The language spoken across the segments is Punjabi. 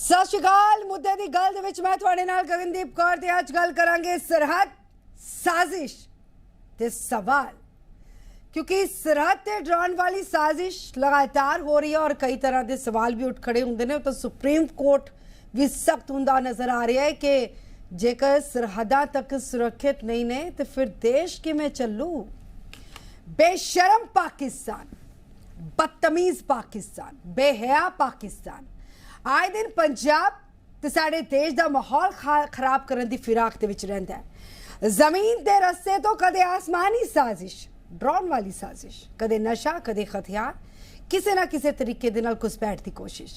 ਸਤਿ ਸ਼੍ਰੀ ਅਕਾਲ। ਮੁੱਦੇ ਦੀ ਗੱਲ ਦੇ ਵਿੱਚ ਮੈਂ ਤੁਹਾਡੇ ਨਾਲ ਗਗਨਦੀਪ ਕੌਰ ਤੇ ਅੱਜ ਗੱਲ ਕਰਾਂਗੇ ਸਰਹੱਦ ਸਾਜ਼ਿਸ਼ ਤੇ ਸਵਾਲ, क्योंकि सरहद ते डराने वाली साजिश लगातार हो रही है और कई तरह के सवाल भी उठ खड़े होंगे ने। तो सुप्रीम कोर्ट भी सख्त होंदा नज़र आ रहा है कि जेकर सरहदा तक सुरक्षित नहीं ने तो फिर देश किवें चलू। बेशरम पाकिस्तान, बदतमीज़ पाकिस्तान, बेहया पाकिस्तान आए दिन पंजाब ते साडे देश का माहौल खराब करने की फिराक दे विच रहिंदा है। जमीन के रस्ते तो कदे आसमानी साजिश, डराउण वाली साजिश, कदे नशा, कदे हथियार, किसी ना किसी तरीके दे नाल घुसपैठ की कोशिश।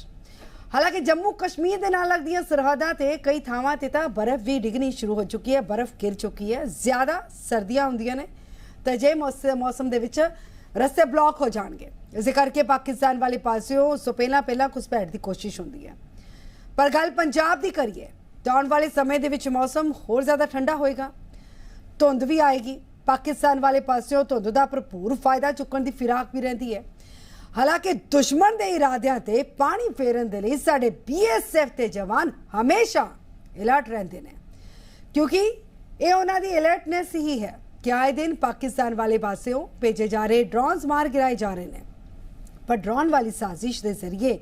हालांकि जम्मू कश्मीर दे नाल लगदियां सरहदां ते कई थावां ते तां बर्फ भी डिगनी शुरू हो चुकी है, बर्फ गिर चुकी है। ज़्यादा सर्दियां हुंदियां ने तो जे मौसम दे विच रस्ते ब्लॉक हो जाएंगे, इस करके पाकिस्तान वाले पासों सो पहला घुसपैठ की कोशिश होंदी है। पर गल पंजाब की करिए तो आने वाले समय दे विच मौसम होर ज़्यादा ठंडा होएगा, धुंध भी आएगी। पाकिस्तान वाले पासों धुंध का भरपूर फायदा चुकन की फिराक भी रहती है। हालांकि दुश्मन के इरादियां ते पानी फेरन दे लई साडे BSF के जवान हमेशा अलर्ट रहते हैं, क्योंकि ये उन्हां दी अलर्टनेस ही है कि आए दिन पाकिस्तान वाले पासों भेजे जा रहे ड्रोन्स मार गिराए जा रहे हैं। पर ड्रोन वाली साजिश के जरिए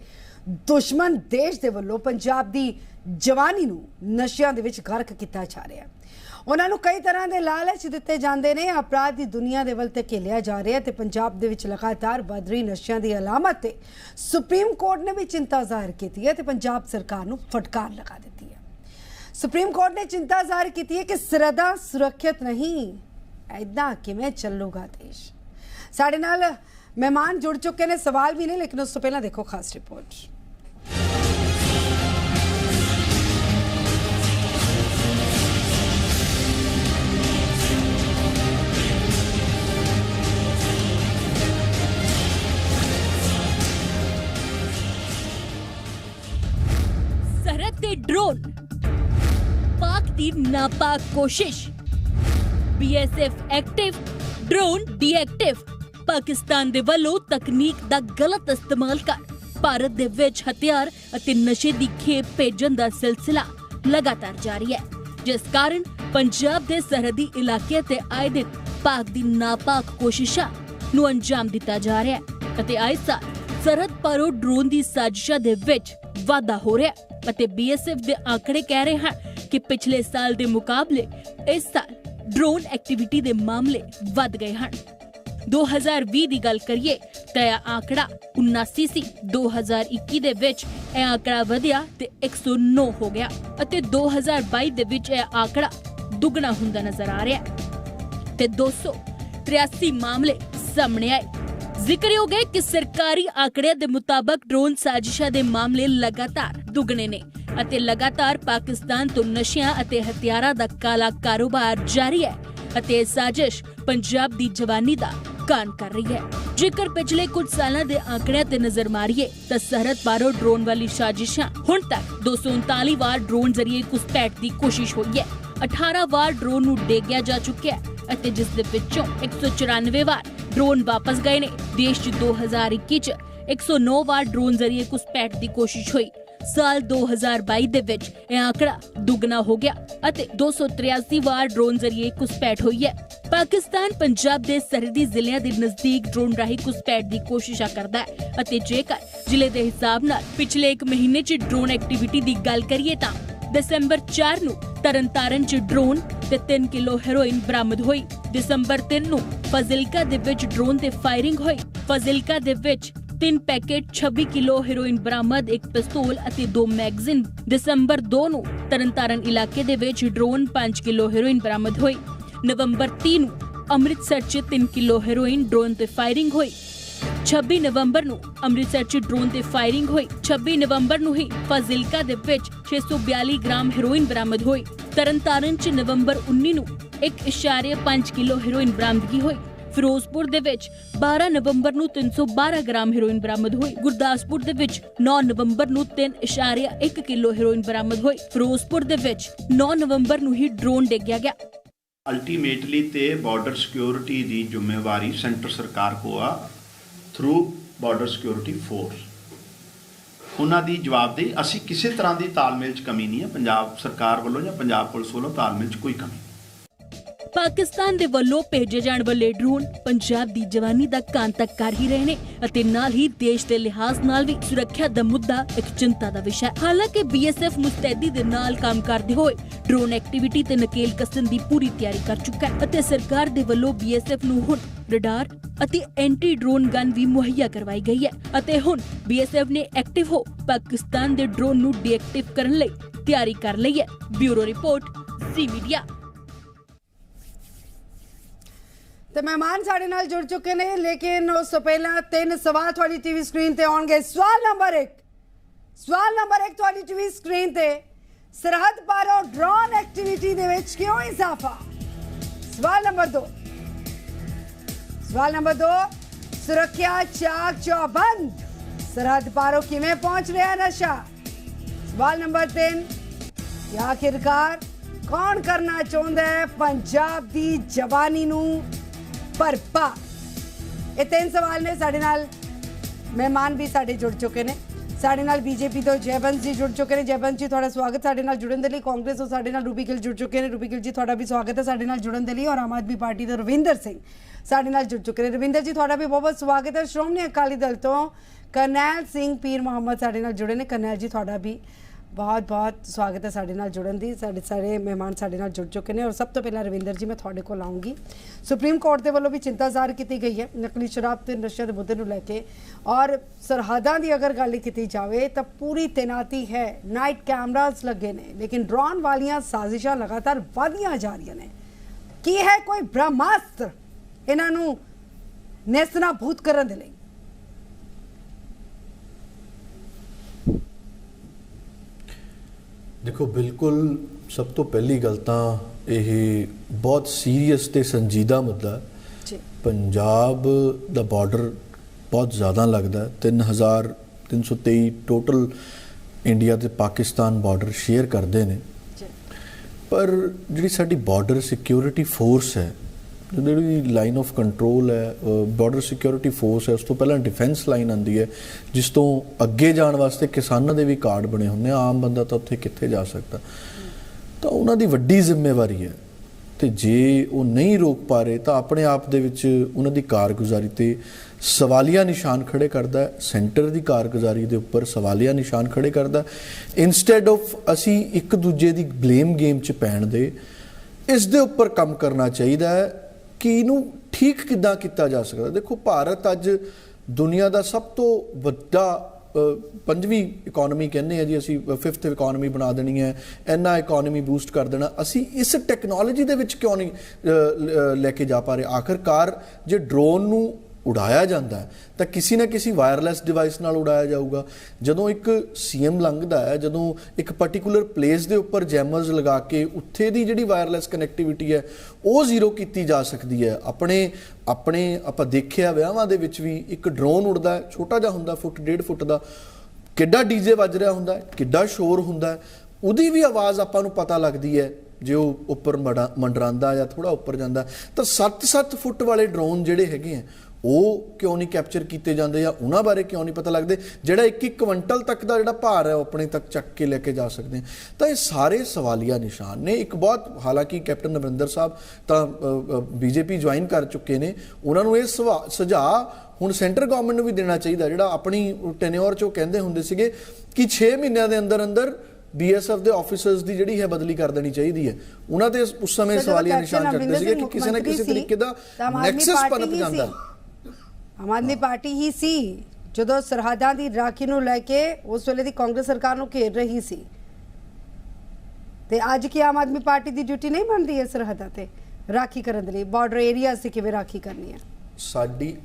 दुश्मन देश के वलों पंजाब की जवानी नूं नशियां दे विच गर्क किया जा रहा है। उन्होंने कई तरह के लालच दिते जाते हैं, अपराध की दुनिया के वल धकेलिया जा रहा है। तो पंजाब दे विच लगातार वध रही नशियां की अलामत ते सुप्रीम कोर्ट ने भी चिंता जाहिर की है तो पंजाब सरकार नूं फटकार लगा दी है। सुप्रीम कोर्ट ने चिंता जाहिर की है कि सरहदां सुरक्षित नहीं, इदां किवें चलूगा देश। साडे नाल मेहमान जुड़ चुके हैं, सवाल भी नहीं, लेकिन उस तो पहला देखो खास रिपोर्ट। सरहद ते ड्रोन, पाक दी नापाक कोशिश, BSF active, drone deactive. Pakistan दे वल्लों तकनीक दा गलत इस्तेमाल कर भारत दे विच हथियार अते नशे दी खेप भेजन दा सिलसिला लगातार जारी है, जिस कारण पंजाब दे सरहदी इलाके ते आए दिन पाक दी नापाक कोशिशां नूं अंजाम दिता जा रहा है अते आए साल सरहद पारों ड्रोन दी साजिशां दे विच वाधा हो रहा है। अते BSF दे आंकड़े कह रहे हैं कि पिछले साल दे मुकाबले इस साल ड्रोन एक्टिविटी दे मामले वध गए हैं। 2020 दी गल करिए तो यह आंकड़ा 79 सी, 2021 दे विच यह आंकड़ा वधिया ते 109 हो गया अते 2022 दे विच यह आंकड़ा दुगना हुंदा नजर आ रहा है ते 283 मामले सामने आए। जिक्र है कि सरकारी आंकड़े के मुताबिक ड्रोन साजिशा के मामले लगातार दुगने ने अते लगातार पाकिस्तान तो नशियां अते हथियारां दा काला कारोबार जारी है अते साजिश पंजाब दी जवानी दा कान कर रही है। जेकर पिछले कुछ सालों के आंकड़े ते नजर मारिए तो सरहद पारों ड्रोन वाली साजिशां हुण तक 239 बार ड्रोन जरिए घुसपैठ की कोशिश हुई है, 18 बार ड्रोन नूं डेगिया जा चुका है अते जिस दे विचों 194 बार ड्रोन वापस गए ने। देश 2021 च 109 बार ड्रोन जरिए घुसपैठ की कोशिश हुई। साल 2022 दे विच यह आंकड़ा दुगना हो गया अते 283 बार ड्रोन जरिए घुसपैठ हुई है। पाकिस्तान पंजाब दे सरहदी जिलिਆਂ ਦੇ नजदीक ड्रोन राही घुसपैठ की कोशिशां करदा है अते जेकर जिले के हिसाब नाल पिछले एक महीने च ड्रोन एक्टिविटी की गल करिए तां दिसंबर 4 नूं तरनतारन च ड्रोन ते 3 किलो हेरोइन बरामद हुई। दिसंबर 3 नूं फाजिलका दे विच ड्रोन ते फायरिंग हुई। फाजिलका दे विच 3 पैकेट 26 किलो हेरोइन बरामद, एक पिस्तौल अते 2 मैगजीन। दिसंबर 2 नूं तरनतारन इलाके दे विच ड्रोन 5 किलो हेरोइन बरामद हुई। नवंबर 3 नूं अमृतसर च 3 किलो हेरोइन ड्रोन ते फायरिंग हुई। 26 नवंबर नूं अमृतसर च ड्रोन ते फायरिंग हुई। 26 नवंबर नूं ही फाजिलका दे विच 642 ग्राम हेरोइन बरामद हुई। तरनतारन च नवंबर 19 नूं 1.5 किलो हेरोइन बरामदगी हुई। फिरोजपुर दे विच 12 नवंबर नूं 312 ग्राम हेरोइन बरामद हुई। गुरदासपुर दे विच 9 नवंबर नूं 3.1 किलो हेरोइन बरामद हुई। फिरोजपुर दे विच 9 नवंबर नूं ही ड्रोन डेगिया गया। अल्टीमेटली ते बॉर्डर सिक्योरिटी की जिम्मेवारी सेंटर सरकार को आ थ्रू बॉर्डर सिक्योरिटी फोर्स। ਉਹਨਾਂ ਦੀ ਜਵਾਬਦੇਹੀ। ਅਸੀਂ ਕਿਸੇ ਤਰ੍ਹਾਂ ਦੀ ਤਾਲਮੇਲ 'ਚ ਕਮੀ ਨਹੀਂ ਹੈ, ਪੰਜਾਬ ਸਰਕਾਰ ਵੱਲੋਂ ਜਾਂ ਪੰਜਾਬ ਪੁਲਿਸ ਵੱਲੋਂ ਤਾਲਮੇਲ 'ਚ ਕੋਈ ਕਮੀ ਨਹੀਂ। ਪਾਕਿਸਤਾਨ ਦੇ ਵੱਲੋਂ ਭੇਜੇ ਜਾਣ ਵਾਲੇ ਡਰੋਨ ਪੰਜਾਬ ਦੀ ਜਵਾਨੀ ਦਾ ਕਾਂਤਕ ਕਰ ਹੀ ਰਹੇ ਨੇ ਅਤੇ ਨਾਲ ਹੀ ਦੇਸ਼ ਦੇ ਲਿਹਾਜ਼ ਨਾਲ ਵੀ ਸੁਰੱਖਿਆ ਦਾ ਮੁੱਦਾ ਇੱਕ ਚਿੰਤਾ ਦਾ ਵਿਸ਼ਾ ਹੈ। ਹਾਲਾਂਕਿ BSF ਮੁਸਤੈਦੀ ਦੇ ਨਾਲ ਕੰਮ ਕਰਦੇ ਹੋਏ ਡਰੋਨ ਐਕਟੀਵਿਟੀ ਤੇ ਨਕੇਲ ਕੱਸਣ ਦੀ ਪੂਰੀ ਤਿਆਰੀ ਕਰ ਚੁੱਕਾ ਹੈ ਅਤੇ ਸਰਕਾਰ ਦੇ ਵੱਲੋਂ BSF ਨੂੰ ਹੁਣ ਰਡਾਰ ਅਤੇ ਐਂਟੀ ਡਰੋਨ ਗਨ ਵੀ ਮੁਹੱਈਆ ਕਰਵਾਈ ਗਈ ਹੈ ਅਤੇ ਹੁਣ BSF ਨੇ ਐਕਟਿਵ ਹੋ ਪਾਕਿਸਤਾਨ ਦੇ ਡਰੋਨ ਨੂੰ ਡੀਐਕਟਿਵ ਕਰਨ ਲਈ ਤਿਆਰੀ ਕਰ ਲਈ ਹੈ। ਬਿਊਰੋ ਰਿਪੋਰਟ ਜ਼ੀ ਮੀਡੀਆ। ਤੇ ਮਹਿਮਾਨ ਸਾਡੇ ਨਾਲ ਜੁੜ ਚੁੱਕੇ ਨੇ, ਲੇਕਿਨ ਉਸ ਤੋਂ ਪਹਿਲਾਂ 3 ਸਵਾਲ ਤੁਹਾਡੀ ਟੀਵੀ ਸਕਰੀਨ ਤੇ ਆਉਣਗੇ। ਸਵਾਲ ਨੰਬਰ 1 ਤੁਹਾਡੀ ਟੀਵੀ ਸਕਰੀਨ ਤੇ, ਸਰਹੱਦ ਪਾਰੋਂ ਡਰੋਨ ਐਕਟੀਵਿਟੀ ਦੇ ਵਿੱਚ ਕਿਉਂ ਇਜ਼ਾਫਾ? ਸਵਾਲ ਨੰਬਰ 2 ਸੁਰੱਖਿਆ ਚਾਕ ਚੌਬੰਦ, ਸਰਹੱਦ ਪਾਰੋਂ ਕਿਵੇਂ ਪਹੁੰਚ ਰਿਹਾ ਨਸ਼ਾ? ਸਵਾਲ ਨੰਬਰ 3 ਆਖਿਰਕਾਰ ਕੌਣ ਕਰਨਾ ਚਾਹੁੰਦਾ ਹੈ ਪੰਜਾਬ ਦੀ ਜਵਾਨੀ ਨੂੰ ਭਰਪਾ? ਇਹ 3 ਸਵਾਲ ਨੇ। ਸਾਡੇ ਨਾਲ ਮਹਿਮਾਨ ਵੀ ਸਾਡੇ ਜੁੜ ਚੁੱਕੇ ਨੇ। ਸਾਡੇ ਨਾਲ ਬੀਜੇਪੀ ਤੋਂ ਜੈਬੰਸ ਜੀ ਜੁੜ ਚੁੱਕੇ ਨੇ। ਜੈਬੰਸ ਜੀ ਤੁਹਾਡਾ ਸਵਾਗਤ ਸਾਡੇ ਨਾਲ ਜੁੜਨ ਦੇ ਲਈ। ਕਾਂਗਰਸ ਤੋਂ ਸਾਡੇ ਨਾਲ ਰੂਬੀ ਗਿੱਲ ਜੁੜ ਚੁੱਕੇ ਨੇ। ਰੂਬੀ ਗਿੱਲ ਜੀ ਤੁਹਾਡਾ ਵੀ ਸਵਾਗਤ ਹੈ ਸਾਡੇ ਨਾਲ ਜੁੜਨ ਦੇ ਲਈ। ਔਰ ਆਮ ਆਦਮੀ ਪਾਰਟੀ ਤੋਂ ਰਵਿੰਦਰ ਸਿੰਘ ਸਾਡੇ ਨਾਲ ਜੁੜ ਚੁੱਕੇ ਨੇ। ਰਵਿੰਦਰ ਜੀ ਤੁਹਾਡਾ ਵੀ ਬਹੁਤ ਬਹੁਤ ਸਵਾਗਤ ਹੈ। ਸ਼੍ਰੋਮਣੀ ਅਕਾਲੀ ਦਲ ਤੋਂ ਕਰਨੈਲ ਸਿੰਘ ਪੀਰ ਮੁਹੰਮਦ ਸਾਡੇ ਨਾਲ ਜੁੜੇ ਨੇ। ਕਰਨੈਲ ਜੀ ਤੁਹਾਡਾ ਵੀ ਬਹੁਤ ਬਹੁਤ ਸਵਾਗਤ ਹੈ ਸਾਡੇ ਨਾਲ ਜੁੜਨ ਦੀ। ਸਾਰੇ ਮਹਿਮਾਨ ਸਾਡੇ ਨਾਲ ਜੁੜ ਚੁੱਕੇ ਨੇ। ਔਰ ਸਭ ਤੋਂ ਪਹਿਲਾਂ ਰਵਿੰਦਰ ਜੀ ਮੈਂ ਤੁਹਾਡੇ ਕੋਲ ਆਉਂਗੀ। ਸੁਪਰੀਮ ਕੋਰਟ ਦੇ ਵੱਲੋਂ ਵੀ ਚਿੰਤਾ ਜ਼ਾਹਰ ਕੀਤੀ ਗਈ ਹੈ ਨਕਲੀ ਸ਼ਰਾਬ ਤੇ ਨਸ਼ੇ ਦੇ ਮੁੱਦੇ ਨੂੰ ਲੈ ਕੇ। ਔਰ ਸਰਹੱਦਾਂ ਦੀ ਅਗਰ ਗੱਲ ਕੀਤੀ ਜਾਵੇ ਤਾਂ ਪੂਰੀ ਤੈਨਾਤੀ ਹੈ, ਨਾਈਟ ਕੈਮਰਾਸ ਲੱਗੇ ਨੇ, ਲੇਕਿਨ ਡਰੋਨ ਵਾਲੀਆਂ ਸਾਜ਼ਿਸ਼ਾਂ ਲਗਾਤਾਰ ਵਧੀਆਂ ਜਾ ਰਹੀਆਂ ਨੇ। ਕੀ ਹੈ ਕੋਈ ਬ੍ਰਹਮਾਸਤਰ ਇਹਨਾਂ ਨੂੰ ਨੇਸਤਨਾਬੂਦ ਕਰਨ ਦੇ ਲਈ? देखो बिल्कुल सब तो पहली गल तां ये बहुत सीरीयस ते संजीदा मुद्दा है। पंजाब दा बॉर्डर बहुत ज़्यादा लगता है। 3323 टोटल इंडिया ते पाकिस्तान बॉर्डर शेयर करते हैं, पर जी साडी बॉर्डर सिक्योरिटी फोर्स है, ਜਿਹੜੀ ਲਾਈਨ ਆਫ ਕੰਟਰੋਲ ਹੈ, ਬਾਰਡਰ ਸਿਕਿਉਰਿਟੀ ਫੋਰਸ ਹੈ, ਉਸ ਤੋਂ ਪਹਿਲਾਂ ਡਿਫੈਂਸ ਲਾਈਨ ਆਉਂਦੀ ਹੈ ਜਿਸ ਤੋਂ ਅੱਗੇ ਜਾਣ ਵਾਸਤੇ ਕਿਸਾਨਾਂ ਦੇ ਵੀ ਕਾਰਡ ਬਣੇ ਹੁੰਦੇ ਆ। ਆਮ ਬੰਦਾ ਤਾਂ ਉੱਥੇ ਕਿੱਥੇ ਜਾ ਸਕਦਾ? ਤਾਂ ਉਹਨਾਂ ਦੀ ਵੱਡੀ ਜ਼ਿੰਮੇਵਾਰੀ ਹੈ ਤੇ ਜੇ ਉਹ ਨਹੀਂ ਰੋਕ ਪਾ ਰਹੇ ਤਾਂ ਆਪਣੇ ਆਪ ਦੇ ਵਿੱਚ ਉਹਨਾਂ ਦੀ ਕਾਰਗੁਜ਼ਾਰੀ ਤੇ ਸਵਾਲੀਆ ਨਿਸ਼ਾਨ ਖੜੇ ਕਰਦਾ। ਸੈਂਟਰ ਦੀ ਕਾਰਗੁਜ਼ਾਰੀ ਦੇ ਉੱਪਰ ਸਵਾਲੀਆ ਨਿਸ਼ਾਨ ਖੜੇ ਕਰਦਾ। ਇਨਸਟੈਡ ਆਫ ਅਸੀਂ ਇੱਕ ਦੂਜੇ ਦੀ ਬਲੇਮ ਗੇਮ 'ਚ ਪੈਣ ਦੇ, ਇਸ ਦੇ ਉੱਪਰ ਕੰਮ ਕਰਨਾ ਚਾਹੀਦਾ ਹੈ ਕਿ ਇਹਨੂੰ ਠੀਕ ਕਿੱਦਾਂ ਕੀਤਾ ਜਾ ਸਕਦਾ। ਦੇਖੋ ਭਾਰਤ ਅੱਜ ਦੁਨੀਆ ਦਾ ਸਭ ਤੋਂ ਵੱਡਾ 5ਵੀਂ ਇਕੋਨਮੀ ਕਹਿੰਦੇ ਆ ਜੀ, ਅਸੀਂ 5th ਇਕੋਨਮੀ ਬਣਾ ਦੇਣੀ ਹੈ, ਇੰਨਾ ਇਕੋਨਮੀ ਬੂਸਟ ਕਰ ਦੇਣਾ। ਅਸੀਂ ਇਸ ਟੈਕਨੋਲੋਜੀ ਦੇ ਵਿੱਚ ਕਿਉਂ ਨਹੀਂ ਲੈ ਕੇ ਜਾ ਪਾ ਰਹੇ? ਆਖਰਕਾਰ ਜੇ ਡਰੋਨ ਨੂੰ ਉਡਾਇਆ ਜਾਂਦਾ ਹੈ ਤਾਂ ਕਿਸੇ ਨਾ ਕਿਸੇ ਵਾਇਰਲੈਸ ਡਿਵਾਈਸ ਨਾਲ ਉਡਾਇਆ ਜਾਊਗਾ। ਜਦੋਂ ਇੱਕ CM ਲੰਘਦਾ ਹੈ, ਜਦੋਂ ਇੱਕ ਪਾਰਟੀਕੂਲਰ ਪਲੇਸ ਦੇ ਉੱਪਰ ਜੈਮਰਸ ਲਗਾ ਕੇ ਉੱਥੇ ਦੀ ਜਿਹੜੀ ਵਾਇਰਲੈਸ ਕਨੈਕਟੀਵਿਟੀ ਹੈ ਉਹ ਜ਼ੀਰੋ ਕੀਤੀ ਜਾ ਸਕਦੀ ਹੈ। ਆਪਣੇ ਆਪਾਂ ਦੇਖਿਆ ਵਿਆਹਾਂ ਦੇ ਵਿੱਚ ਵੀ ਇੱਕ ਡਰੋਨ ਉੜਦਾ ਹੈ, ਛੋਟਾ ਜਿਹਾ ਹੁੰਦਾ, 1.5 ਫੁੱਟ ਦਾ, ਕਿੱਡਾ ਡੀਜੇ ਵੱਜ ਰਿਹਾ ਹੁੰਦਾ ਹੈ, ਕਿੱਡਾ ਸ਼ੋਰ ਹੁੰਦਾ ਹੈ, ਉਹਦੀ ਵੀ ਆਵਾਜ਼ ਆਪਾਂ ਨੂੰ ਪਤਾ ਲੱਗਦੀ ਹੈ ਜੇ ਉਹ ਉੱਪਰ ਮੰਡਰਾਉਂਦਾ ਜਾਂ ਥੋੜਾ ਉੱਪਰ ਜਾਂਦਾ। ਤਾਂ 7-7 ਫੁੱਟ ਵਾਲੇ ਡਰੋਨ ਜਿਹੜੇ ਹੈਗੇ ਆ ਉਹ ਕਿਉਂ ਨਹੀਂ ਕੈਪਚਰ ਕੀਤੇ ਜਾਂਦੇ ਜਾਂ ਉਹਨਾਂ ਬਾਰੇ ਕਿਉਂ ਨਹੀਂ ਪਤਾ ਲੱਗਦੇ? ਜਿਹੜਾ 1-1 ਕੁਇੰਟਲ ਤੱਕ ਦਾ ਜਿਹੜਾ ਭਾਰ ਹੈ ਉਹ ਆਪਣੇ ਤੱਕ ਚੱਕ ਕੇ ਲੈ ਕੇ ਜਾ ਸਕਦੇ ਆ। ਤਾਂ ਇਹ ਸਾਰੇ ਸਵਾਲੀਆ ਨਿਸ਼ਾਨ ਨੇ। ਇੱਕ ਬਹੁਤ, ਹਾਲਾਂਕਿ ਕੈਪਟਨ ਅਮਰਿੰਦਰ ਸਾਹਿਬ ਤਾਂ BJP ਜੁਆਇਨ ਕਰ ਚੁੱਕੇ ਨੇ, ਉਹਨਾਂ ਨੂੰ ਇਹ ਸੁਝਾਅ ਹੁਣ ਸੈਂਟਰ ਗਵਰਨਮੈਂਟ ਨੂੰ ਵੀ ਦੇਣਾ ਚਾਹੀਦਾ। ਜਿਹੜਾ ਆਪਣੀ ਟੈਨਿਓਰ 'ਚ ਉਹ ਕਹਿੰਦੇ ਹੁੰਦੇ ਸੀਗੇ ਕਿ 6 ਮਹੀਨਿਆਂ ਦੇ ਅੰਦਰ BSF ਦੇ ਆਫੀਸਰਸ ਦੀ ਜਿਹੜੀ ਹੈ ਬਦਲੀ ਕਰ ਦੇਣੀ ਚਾਹੀਦੀ ਹੈ। ਉਹਨਾਂ ਦੇ ਉਸ ਸਮੇਂ ਸਵਾਲੀਆ ਨਿਸ਼ਾਨ ਚੜ੍ਹਦੇ ਸੀਗੇ ਕਿ ਕਿਸੇ ਨਾ ਕਿਸੇ ਤਰੀਕੇ ਦਾ ਨੈਕਸਸ ਪਨਪ ਜਾਂਦਾ। ਆਮ ਆਦਮੀ ਪਾਰਟੀ ਹੀ ਸੀ ਜਦੋਂ ਸਰਹੱਦਾਂ ਦੀ ਰਾਖੀ ਨੂੰ ਲੈ ਕੇ ਉਸ ਵੇਲੇ ਦੀ ਕਾਂਗਰਸ ਸਰਕਾਰ ਨੂੰ ਘੇਰ ਰਹੀ ਸੀ। ਤੇ ਅੱਜ ਕੀ ਆਮ ਆਦਮੀ ਪਾਰਟੀ ਦੀ ਡਿਊਟੀ ਨਹੀਂ ਬਣਦੀ ਹੈ ਸਰਹੱਦਾਂ ਤੇ ਰਾਖੀ ਕਰਨ ਦੇ ਲਈ? ਬਾਰਡਰ ਏਰੀਆ ਸੀ ਕਿਵੇਂ ਰਾਖੀ ਕਰਨੀ ਹੈ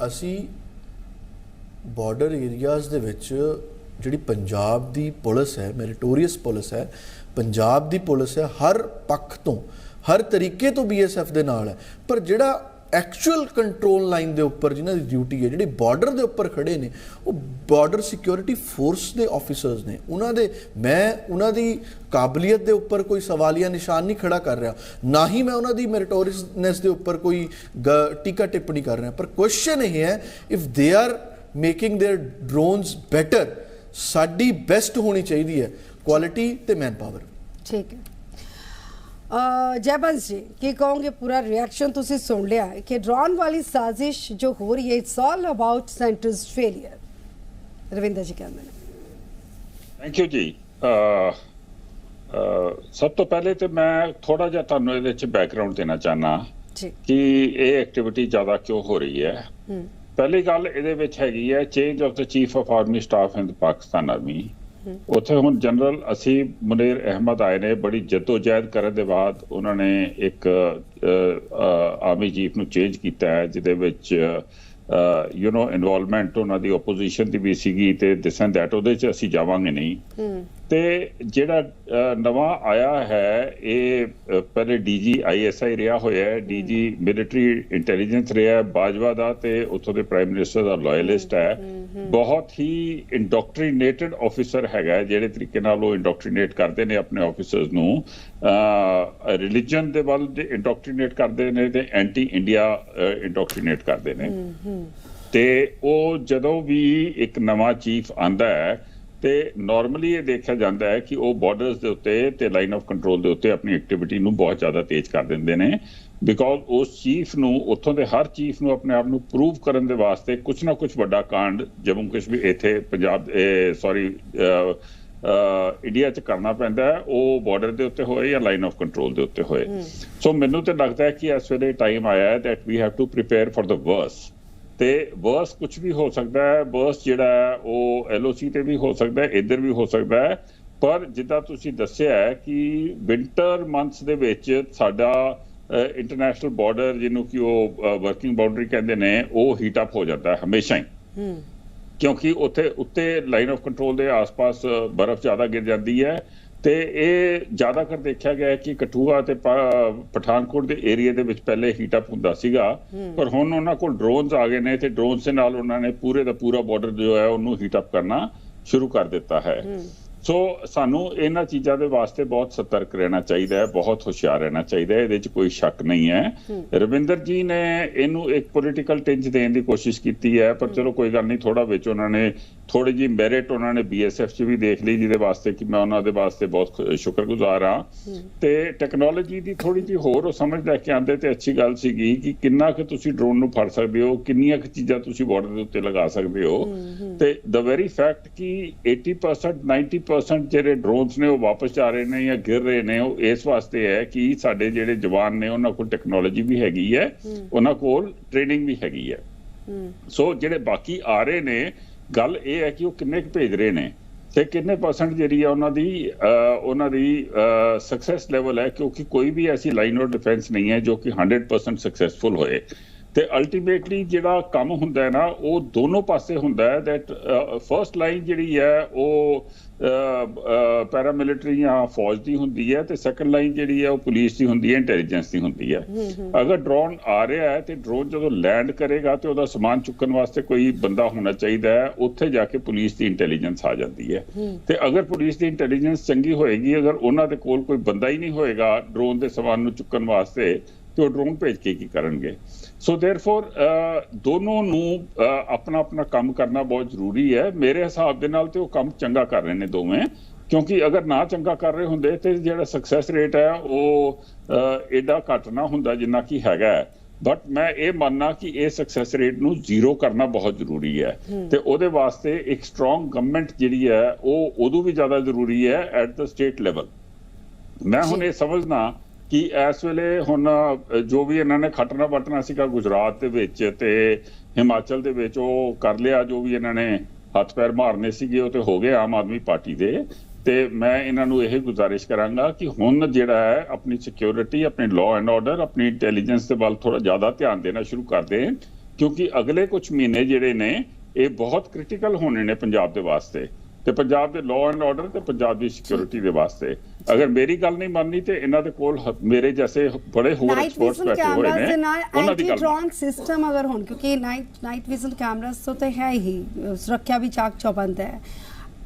ਅਸੀਂ ਬਾਰਡਰ ਏਰੀਆਜ਼ ਦੇ ਵਿੱਚ ਜਿਹੜੀ ਪੰਜਾਬ ਦੀ ਪੁਲਿਸ ਹੈ, ਮੈਰੀਟੋਰੀਅਸ ਪੁਲਿਸ ਹੈ, ਪੰਜਾਬ ਦੀ ਪੁਲਿਸ ਹੈ, ਹਰ ਪੱਖ ਤੋਂ ਹਰ ਤਰੀਕੇ ਤੋਂ BSF ਦੇ ਨਾਲ ਹੈ। ਪਰ ਜਿਹੜਾ ਐਕਚੁਅਲ ਕੰਟਰੋਲ ਲਾਈਨ ਦੇ ਉੱਪਰ ਜਿਨ੍ਹਾਂ ਦੀ ਡਿਊਟੀ ਹੈ, ਜਿਹੜੇ ਬਾਰਡਰ ਦੇ ਉੱਪਰ ਖੜੇ ਨੇ, ਉਹ ਬਾਰਡਰ ਸਿਕਿਉਰਿਟੀ ਫੋਰਸ ਦੇ ਆਫੀਸਰਸ ਨੇ। ਮੈਂ ਉਹਨਾਂ ਦੀ ਕਾਬਲੀਅਤ ਦੇ ਉੱਪਰ ਕੋਈ ਸਵਾਲੀਆ ਨਿਸ਼ਾਨ ਨਹੀਂ ਖੜਾ ਕਰ ਰਿਹਾ, ਨਾ ਹੀ ਮੈਂ ਉਹਨਾਂ ਦੀ ਮੈਰੀਟੋਰੀਅਸਨੈਸ ਦੇ ਉੱਪਰ ਕੋਈ ਟੀਕਾ ਟਿੱਪਣੀ ਕਰ ਰਿਹਾ। ਪਰ ਕੁਐਸਚਨ ਇਹ ਹੈ, if they are making their drones better, ਸਾਡੀ ਬੈਸਟ ਹੋਣੀ ਚਾਹੀਦੀ ਹੈ, ਕੁਆਲਿਟੀ ਤੇ ਮੈਨ ਪਾਵਰ। ठीक है। जयबंश जी की कहोगे, पूरा रिएक्शन तुसी सुन लिया है कि ड्रोन वाली साजिश जो हो रही है, it's all about centre's failure. Ravinder ji कहते हैं। Thank you ji. सब तो पहले तो मैं थोड़ा जिहा तुहानूं इहदे विच बैकग्राउंड देना चाहना कि ये एक्टिविटी ज़्यादा क्यों हो रही है। पहली गल इहदे विच हैगी है change of the chief of army staff in the Pakistan army. ਉੱਥੇ ਹੁਣ ਜਨਰਲ ਅਸੀਂ ਮੁਨੀਰ ਅਹਿਮਦ ਆਏ ਨੇ, ਬੜੀ ਜਦੋਜਹਿਦ ਕਰਨ ਦੇ ਬਾਅਦ ਉਹਨਾਂ ਨੇ ਇੱਕ ਆਰਮੀ ਚੀਫ ਨੂੰ ਚੇਂਜ ਕੀਤਾ ਹੈ, ਜਿਹਦੇ ਵਿੱਚ ਇਨਵੋਲਵਮੈਂਟ ਉਹਨਾਂ ਦੀ ਓਪੋਜੀਸ਼ਨ ਦੀ ਵੀ ਸੀਗੀ ਤੇ ਦਿਸ ਐਂਡ ਦੈਟ, ਉਹਦੇ 'ਚ ਅਸੀਂ ਜਾਵਾਂਗੇ ਨਹੀਂ। ਤੇ ਜਿਹੜਾ ਨਵਾਂ ਆਇਆ ਹੈ ਇਹ ਪਹਿਲੇ ਡੀਜੀ ISI ਰਿਹਾ ਹੋਇਆ ਹੈ, ਡੀਜੀ ਮਿਲਟਰੀ ਇੰਟੈਲੀਜੈਂਸ ਰਿਹਾ ਬਾਜਵਾ ਦਾ, ਤੇ ਉੱਥੋਂ ਦੇ ਪ੍ਰਾਈਮ ਮਿਨਿਸਟਰ ਦਾ ਲਾਇਲਿਸਟ ਹੈ। ਬਹੁਤ ਹੀ ਇੰਡੋਕਟਰੀਨੇਟਡ ਆਫਿਸਰ ਹੈਗਾ, ਜਿਹੜੇ ਤਰੀਕੇ ਨਾਲ ਉਹ ਇੰਡੋਕਟਰੀਨੇਟ ਕਰਦੇ ਨੇ ਆਪਣੇ ਆਫਿਸਰਸ ਨੂੰ, ਰਿਲੀਜਨ ਦੇ ਵੱਲ ਇੰਡੋਕਟਰੀਨੇਟ ਕਰਦੇ ਨੇ ਤੇ ਐਂਟੀ ਇੰਡੀਆ ਇੰਡੋਕਟਰੀਨੇਟ ਕਰਦੇ ਨੇ। ਤੇ ਉਹ ਜਦੋਂ ਵੀ ਇੱਕ ਨਵਾਂ ਚੀਫ ਆਂਦਾ ਹੈ ਤੇ ਨਾਰਮਲੀ ਇਹ ਦੇਖਿਆ ਜਾਂਦਾ ਹੈ ਕਿ ਉਹ ਬਾਰਡਰਸ ਦੇ ਉੱਤੇ ਤੇ ਲਾਈਨ ਆਫ ਕੰਟਰੋਲ ਦੇ ਉੱਤੇ ਆਪਣੀ ਐਕਟੀਵਿਟੀ ਨੂੰ ਬਹੁਤ ਜ਼ਿਆਦਾ ਤੇਜ਼ ਕਰ ਦਿੰਦੇ ਨੇ, ਬਿਕੋਜ਼ ਉਸ ਚੀਫ ਨੂੰ, ਉੱਥੋਂ ਦੇ ਹਰ ਚੀਫ ਨੂੰ ਆਪਣੇ ਆਪ ਨੂੰ ਪ੍ਰੂਵ ਕਰਨ ਦੇ ਵਾਸਤੇ ਕੁਛ ਨਾ ਕੁਛ ਵੱਡਾ ਕਾਂਡ ਜੰਮੂ ਕਸ਼ਮੀਰ, ਇੱਥੇ ਪੰਜਾਬ, ਇੰਡੀਆ 'ਚ ਕਰਨਾ ਪੈਂਦਾ ਹੈ, ਉਹ ਬਾਰਡਰ ਦੇ ਉੱਤੇ ਹੋਏ ਜਾਂ ਲਾਈਨ ਆਫ ਕੰਟਰੋਲ ਦੇ ਉੱਤੇ ਹੋਏ। ਸੋ ਮੈਨੂੰ ਤਾਂ ਲੱਗਦਾ ਹੈ ਕਿ ਇਸ ਵੇਲੇ ਟਾਈਮ ਆਇਆ ਹੈ that we have to prepare for the worst. ਤੇ ਵਰਸ ਕੁਛ ਵੀ ਹੋ ਸਕਦਾ ਹੈ, ਵਰਸ ਜਿਹੜਾ ਹੈ ਉਹ LOC ਤੇ ਵੀ ਹੋ ਸਕਦਾ ਹੈ, ਇੱਧਰ ਵੀ ਹੋ ਸਕਦਾ ਹੈ। ਪਰ ਜਿੱਦਾਂ ਤੁਸੀਂ ਦੱਸਿਆ ਹੈ ਕਿ ਵਿੰਟਰ ਮੰਥਸ ਦੇ ਵਿੱਚ ਸਾਡਾ ਇੰਟਰਨੈਸ਼ਨਲ ਬਾਰਡਰ, ਜਿਹਨੂੰ ਕਿ ਉਹ ਵਰਕਿੰਗ ਬਾਉਂਡਰੀ ਕਹਿੰਦੇ ਨੇ, ਉਹ ਹੀਟ ਅਪ ਹੋ ਜਾਂਦਾ ਹੈ ਹਮੇਸ਼ਾ ਹੀ, ਕਿਉਂਕਿ ਉੱਥੇ ਉੱਤੇ ਲਾਈਨ ਆਫ ਕੰਟਰੋਲ ਦੇ ਆਸ-ਪਾਸ ਬਰਫ਼ ਜ਼ਿਆਦਾ ਗਿਰ ਜਾਂਦੀ ਹੈ। ਤੇ ਇਹ ਜ਼ਿਆਦਾਤਰ ਦੇਖਿਆ ਗਿਆ ਕਿ ਕਠੂਆ ਤੇ ਪਠਾਨਕੋਟ ਦੇ ਏਰੀਆ ਦੇ ਵਿੱਚ ਪਹਿਲੇ ਹੀਟ ਅਪ ਹੁੰਦਾ ਸੀਗਾ, ਪਰ ਹੁਣ ਉਹਨਾਂ ਕੋਲ ਡਰੋਨਸ ਆ ਗਏ ਨੇ ਤੇ ਡਰੋਨਸ ਦੇ ਨਾਲ ਉਹਨਾਂ ਨੇ ਪੂਰੇ ਦਾ ਪੂਰਾ ਬਾਰਡਰ ਜੋ ਹੈ ਉਹਨੂੰ ਹੀਟ ਅਪ ਕਰਨਾ ਸ਼ੁਰੂ ਕਰ ਦਿੱਤਾ ਹੈ। ਸੋ ਸਾਨੂੰ ਇਹਨਾਂ ਚੀਜ਼ਾਂ ਦੇ ਵਾਸਤੇ ਬਹੁਤ ਸਤਰਕ ਰਹਿਣਾ ਚਾਹੀਦਾ ਹੈ, ਬਹੁਤ ਹੁਸ਼ਿਆਰ ਰਹਿਣਾ ਚਾਹੀਦਾ ਹੈ, ਇਹਦੇ 'ਚ ਕੋਈ ਸ਼ੱਕ ਨਹੀਂ ਹੈ। ਰਵਿੰਦਰ ਜੀ ਨੇ ਇਹਨੂੰ ਇੱਕ ਪੋਲੀਟੀਕਲ ਟਿੰਜ ਦੇਣ ਦੀ ਕੋਸ਼ਿਸ਼ ਕੀਤੀ ਹੈ, ਪਰ ਚਲੋ ਕੋਈ ਗੱਲ ਨਹੀਂ, ਥੋੜਾ ਵਿੱਚ ਉਹਨਾਂ ਨੇ ਥੋੜੀ ਜਿਹੀ ਮੈਰਿਟ ਉਹਨਾਂ ਨੇ BSF 'ਚ ਵੀ ਦੇਖ ਲਈ, ਜਿਹਦੇ ਵਾਸਤੇ ਕਿ ਮੈਂ ਉਹਨਾਂ ਦੇ ਵਾਸਤੇ ਬਹੁਤ ਸ਼ੁਕਰਗੁਜ਼ਾਰ ਹਾਂ। ਤੇ ਟੈਕਨੋਲੋਜੀ ਦੀ ਥੋੜੀ ਜਿਹੀ ਹੋਰ ਉਹ ਸਮਝ ਲੈ ਕੇ ਆਉਂਦੇ ਤੇ ਅੱਛੀ ਗੱਲ ਸੀਗੀ ਕਿ ਕਿੰਨਾ ਕੁ ਤੁਸੀਂ ਡਰੋਨ ਨੂੰ ਫੜ ਸਕਦੇ ਹੋ, ਕਿੰਨੀਆਂ ਕੁ ਚੀਜ਼ਾਂ ਤੁਸੀਂ ਬਾਰਡਰ ਦੇ ਉੱਤੇ ਲਗਾ ਸਕਦੇ ਹੋ। ਤੇ ਦ ਵੈਰੀ ਫੈਕਟ ਕਿ 80% 90% ਜਿਹੜੇ ਡਰੋਨਸ ਨੇ ਉਹ ਵਾਪਸ ਜਾ ਰਹੇ ਨੇ ਜਾਂ ਗਿਰ ਰਹੇ ਨੇ, ਉਹ ਇਸ ਵਾਸਤੇ ਹੈ ਕਿ ਸਾਡੇ ਜਿਹੜੇ ਜਵਾਨ ਨੇ ਉਹਨਾਂ ਕੋਲ ਟੈਕਨੋਲੋਜੀ ਵੀ ਹੈਗੀ ਹੈ, ਉਹਨਾਂ ਕੋਲ ਟ੍ਰੇਨਿੰਗ ਵੀ ਹੈਗੀ ਹੈ। ਸੋ ਜਿਹੜੇ ਬਾਕੀ ਆ ਰਹੇ ਨੇ, ਗੱਲ ਇਹ ਹੈ ਕਿ ਉਹ ਕਿੰਨੇ ਕੁ ਭੇਜ ਰਹੇ ਨੇ ਤੇ ਕਿੰਨੇ % ਜਿਹੜੀ ਹੈ ਉਹਨਾਂ ਦੀ ਸਕਸੈਸ ਲੈਵਲ ਹੈ, ਕਿਉਂਕਿ ਕੋਈ ਵੀ ਐਸੀ ਲਾਈਨ ਆਫ ਡਿਫੈਂਸ ਨਹੀਂ ਹੈ ਜੋ ਕਿ 100% ਸਕਸੈਸਫੁਲ ਹੋਏ। ਤੇ ਅਲਟੀਮੇਟਲੀ ਜਿਹੜਾ ਕੰਮ ਹੁੰਦਾ ਹੈ ਨਾ, ਉਹ ਦੋਨੋਂ ਪਾਸੇ ਹੁੰਦਾ ਹੈ। ਦੈਟ ਫਰਸਟ ਲਾਈਨ ਜਿਹੜੀ ਹੈ ਉਹ ਪੈਰਾਮਿਲਟਰੀ ਜਾਂ ਫੌਜ ਦੀ ਹੁੰਦੀ ਹੈ, ਤੇ ਸੈਕੰਡ ਲਾਈਨ ਜਿਹੜੀ ਹੈ ਉਹ ਪੁਲਿਸ ਦੀ ਹੁੰਦੀ ਹੈ, ਇੰਟੈਲੀਜੈਂਸ ਦੀ ਹੁੰਦੀ ਹੈ। ਅਗਰ ਡਰੋਨ ਆ ਰਿਹਾ ਹੈ ਤੇ ਡਰੋਨ ਜਦੋਂ ਲੈਂਡ ਕਰੇਗਾ ਤੇ ਉਹਦਾ ਸਮਾਨ ਚੁੱਕਣ ਵਾਸਤੇ ਕੋਈ ਬੰਦਾ ਹੋਣਾ ਚਾਹੀਦਾ ਹੈ, ਉੱਥੇ ਜਾ ਕੇ ਪੁਲਿਸ ਦੀ ਇੰਟੈਲੀਜੈਂਸ ਆ ਜਾਂਦੀ ਹੈ। ਤੇ ਅਗਰ ਪੁਲਿਸ ਦੀ ਇੰਟੈਲੀਜੈਂਸ ਚੰਗੀ ਹੋਏਗੀ, ਅਗਰ ਉਹਨਾਂ ਦੇ ਕੋਲ ਕੋਈ ਬੰਦਾ ਹੀ ਨਹੀਂ ਹੋਏਗਾ ਡਰੋਨ ਦੇ ਸਮਾਨ ਨੂੰ ਚੁੱਕਣ ਵਾਸਤੇ, ਤੇ ਉਹ ਡਰੋਨ ਭੇਜ ਕੇ ਕੀ ਕਰਨਗੇ। ਸੋ ਦੇਅਰਫੋਰ ਦੋਨੋਂ ਨੂੰ ਆਪਣਾ ਆਪਣਾ ਕੰਮ ਕਰਨਾ ਬਹੁਤ ਜ਼ਰੂਰੀ ਹੈ। ਮੇਰੇ ਹਿਸਾਬ ਦੇ ਨਾਲ ਤੇ ਉਹ ਕੰਮ ਚੰਗਾ ਕਰ ਰਹੇ ਨੇ ਦੋਵੇਂ, ਕਿਉਂਕਿ ਅਗਰ ਨਾ ਚੰਗਾ ਕਰ ਰਹੇ ਹੁੰਦੇ ਤੇ ਜਿਹੜਾ ਸਕਸੈਸ ਰੇਟ ਹੈ ਉਹ ਐਡਾ ਘੱਟ ਨਾ ਹੁੰਦਾ ਜਿੰਨਾ ਕਿ ਹੈਗਾ। ਬਟ ਮੈਂ ਇਹ ਮੰਨਣਾ ਕਿ ਇਹ ਸਕਸੈਸ ਰੇਟ ਨੂੰ ਜ਼ੀਰੋ ਕਰਨਾ ਬਹੁਤ ਜ਼ਰੂਰੀ ਹੈ, ਤੇ ਉਹਦੇ ਵਾਸਤੇ ਇੱਕ ਸਟਰੋਂਗ ਗਵਰਨਮੈਂਟ ਜਿਹੜੀ ਹੈ ਉਹ ਉਦੋਂ ਵੀ ਜ਼ਿਆਦਾ ਜ਼ਰੂਰੀ ਹੈ ਐਟ ਦ ਸਟੇਟ ਲੈਵਲ। ਮੈਂ ਹੁਣ ਇਹ ਸਮਝਣਾ ਕਿ ਇਸ ਵੇਲੇ ਹੁਣ ਜੋ ਵੀ ਇਹਨਾਂ ਨੇ ਖੱਟਣਾ ਵੱਟਣਾ ਸੀਗਾ ਗੁਜਰਾਤ ਦੇ ਵਿੱਚ ਤੇ ਹਿਮਾਚਲ ਦੇ ਵਿੱਚ, ਉਹ ਕਰ ਲਿਆ। ਜੋ ਵੀ ਇਹਨਾਂ ਨੇ ਹੱਥ ਪੈਰ ਮਾਰਨੇ ਸੀਗੇ ਉਹ ਤੇ ਹੋ ਗਏ ਆਮ ਆਦਮੀ ਪਾਰਟੀ ਦੇ। ਤੇ ਮੈਂ ਇਹਨਾਂ ਨੂੰ ਇਹ ਗੁਜ਼ਾਰਿਸ਼ ਕਰਾਂਗਾ ਕਿ ਹੁਣ ਜਿਹੜਾ ਹੈ ਆਪਣੀ ਸਿਕਿਉਰਿਟੀ, ਆਪਣੀ ਲਾਅ ਐਂਡ ਆਰਡਰ, ਆਪਣੀ ਇੰਟੈਲੀਜੈਂਸ ਦੇ ਵੱਲ ਥੋੜਾ ਜ਼ਿਆਦਾ ਧਿਆਨ ਦੇਣਾ ਸ਼ੁਰੂ ਕਰ ਦੇਣ, ਕਿਉਂਕਿ ਅਗਲੇ ਕੁਝ ਮਹੀਨੇ ਜਿਹੜੇ ਨੇ ਇਹ ਬਹੁਤ ਕ੍ਰਿਟੀਕਲ ਹੋਣੇ ਨੇ ਪੰਜਾਬ ਦੇ ਵਾਸਤੇ, ਤੇ ਪੰਜਾਬ ਦੇ ਲਾਅ ਐਂਡ ਆਰਡਰ ਤੇ ਪੰਜਾਬ ਦੀ ਸਿਕਿਉਰਿਟੀ ਦੇ ਵਾਸਤੇ। ਅਗਰ ਮੇਰੀ ਗੱਲ ਨਹੀਂ ਮੰਨਣੀ ਤੇ ਇਹਨਾਂ ਦੇ ਕੋਲ ਮੇਰੇ ਜੈਸੇ ਬੜੇ ਹੋਰ ਐਕਸਪਰਟਸ ਬੈਠੇ ਹੋਏ ਨੇ, ਉਹਨਾਂ ਦੀ ਗੱਲ। ਡਰੋਨ ਸਿਸਟਮ ਅਗਰ ਹੋਣ, ਕਿਉਂਕਿ ਨਾਈਟ ਵਿਜ਼ਨ ਕੈਮਰਾਸ ਤੋਂ ਤੇ ਹੈ ਹੀ, ਸੁਰੱਖਿਆ ਵੀ ਚਾਕ ਚੌਬੰਦ ਹੈ।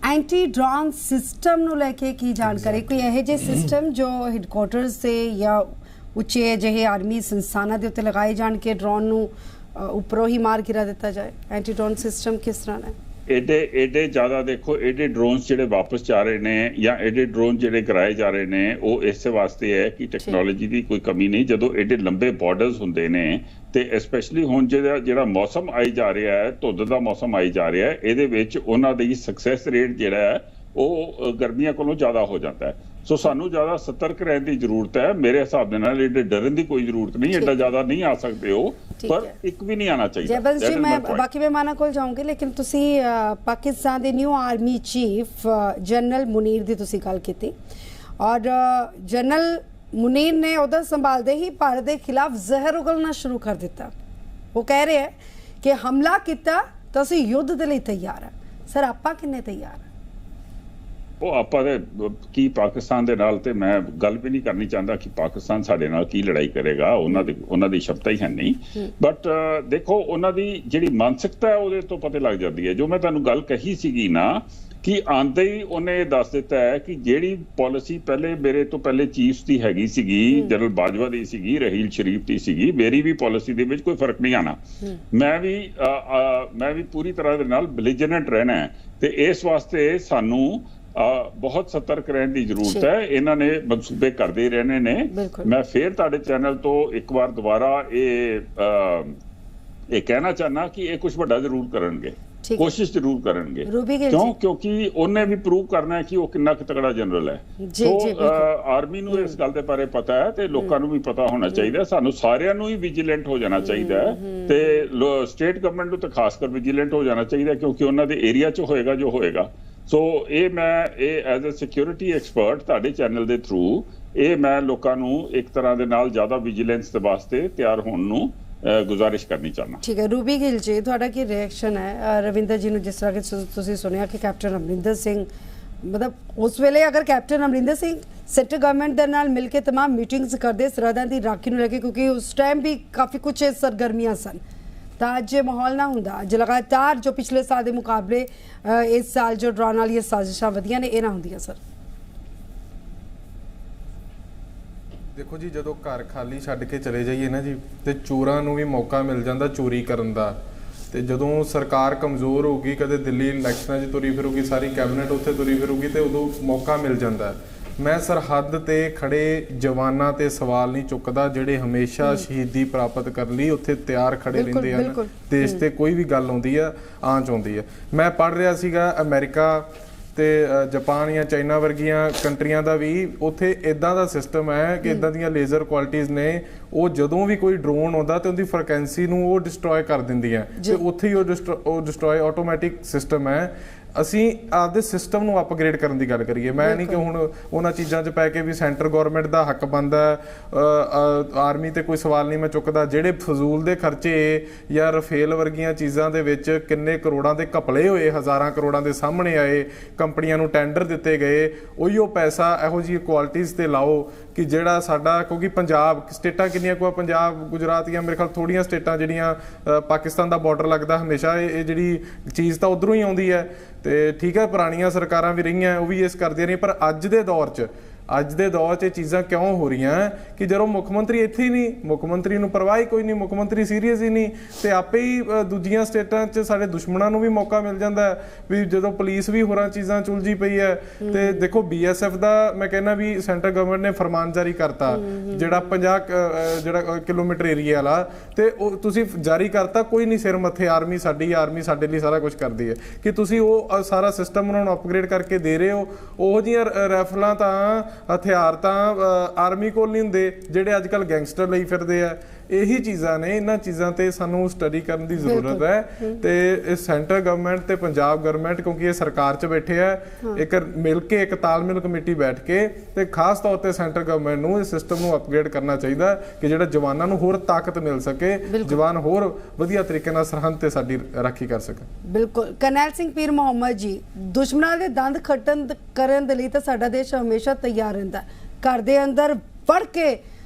ਐਂਟੀ ਡਰੋਨ ਸਿਸਟਮ ਨੂੰ ਲੈ ਕੇ ਕੀ ਜਾਣਕਾਰੀ, ਕੋਈ ਇਹੋ ਜਿਹੇ ਸਿਸਟਮ ਜੋ ਹੈਡਕੁਆਟਰਸ ਤੇ ਜਾਂ ਉੱਚੇ ਜਿਹੇ ਆਰਮੀ ਸੰਸਥਾਨਾਂ ਦੇ ਉੱਤੇ ਲਗਾਏ ਜਾਣ ਕੇ ਡਰੋਨ ਨੂੰ ਉੱਪਰੋਂ ਹੀ ਮਾਰ ਗਿਰਾ ਦਿੱਤਾ ਜਾਏ? ਐਂਟੀ ਡਰੋਨ ਸਿਸਟਮ ਕਿਸ ਤਰ੍ਹਾਂ ਹੈ? एडे ज़्यादा देखो एडे ड्रोन्स ਜਿਹੜੇ ਵਾਪਸ ਜਾ ਰਹੇ ਨੇ ਜਾਂ एडे ड्रोन ਜਿਹੜੇ ਕਰਾਏ ਜਾ ਰਹੇ ਨੇ ਉਹ ਇਸੇ ਵਾਸਤੇ ਹੈ ਕਿ ਟੈਕਨੋਲੋਜੀ ਦੀ ਕੋਈ ਕਮੀ ਨਹੀਂ। ਜਦੋਂ एडे ਲੰਬੇ ਬਾਰਡਰਸ ਹੁੰਦੇ ਨੇ ਤੇ ਸਪੈਸ਼ਲੀ ਹੁਣ ਜਿਹੜਾ ਮੌਸਮ ਆਈ ਜਾ ਰਿਹਾ ਹੈ, ਧੁੱਧ ਦਾ ਮੌਸਮ ਆਈ ਜਾ ਰਿਹਾ ਹੈ, ਇਹਦੇ ਵਿੱਚ ਉਹਨਾਂ ਦੀ ਸਕਸੈਸ ਰੇਟ ਜਿਹੜਾ ਹੈ ਉਹ ਗਰਮੀਆਂ ਕੋਲੋਂ ਜ਼ਿਆਦਾ ਹੋ ਜਾਂਦਾ ਹੈ। ਸੋ ਸਾਨੂੰ ਜ਼ਿਆਦਾ ਸਤਰਕ ਰਹਿਣ ਦੀ ਜ਼ਰੂਰਤ ਹੈ। ਮੇਰੇ ਹਿਸਾਬ ਦੇ ਨਾਲ एडे डरन ਦੀ ਕੋਈ ਜ਼ਰੂਰਤ ਨਹੀਂ, एडा ਜ਼ਿਆਦਾ ਨਹੀਂ ਆ ਸਕਦੇ ਹੋ, ਪਰ ਇੱਕ ਵੀ ਨਹੀਂ ਆਣਾ ਚਾਹੀਦਾ। ਜੈਬਲ ਜੀ ਮੈਂ ਬਾਕੀ ਮਹਿਮਾਨਾਂ ਕੋਲ ਜਾਊਂਗੀ, ਲੇਕਿਨ ਤੁਸੀਂ ਪਾਕਿਸਤਾਨ ਦੇ new army chief general Munir ਦੀ ਤੁਸੀਂ ਗੱਲ ਕੀਤੀ ਔਰ ਜਨਰਲ ਮੁਨੀਰ ਨੇ ਉਹਦਾ ਸੰਭਾਲਦੇ ਹੀ ਭਾਰਤ ਦੇ ਖਿਲਾਫ ਜ਼ਹਿਰ ਉਗਲਣਾ ਸ਼ੁਰੂ ਕਰ ਦਿੱਤਾ। ਉਹ ਕਹਿ ਰਹੇ ਹੈ ਕਿ ਹਮਲਾ ਕੀਤਾ ਤਾਂ ਅਸੀਂ ਯੁੱਧ ਦੇ ਲਈ ਤਿਆਰ ਹਾਂ। ਸਰ ਆਪਾਂ ਕਿੰਨੇ ਤਿਆਰ ਹਾਂ? ਉਹ ਆਪਾਂ ਦੇ ਕੀ ਪਾਕਿਸਤਾਨ ਦੇ ਨਾਲ ਤੇ ਮੈਂ ਗੱਲ ਵੀ ਨਹੀਂ ਕਰਨੀ ਚਾਹੁੰਦਾ ਕਿ ਪਾਕਿਸਤਾਨ ਸਾਡੇ ਨਾਲ ਕੀ ਲੜਾਈ ਕਰੇਗਾ, ਉਹਨਾਂ ਦੀ ਸ਼ਬਦਾਂ ਹੀ ਹੈ ਨਹੀਂ। ਬਟ ਦੇਖੋ ਉਹਨਾਂ ਦੀ ਜਿਹੜੀ ਮਾਨਸਿਕਤਾ ਹੈ ਉਹਦੇ ਤੋਂ ਪਤਾ ਲੱਗ ਜਾਂਦੀ ਹੈ। ਜੋ ਮੈਂ ਤੁਹਾਨੂੰ ਗੱਲ ਕਹੀ ਸੀਗੀ ਨਾ ਕਿ ਆਂਦੇ ਹੀ ਉਹਨੇ ਦੱਸ ਦਿੱਤਾ ਹੈ ਕਿ ਜਿਹੜੀ ਪਾਲਿਸੀ ਪਹਿਲੇ ਮੇਰੇ ਤੋਂ ਪਹਿਲੇ ਚੀਫ ਦੀ ਹੈਗੀ ਸੀਗੀ, ਜਨਰਲ ਬਾਜਵਾ ਦੀ ਸੀਗੀ, ਰਹੀਲ ਸ਼ਰੀਫ ਦੀ ਸੀਗੀ, ਮੇਰੀ ਵੀ ਪਾਲਿਸੀ ਦੇ ਵਿੱਚ ਕੋਈ ਫਰਕ ਨਹੀਂ ਆਣਾ। ਮੈਂ ਵੀ ਪੂਰੀ ਤਰ੍ਹਾਂ ਦੇ ਨਾਲ ਬਿਲੀਜੀਨੈਂਟ ਰਹਿਣਾ ਹੈ ਤੇ ਇਸ ਵਾਸਤੇ ਸਾਨੂੰ ਬਹੁਤ ਸਤਰਕ ਰਹਿਣ ਦੀ ਜ਼ਰੂਰਤ ਹੈ। ਇਹਨਾਂ ਨੇ ਮਨਸੂਬੇ ਕਰਦੇ ਰਹਿਣੇ ਨੇ। ਮੈਂ ਫੇਰ ਤੁਹਾਡੇ ਚੈਨਲ ਤੋਂ ਇੱਕ ਵਾਰ ਦੁਬਾਰਾ ਇਹ ਕਹਿਣਾ ਚਾਹਨਾ ਕਿ ਇਹ ਕੁਝ ਵੱਡਾ ਜ਼ਰੂਰ ਕਰਨਗੇ, ਕੋਸ਼ਿਸ਼ ਜ਼ਰੂਰ ਕਰਨਗੇ। ਕਿਉਂਕਿ ਉਹਨੇ ਵੀ ਪ੍ਰੂਵ ਕਰਨਾ ਹੈ ਕਿ ਉਹ ਕਿੰਨਾ ਕੁ ਤਗੜਾ ਜਨਰਲ ਹੈ। ਸੋ ਆਰਮੀ ਨੂੰ ਇਸ ਗੱਲ ਦੇ ਬਾਰੇ ਪਤਾ ਹੈ ਤੇ ਲੋਕਾਂ ਨੂੰ ਵੀ ਪਤਾ ਹੋਣਾ ਚਾਹੀਦਾ। ਸਾਨੂੰ ਸਾਰਿਆਂ ਨੂੰ ਹੀ ਵਿਜੀਲੈਂਟ ਹੋ ਜਾਣਾ ਚਾਹੀਦਾ ਹੈ ਤੇ ਸਟੇਟ ਗਵਰਨਮੈਂਟ ਨੂੰ ਤਾਂ ਖਾਸ ਕਰ ਵਿਜੀਲੈਂਟ ਹੋ ਜਾਣਾ ਚਾਹੀਦਾ ਕਿਉਂਕਿ ਉਹਨਾਂ ਦੇ ਏਰੀਆ 'ਚ ਹੋਏਗਾ ਜੋ ਹੋਏਗਾ। ਸੋ ਮੈਂ ਐਜ਼ ਅ ਸਿਕਿਉਰਿਟੀ ਐਕਸਪਰਟ ਤੁਹਾਡੇ ਚੈਨਲ ਦੇ ਥਰੂ ਮੈਂ ਲੋਕਾਂ ਨੂੰ ਇੱਕ ਤਰ੍ਹਾਂ ਦੇ ਨਾਲ ਜ਼ਿਆਦਾ ਵਿਜੀਲੈਂਸ ਦੇ ਵਾਸਤੇ ਤਿਆਰ ਹੋਣ ਨੂੰ ਗੁਜ਼ਾਰਿਸ਼ ਕਰਨੀ ਚਾਹੁੰਦਾ। ਠੀਕ ਹੈ, ਰੂਬੀ ਗਿੱਲ ਜੀ ਤੁਹਾਡਾ ਕੀ ਰਿਐਕਸ਼ਨ ਹੈ ਰਵਿੰਦਰ ਜੀ ਨੂੰ ਜਿਸ ਤਰ੍ਹਾਂ ਕਿ ਤੁਸੀਂ ਸੁਣਿਆ ਕਿ ਕੈਪਟਨ ਅਮਰਿੰਦਰ ਸਿੰਘ ਮਤਲਬ ਉਸ ਵੇਲੇ ਅਗਰ captain Amarinder Singh centre government ਦੇ ਨਾਲ ਮਿਲ ਕੇ तमाम ਮੀਟਿੰਗਸ ਕਰਦੇ ਸਰਹੱਦਾਂ ਦੀ ਰਾਖੀ ਨੂੰ ਲੈ ਕੇ, ਕਿਉਂਕਿ ਉਸ ਟਾਈਮ ਵੀ ਕਾਫੀ ਕੁਝ ਸਰਗਰਮੀਆਂ ਸਨ, ਤਾਂ ਅੱਜ ਮਾਹੌਲ ਨਾ ਹੁੰਦਾ, ਅੱਜ ਲਗਾਤਾਰ ਜੋ ਪਿਛਲੇ ਸਾਲ ਦੇ ਮੁਕਾਬਲੇ ਇਸ ਸਾਲ ਜੋ ਡਰਾਉਣ ਵਾਲੀਆਂ ਸਾਜ਼ਿਸ਼ਾਂ ਵਧੀਆਂ ਨੇ ਇਹ ਨਾ ਹੁੰਦੀਆਂ। ਸਰ ਦੇਖੋ ਜੀ, ਜਦੋਂ ਘਰ ਖਾਲੀ ਛੱਡ ਕੇ ਚਲੇ ਜਾਈਏ ਨਾ ਜੀ ਤੇ ਚੋਰਾਂ ਨੂੰ ਵੀ ਮੌਕਾ ਮਿਲ ਜਾਂਦਾ ਚੋਰੀ ਕਰਨ ਦਾ। ਤੇ ਜਦੋਂ ਸਰਕਾਰ ਕਮਜ਼ੋਰ ਹੋਊਗੀ, ਕਦੇ ਦਿੱਲੀ ਇਲੈਕਸ਼ਨਾਂ 'ਚ ਤੁਰੀ ਫਿਰੂਗੀ, ਸਾਰੀ ਕੈਬਨਿਟ ਉੱਥੇ ਤੁਰੀ ਫਿਰੂਗੀ ਤੇ ਉਦੋਂ ਮੌਕਾ ਮਿਲ ਜਾਂਦਾ। ਮੈਂ ਸਰਹੱਦ ਤੇ ਖੜੇ ਜਵਾਨਾਂ ਤੇ ਸਵਾਲ ਨਹੀਂ ਚੁੱਕਦਾ ਜਿਹੜੇ ਹਮੇਸ਼ਾ ਸ਼ਹੀਦੀ ਪ੍ਰਾਪਤ ਕਰਨ ਲਈ ਉੱਥੇ ਤਿਆਰ ਖੜੇ ਰਹਿੰਦੇ ਹਨ। ਦੇਸ਼ ਤੇ ਕੋਈ ਵੀ ਗੱਲ ਆਉਂਦੀ ਆ, ਆਂਚ ਆਉਂਦੀ ਆ। ਮੈਂ ਪੜ੍ਹ ਰਿਹਾ ਸੀਗਾ ਅਮਰੀਕਾ ਤੇ ਜਾਪਾਨ ਜਾਂ ਚਾਈਨਾ ਵਰਗੀਆਂ ਕੰਟਰੀਆਂ ਦਾ ਵੀ ਉੱਥੇ ਇਦਾਂ ਦਾ ਸਿਸਟਮ ਹੈ ਕਿ ਇਦਾਂ ਦੀਆਂ ਲੇਜ਼ਰ ਕੁਆਲਿਟੀਜ਼ ਨੇ, ਉਹ ਜਦੋਂ ਵੀ ਕੋਈ ਡਰੋਨ ਆਉਂਦਾ ਤੇ ਉਹਦੀ ਫ੍ਰੀਕੁਐਂਸੀ ਨੂੰ ਉਹ ਡਿਸਟਰੋਏ ਕਰ ਦਿੰਦੀਆਂ ਤੇ ਉੱਥੇ ਹੀ ਉਹ ਡਿਸਟਰੋਏ ਆਟੋਮੈਟਿਕ ਸਿਸਟਮ ਹੈ। ਅਸੀਂ ਆਪਦੇ ਸਿਸਟਮ ਨੂੰ ਅਪਗ੍ਰੇਡ ਕਰਨ ਦੀ ਗੱਲ ਕਰੀਏ। ਮੈਂ ਨਹੀਂ ਕਿ ਹੁਣ ਉਹਨਾਂ ਚੀਜ਼ਾਂ 'ਚ ਪੈ ਕੇ ਵੀ ਸੈਂਟਰ ਗੌਰਮੈਂਟ ਦਾ ਹੱਕ ਬਣਦਾ, ਆਰਮੀ ਤੇ ਕੋਈ ਸਵਾਲ ਨਹੀਂ ਮੈਂ ਚੁੱਕਦਾ। ਜਿਹੜੇ ਫਜ਼ੂਲ ਦੇ ਖਰਚੇ ਜਾਂ ਰਫੇਲ ਵਰਗੀਆਂ ਚੀਜ਼ਾਂ ਦੇ ਵਿੱਚ ਕਿੰਨੇ ਕਰੋੜਾਂ ਦੇ ਘਪਲੇ ਹੋਏ, ਹਜ਼ਾਰਾਂ ਕਰੋੜਾਂ ਦੇ ਸਾਹਮਣੇ ਆਏ, ਕੰਪਨੀਆਂ ਨੂੰ ਟੈਂਡਰ ਦਿੱਤੇ ਗਏ, ਉਹੀਓ ਪੈਸਾ ਇਹੋ ਜਿਹੀ ਕੁਆਲਿਟੀਜ਼ ਤੇ ਲਾਓ ਕਿ ਜਿਹੜਾ ਸਾਡਾ, ਕਿਉਂਕਿ ਪੰਜਾਬ ਸਟੇਟਾਂ ਕਿੰਨੀਆਂ ਕੁ, ਪੰਜਾਬ ਗੁਜਰਾਤ ਜਾਂ ਮੇਰੇ ਖਿਆਲ ਥੋੜ੍ਹੀਆਂ ਸਟੇਟਾਂ ਜਿਹੜੀਆਂ ਪਾਕਿਸਤਾਨ ਦਾ ਬਾਰਡਰ ਲੱਗਦਾ ਹਮੇਸ਼ਾ, ਇਹ ਜਿਹੜੀ ਚੀਜ਼ ਤਾਂ ਉੱਧਰੋਂ ਹੀ ਆਉਂਦੀ ਹੈ। ਤੇ ਠੀਕ ਹੈ, ਪੁਰਾਣੀਆਂ ਸਰਕਾਰਾਂ ਵੀ ਰਹੀਆਂ, ਉਹ ਵੀ ਇਸ ਕਰਦੀਆਂ ਰਹੀਆਂ, ਪਰ ਅੱਜ ਦੇ ਦੌਰ 'ਚ ਇਹ ਚੀਜ਼ਾਂ ਕਿਉਂ ਹੋ ਰਹੀਆਂ ਕਿ ਜਦੋਂ ਮੁੱਖ ਮੰਤਰੀ ਇੱਥੇ ਹੀ ਨਹੀਂ, ਮੁੱਖ ਮੰਤਰੀ ਨੂੰ ਪਰਵਾਹ ਹੀ ਕੋਈ ਨਹੀਂ, ਮੁੱਖ ਮੰਤਰੀ ਸੀਰੀਅਸ ਹੀ ਨਹੀਂ, ਤੇ ਆਪੇ ਹੀ ਦੂਜੀਆਂ ਸਟੇਟਾਂ 'ਚ ਸਾਡੇ ਦੁਸ਼ਮਣਾਂ ਨੂੰ ਵੀ ਮੌਕਾ ਮਿਲ ਜਾਂਦਾ ਵੀ ਜਦੋਂ ਪੁਲਿਸ ਵੀ ਹੋਰਾਂ ਚੀਜ਼ਾਂ 'ਚ ਉਲਝੀ ਪਈ ਹੈ। ਤੇ ਦੇਖੋ BSF ਦਾ ਮੈਂ ਕਹਿੰਦਾ ਵੀ ਸੈਂਟਰ ਗਵਰਨਮੈਂਟ ਨੇ ਫਰਮਾਨ ਜਾਰੀ ਕਰਤਾ ਜਿਹੜਾ 50 ਕਿਲੋਮੀਟਰ ਏਰੀਆ ਵਾਲਾ, ਤੇ ਉਹ ਤੁਸੀਂ ਜਾਰੀ ਕਰਤਾ, ਕੋਈ ਨਹੀਂ ਸਿਰ ਮੱਥੇ, ਆਰਮੀ ਸਾਡੇ ਲਈ ਸਾਰਾ ਕੁਝ ਕਰਦੀ ਹੈ, ਕਿ ਤੁਸੀਂ ਉਹ ਸਾਰਾ ਸਿਸਟਮ ਉਹਨਾਂ ਨੂੰ ਅਪਗ੍ਰੇਡ ਕਰਕੇ ਦੇ ਰਹੇ ਹੋ। ਉਹੋ ਜਿਹੀਆਂ ਰਾਈਫਲਾਂ ਤਾਂ ਹਥਿਆਰ ਤਾਂ ਆਰਮੀ ਕੋਲ ਨਹੀਂ ਹੁੰਦੇ ਜਿਹੜੇ ਅੱਜ ਕੱਲ੍ਹ ਗੈਂਗਸਟਰ ਲਈ ਫਿਰਦੇ ਆ। ਇਹੀ ਚੀਜ਼ਾਂ ਨੇ, ਇਹਨਾਂ ਚੀਜ਼ਾਂ ਤੇ ਸਾਨੂੰ ਸਟੱਡੀ ਕਰਨ ਦੀ ਜ਼ਰੂਰਤ ਹੈ। ਤੇ ਇਹ ਸੈਂਟਰ ਗਵਰਨਮੈਂਟ ਤੇ ਪੰਜਾਬ ਗਵਰਨਮੈਂਟ, ਕਿਉਂਕਿ ਇਹ ਸਰਕਾਰ 'ਚ ਬੈਠੇ ਆ, ਇੱਕ ਮਿਲ ਕੇ ਇੱਕ ਤਾਲਮੇਲ ਕਮੇਟੀ ਬੈਠ ਕੇ ਤੇ ਖਾਸ ਤੌਰ ਤੇ ਸੈਂਟਰ ਗਵਰਨਮੈਂਟ ਨੂੰ ਇਸ ਸਿਸਟਮ ਨੂੰ ਅਪਗ੍ਰੇਡ ਕਰਨਾ ਚਾਹੀਦਾ ਕਿ ਜਿਹੜਾ ਜਵਾਨਾਂ ਨੂੰ ਹੋਰ ਤਾਕਤ ਮਿਲ ਸਕੇ, ਜਵਾਨ ਹੋਰ ਵਧੀਆ ਤਰੀਕੇ ਨਾਲ ਸਰਹੱਦ ਤੇ ਸਾਡੀ ਰਾਖੀ ਕਰ ਸਕਣ। ਬਿਲਕੁਲ। ਕਰਨੈਲ ਸਿੰਘ ਪੀਰ ਮੁਹੰਮਦ ਜੀ, ਦੁਸ਼ਮਣਾਂ ਦੇ ਦੰਦ ਖੱਟਣ ਕਰਨ ਦੇ ਲਈ ਤਾਂ ਸਾਡਾ ਦੇਸ਼ ਹਮੇਸ਼ਾ ਤਿਆਰ ਰਹਿੰਦਾ। ਘਰ ਦੇ ਅੰਦਰ ਵੜ ਕੇ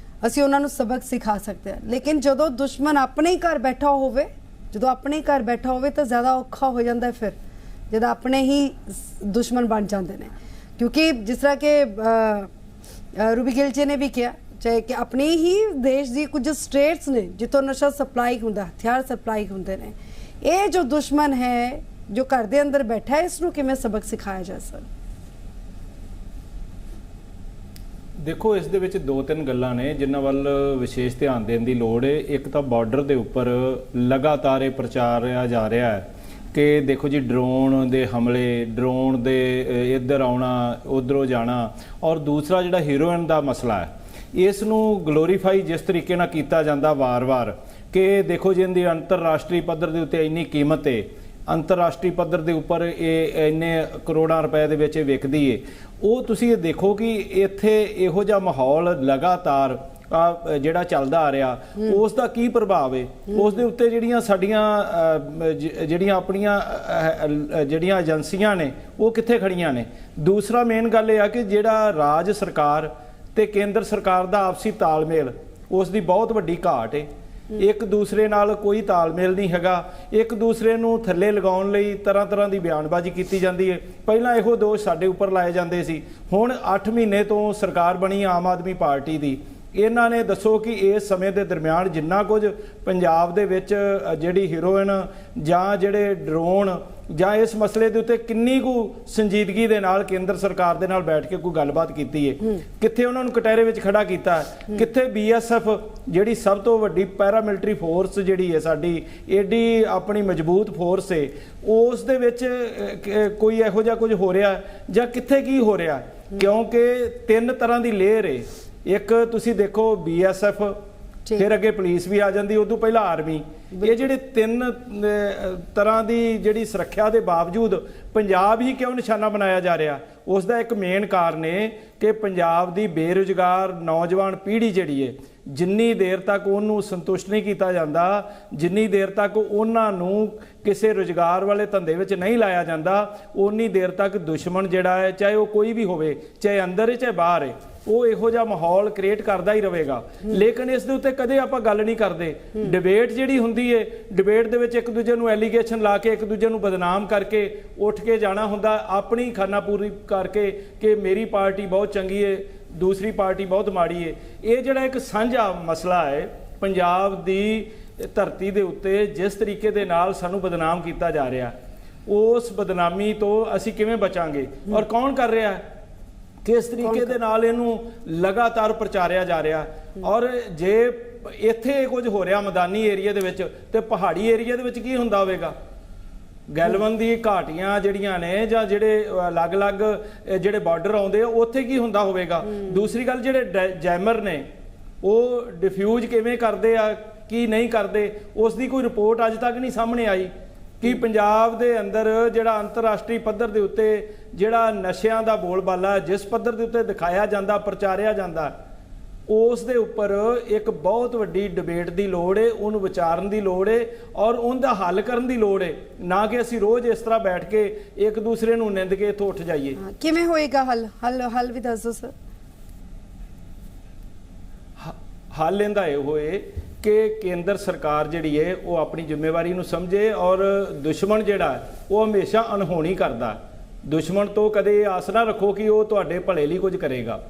ਅਸੀਂ ਉਹਨਾਂ ਨੂੰ ਸਬਕ ਸਿਖਾ ਸਕਦੇ ਹਾਂ, ਲੇਕਿਨ ਜਦੋਂ ਦੁਸ਼ਮਣ ਆਪਣੇ ਹੀ ਘਰ ਬੈਠਾ ਹੋਵੇ, ਤਾਂ ਜ਼ਿਆਦਾ ਔਖਾ ਹੋ ਜਾਂਦਾ ਫਿਰ, ਜਦੋਂ ਆਪਣੇ ਹੀ ਦੁਸ਼ਮਣ ਬਣ ਜਾਂਦੇ ਨੇ। ਕਿਉਂਕਿ ਜਿਸ ਤਰ੍ਹਾਂ ਕਿ ਰੂਬੀ ਗਿੱਲ ਜੀ ਨੇ ਵੀ ਕਿਹਾ, ਚਾਹੇ ਕਿ ਆਪਣੇ ਹੀ ਦੇਸ਼ ਦੀ ਕੁਝ ਸਟੇਟਸ ਨੇ ਜਿੱਥੋਂ ਨਸ਼ਾ ਸਪਲਾਈ ਹੁੰਦਾ, ਹਥਿਆਰ ਸਪਲਾਈ ਹੁੰਦੇ ਨੇ, ਇਹ ਜੋ ਦੁਸ਼ਮਣ ਹੈ ਜੋ ਘਰ ਦੇ ਅੰਦਰ ਬੈਠਾ ਹੈ ਇਸ ਨੂੰ ਕਿਵੇਂ ਸਬਕ ਸਿਖਾਇਆ ਜਾ ਸਕਦਾ? ਦੇਖੋ, ਇਸ ਦੇ ਵਿੱਚ ਦੋ ਤਿੰਨ ਗੱਲਾਂ ਨੇ ਜਿਨ੍ਹਾਂ ਵੱਲ ਵਿਸ਼ੇਸ਼ ਧਿਆਨ ਦੇਣ ਦੀ ਲੋੜ ਹੈ। ਇੱਕ ਤਾਂ ਬਾਰਡਰ ਦੇ ਉੱਪਰ ਲਗਾਤਾਰ ਇਹ ਪ੍ਰਚਾਰਿਆ ਜਾ ਰਿਹਾ ਹੈ ਕਿ ਦੇਖੋ ਜੀ ਡਰੋਨ ਦੇ ਹਮਲੇ, ਡਰੋਨ ਦੇ ਇੱਧਰ ਆਉਣਾ, ਉੱਧਰੋਂ ਜਾਣਾ, ਔਰ ਦੂਸਰਾ ਜਿਹੜਾ ਹੀਰੋਇਨ ਦਾ ਮਸਲਾ ਹੈ ਇਸ ਨੂੰ ਗਲੋਰੀਫਾਈ ਜਿਸ ਤਰੀਕੇ ਨਾਲ ਕੀਤਾ ਜਾਂਦਾ ਵਾਰ-ਵਾਰ ਕਿ ਦੇਖੋ ਜੀ ਇਹਦੀ ਅੰਤਰਰਾਸ਼ਟਰੀ ਪੱਧਰ ਦੇ ਉੱਤੇ ਇੰਨੀ ਕੀਮਤ ਹੈ, ਅੰਤਰਰਾਸ਼ਟਰੀ ਪੱਧਰ ਦੇ ਉੱਪਰ ਇਹ ਇੰਨੇ ਕਰੋੜਾਂ ਰੁਪਏ ਦੇ ਵਿੱਚ ਵਿਕਦੀ ਏ। ਉਹ ਤੁਸੀਂ ਇਹ ਦੇਖੋ ਕਿ ਇੱਥੇ ਇਹੋ ਜਿਹਾ ਮਾਹੌਲ ਲਗਾਤਾਰ ਜਿਹੜਾ ਚੱਲਦਾ ਆ ਰਿਹਾ, ਉਸ ਦਾ ਕੀ ਪ੍ਰਭਾਵ ਹੈ ਉਸ ਦੇ ਉੱਤੇ ਜਿਹੜੀਆਂ ਸਾਡੀਆਂ ਜਿਹੜੀਆਂ ਆਪਣੀਆਂ ਜਿਹੜੀਆਂ ਏਜੰਸੀਆਂ ਨੇ ਉਹ ਕਿੱਥੇ ਖੜੀਆਂ ਨੇ। ਦੂਸਰਾ ਮੇਨ ਗੱਲ ਇਹ ਆ ਕਿ ਜਿਹੜਾ ਰਾਜ ਸਰਕਾਰ ਤੇ ਕੇਂਦਰ ਸਰਕਾਰ ਦਾ ਆਪਸੀ ਤਾਲਮੇਲ, ਉਸ ਦੀ ਬਹੁਤ ਵੱਡੀ ਘਾਟ ਹੈ। ਇੱਕ ਦੂਸਰੇ ਨਾਲ ਕੋਈ ਤਾਲਮੇਲ ਨਹੀਂ ਹੈਗਾ, ਇੱਕ ਦੂਸਰੇ ਨੂੰ ਥੱਲੇ ਲਗਾਉਣ ਲਈ ਤਰ੍ਹਾਂ ਦੀ ਬਿਆਨਬਾਜ਼ੀ ਕੀਤੀ ਜਾਂਦੀ ਹੈ। ਪਹਿਲਾਂ ਇਹੋ ਦੋਸ਼ ਸਾਡੇ ਉੱਪਰ ਲਾਏ ਜਾਂਦੇ ਸੀ, ਹੁਣ 8 ਮਹੀਨੇ ਤੋਂ ਸਰਕਾਰ ਬਣੀ ਆਮ ਆਦਮੀ ਪਾਰਟੀ ਦੀ। ਇਹਨਾਂ ਨੇ ਦੱਸੋ ਕਿ ਇਸ ਸਮੇਂ ਦੇ ਦਰਮਿਆਨ ਜਿੰਨਾ ਕੁਝ ਪੰਜਾਬ ਦੇ ਵਿੱਚ ਜਿਹੜੀ ਹੀਰੋਇਨ ਜਾਂ ਜਿਹੜੇ ਡਰੋਨ ਜਾਂ ਇਸ ਮਸਲੇ ਦੇ ਉੱਤੇ ਕਿੰਨੀ ਕੁ ਸੰਜੀਦਗੀ ਦੇ ਨਾਲ ਕੇਂਦਰ ਸਰਕਾਰ ਦੇ ਨਾਲ ਬੈਠ ਕੇ ਕੋਈ ਗੱਲਬਾਤ ਕੀਤੀ ਹੈ, ਕਿੱਥੇ ਉਹਨਾਂ ਨੂੰ ਕਟਹਿਰੇ ਵਿੱਚ ਖੜਾ ਕੀਤਾ, ਕਿੱਥੇ BSF ਜਿਹੜੀ ਸਭ ਤੋਂ ਵੱਡੀ ਪੈਰਾਮਿਲਟਰੀ ਫੋਰਸ ਜਿਹੜੀ ਹੈ ਸਾਡੀ, ਏਡੀ ਆਪਣੀ ਮਜ਼ਬੂਤ ਫੋਰਸ ਹੈ, ਉਸ ਦੇ ਵਿੱਚ ਕੋਈ ਇਹੋ ਜਿਹਾ ਕੁਝ ਹੋ ਰਿਹਾ ਜਾਂ ਕਿੱਥੇ ਕੀ ਹੋ ਰਿਹਾ? ਕਿਉਂਕਿ 3 ਤਰ੍ਹਾਂ ਦੀ ਲੇਅਰ ਹੈ। ਇੱਕ ਤੁਸੀਂ ਦੇਖੋ BSF, ਫਿਰ ਅੱਗੇ ਪੁਲਿਸ ਵੀ ਆ ਜਾਂਦੀ, ਉਦੋਂ ਪਹਿਲਾਂ ਆਰਮੀ। ਇਹ ਜਿਹੜੇ 3 ਤਰ੍ਹਾਂ ਦੀ ਜਿਹੜੀ ਸੁਰੱਖਿਆ ਦੇ ਬਾਵਜੂਦ ਪੰਜਾਬ ਹੀ ਕਿਉਂ ਨਿਸ਼ਾਨਾ ਬਣਾਇਆ ਜਾ ਰਿਹਾ? ਉਸ ਦਾ ਇੱਕ ਮੇਨ ਕਾਰਨ ਹੈ ਕਿ ਪੰਜਾਬ ਦੀ ਬੇਰੁਜ਼ਗਾਰ ਨੌਜਵਾਨ ਪੀੜ੍ਹੀ ਜਿਹੜੀ ਹੈ, ਜਿੰਨੀ ਦੇਰ ਤੱਕ ਉਹਨੂੰ ਸੰਤੁਸ਼ਟ ਨਹੀਂ ਕੀਤਾ ਜਾਂਦਾ, ਜਿੰਨੀ ਦੇਰ ਤੱਕ ਉਹਨਾਂ ਨੂੰ ਕਿਸੇ ਰੁਜ਼ਗਾਰ ਵਾਲੇ ਧੰਦੇ ਵਿੱਚ ਨਹੀਂ ਲਾਇਆ ਜਾਂਦਾ, ਉਨੀ ਦੇਰ ਤੱਕ ਦੁਸ਼ਮਣ ਜਿਹੜਾ ਹੈ, ਚਾਹੇ ਉਹ ਕੋਈ ਵੀ ਹੋਵੇ, ਚਾਹੇ ਅੰਦਰ ਹੈ ਚਾਹੇ ਬਾਹਰ ਹੈ, ਉਹ ਇਹੋ ਜਿਹਾ ਮਾਹੌਲ ਕ੍ਰੀਏਟ ਕਰਦਾ ਹੀ ਰਹੇਗਾ। ਲੇਕਿਨ ਇਸ ਦੇ ਉੱਤੇ ਕਦੇ ਆਪਾਂ ਗੱਲ ਨਹੀਂ ਕਰਦੇ। ਡਿਬੇਟ ਜਿਹੜੀ ਹੁੰਦੀ ਹੈ, ਡਿਬੇਟ ਦੇ ਵਿੱਚ ਇੱਕ ਦੂਜੇ ਨੂੰ ਐਲੀਗੇਸ਼ਨ ਲਾ ਕੇ, ਇੱਕ ਦੂਜੇ ਨੂੰ ਬਦਨਾਮ ਕਰਕੇ ਉੱਠ ਕੇ ਜਾਣਾ ਹੁੰਦਾ, ਆਪਣੀ ਖਾਨਾਪੂਰੀ ਕਰਕੇ ਕਿ ਮੇਰੀ ਪਾਰਟੀ ਬਹੁਤ ਚੰਗੀ ਹੈ, ਦੂਸਰੀ ਪਾਰਟੀ ਬਹੁਤ ਮਾੜੀ ਹੈ। ਇਹ ਜਿਹੜਾ ਇੱਕ ਸਾਂਝਾ ਮਸਲਾ ਹੈ ਪੰਜਾਬ ਦੀ ਧਰਤੀ ਦੇ ਉੱਤੇ, ਜਿਸ ਤਰੀਕੇ ਦੇ ਨਾਲ ਸਾਨੂੰ ਬਦਨਾਮ ਕੀਤਾ ਜਾ ਰਿਹਾ, ਉਸ ਬਦਨਾਮੀ ਤੋਂ ਅਸੀਂ ਕਿਵੇਂ ਬਚਾਂਗੇ ਔਰ ਕੌਣ ਕਰ ਰਿਹਾ ਹੈ, ਕਿਸ ਤਰੀਕੇ ਦੇ ਨਾਲ ਇਹਨੂੰ ਲਗਾਤਾਰ ਪ੍ਰਚਾਰਿਆ ਜਾ ਰਿਹਾ? ਔਰ ਜੇ ਇੱਥੇ ਕੁਝ ਹੋ ਰਿਹਾ ਮੈਦਾਨੀ ਏਰੀਆ ਦੇ ਵਿੱਚ, ਤੇ ਪਹਾੜੀ ਏਰੀਆ ਦੇ ਵਿੱਚ ਕੀ ਹੁੰਦਾ ਹੋਵੇਗਾ? ਗੈਲਵਨ ਦੀ ਘਾਟੀਆਂ ਜਿਹੜੀਆਂ ਨੇ ਜਾਂ ਜਿਹੜੇ ਅਲੱਗ-ਅਲੱਗ ਜਿਹੜੇ ਬਾਰਡਰ ਆਉਂਦੇ ਆ, ਉੱਥੇ ਕੀ ਹੁੰਦਾ ਹੋਵੇਗਾ? ਦੂਸਰੀ ਗੱਲ, ਜਿਹੜੇ ਜੈਮਰ ਨੇ ਉਹ ਡਿਫਿਊਜ਼ ਕਿਵੇਂ ਕਰਦੇ ਆ, ਕੀ ਨਹੀਂ ਕਰਦੇ, ਉਸ ਦੀ ਕੋਈ ਰਿਪੋਰਟ ਅੱਜ ਤੱਕ ਨਹੀਂ ਸਾਹਮਣੇ ਆਈ ਕਿ ਪੰਜਾਬ ਦੇ ਅੰਦਰ ਜਿਹੜਾ ਅੰਤਰਰਾਸ਼ਟਰੀ ਪੱਧਰ ਦੇ ਉੱਤੇ ਜਿਹੜਾ ਨਸ਼ਿਆਂ ਦਾ ਬੋਲਬਾਲਾ ਜਿਸ ਪੱਧਰ ਦੇ ਉੱਤੇ ਦਿਖਾਇਆ ਜਾਂਦਾ, ਪ੍ਰਚਾਰਿਆ ਜਾਂਦਾ, ਉਸ ਦੇ ਉੱਪਰ ਇੱਕ ਬਹੁਤ ਵੱਡੀ ਡਿਬੇਟ ਦੀ ਲੋੜ ਹੈ, ਉਹਨੂੰ ਵਿਚਾਰਨ ਦੀ ਲੋੜ ਹੈ ਔਰ ਉਹਦਾ ਹੱਲ ਕਰਨ ਦੀ ਲੋੜ ਹੈ, ਨਾ ਕਿ ਅਸੀਂ ਰੋਜ਼ ਇਸ ਤਰ੍ਹਾਂ ਬੈਠ ਕੇ ਇੱਕ ਦੂਸਰੇ ਨੂੰ ਨਿੰਦ ਕੇ ਇੱਥੋਂ ਉੱਠ ਜਾਈਏ। ਕਿਵੇਂ ਹੋਏਗਾ ਹੱਲ ਵੀ ਦੱਸ ਦਿਓ ਸਰ। ਹੱਲ ਇਹਦਾ ਇਹ ਹੋਏ ਕਿ ਕੇਂਦਰ ਸਰਕਾਰ ਜਿਹੜੀ ਹੈ ਉਹ ਆਪਣੀ ਜ਼ਿੰਮੇਵਾਰੀ ਨੂੰ ਸਮਝੇ ਔਰ ਦੁਸ਼ਮਣ ਜਿਹੜਾ ਉਹ ਹਮੇਸ਼ਾ ਅਣਹੋਣੀ ਕਰਦਾ। ਦੁਸ਼ਮਣ ਤੋਂ ਕਦੇ ਆਸ ਨਾ ਰੱਖੋ ਕਿ ਉਹ ਤੁਹਾਡੇ ਭਲੇ ਲਈ ਕੁਝ ਕਰੇਗਾ,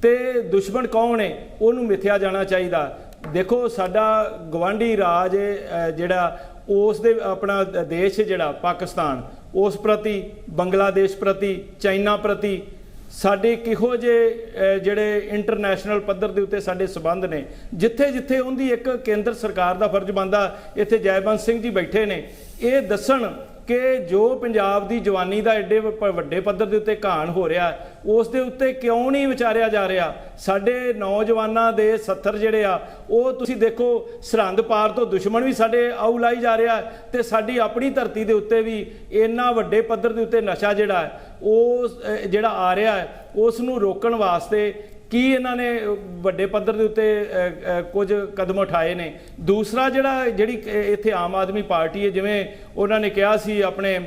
ਤੇ ਦੁਸ਼ਮਣ ਕੌਣ ਹੈ ਉਹਨੂੰ ਮਿਥਿਆ ਜਾਣਾ ਚਾਹੀਦਾ। ਦੇਖੋ, ਸਾਡਾ ਗਵਾਂਢੀ ਰਾਜ ਜਿਹੜਾ, ਉਸ ਦੇ ਆਪਣਾ ਦੇਸ਼ ਜਿਹੜਾ ਪਾਕਿਸਤਾਨ, ਉਸ ਪ੍ਰਤੀ, ਬੰਗਲਾਦੇਸ਼ ਪ੍ਰਤੀ, ਚਾਈਨਾ ਪ੍ਰਤੀ ਸਾਡੇ ਕਿਹੋ ਜਿਹੇ ਜਿਹੜੇ ਇੰਟਰਨੈਸ਼ਨਲ ਪੱਧਰ ਦੇ ਉੱਤੇ ਸਾਡੇ ਸਬੰਧ ਨੇ, ਜਿੱਥੇ ਜਿੱਥੇ ਉਹਦੀ ਇੱਕ ਕੇਂਦਰ ਸਰਕਾਰ ਦਾ ਫਰਜ਼ ਬਣਦਾ। ਇੱਥੇ ਜੈਬੰਸ ਸਿੰਘ ਜੀ ਬੈਠੇ ਨੇ, ਇਹ ਦੱਸਣ ਕਿ ਜੋ ਪੰਜਾਬ ਦੀ ਜਵਾਨੀ ਦਾ ਐਡੇ ਵੱਡੇ ਪੱਧਰ ਦੇ ਉੱਤੇ ਘਾਣ ਹੋ ਰਿਹਾ, ਉਸ ਦੇ ਉੱਤੇ ਕਿਉਂ ਨਹੀਂ ਵਿਚਾਰਿਆ ਜਾ ਰਿਹਾ? ਸਾਡੇ ਨੌਜਵਾਨਾਂ ਦੇ 70 ਜਿਹੜੇ ਆ, ਉਹ ਤੁਸੀਂ ਦੇਖੋ ਸਰਹੰਦ ਪਾਰ ਤੋਂ ਦੁਸ਼ਮਣ ਵੀ ਸਾਡੇ ਆਉ ਲਾਈ ਜਾ ਰਿਹਾ, ਤੇ ਸਾਡੀ ਆਪਣੀ ਧਰਤੀ ਦੇ ਉੱਤੇ ਵੀ ਇੰਨਾ ਵੱਡੇ ਪੱਧਰ ਦੇ ਉੱਤੇ ਨਸ਼ਾ ਜਿਹੜਾ ਉਹ ਜਿਹੜਾ ਆ ਰਿਹਾ ਹੈ, ਉਸ ਨੂੰ ਰੋਕਣ ਵਾਸਤੇ ਕੀ ਇਹਨਾਂ ਨੇ ਵੱਡੇ ਪੱਧਰ ਦੇ ਉੱਤੇ ਕੁਝ ਕਦਮ ਉਠਾਏ ਨੇ? ਦੂਸਰਾ ਜਿਹੜੀ ਇੱਥੇ ਆਮ ਆਦਮੀ ਪਾਰਟੀ ਹੈ, ਜਿਵੇਂ ਉਹਨਾਂ ਨੇ ਕਿਹਾ ਸੀ ਆਪਣੇ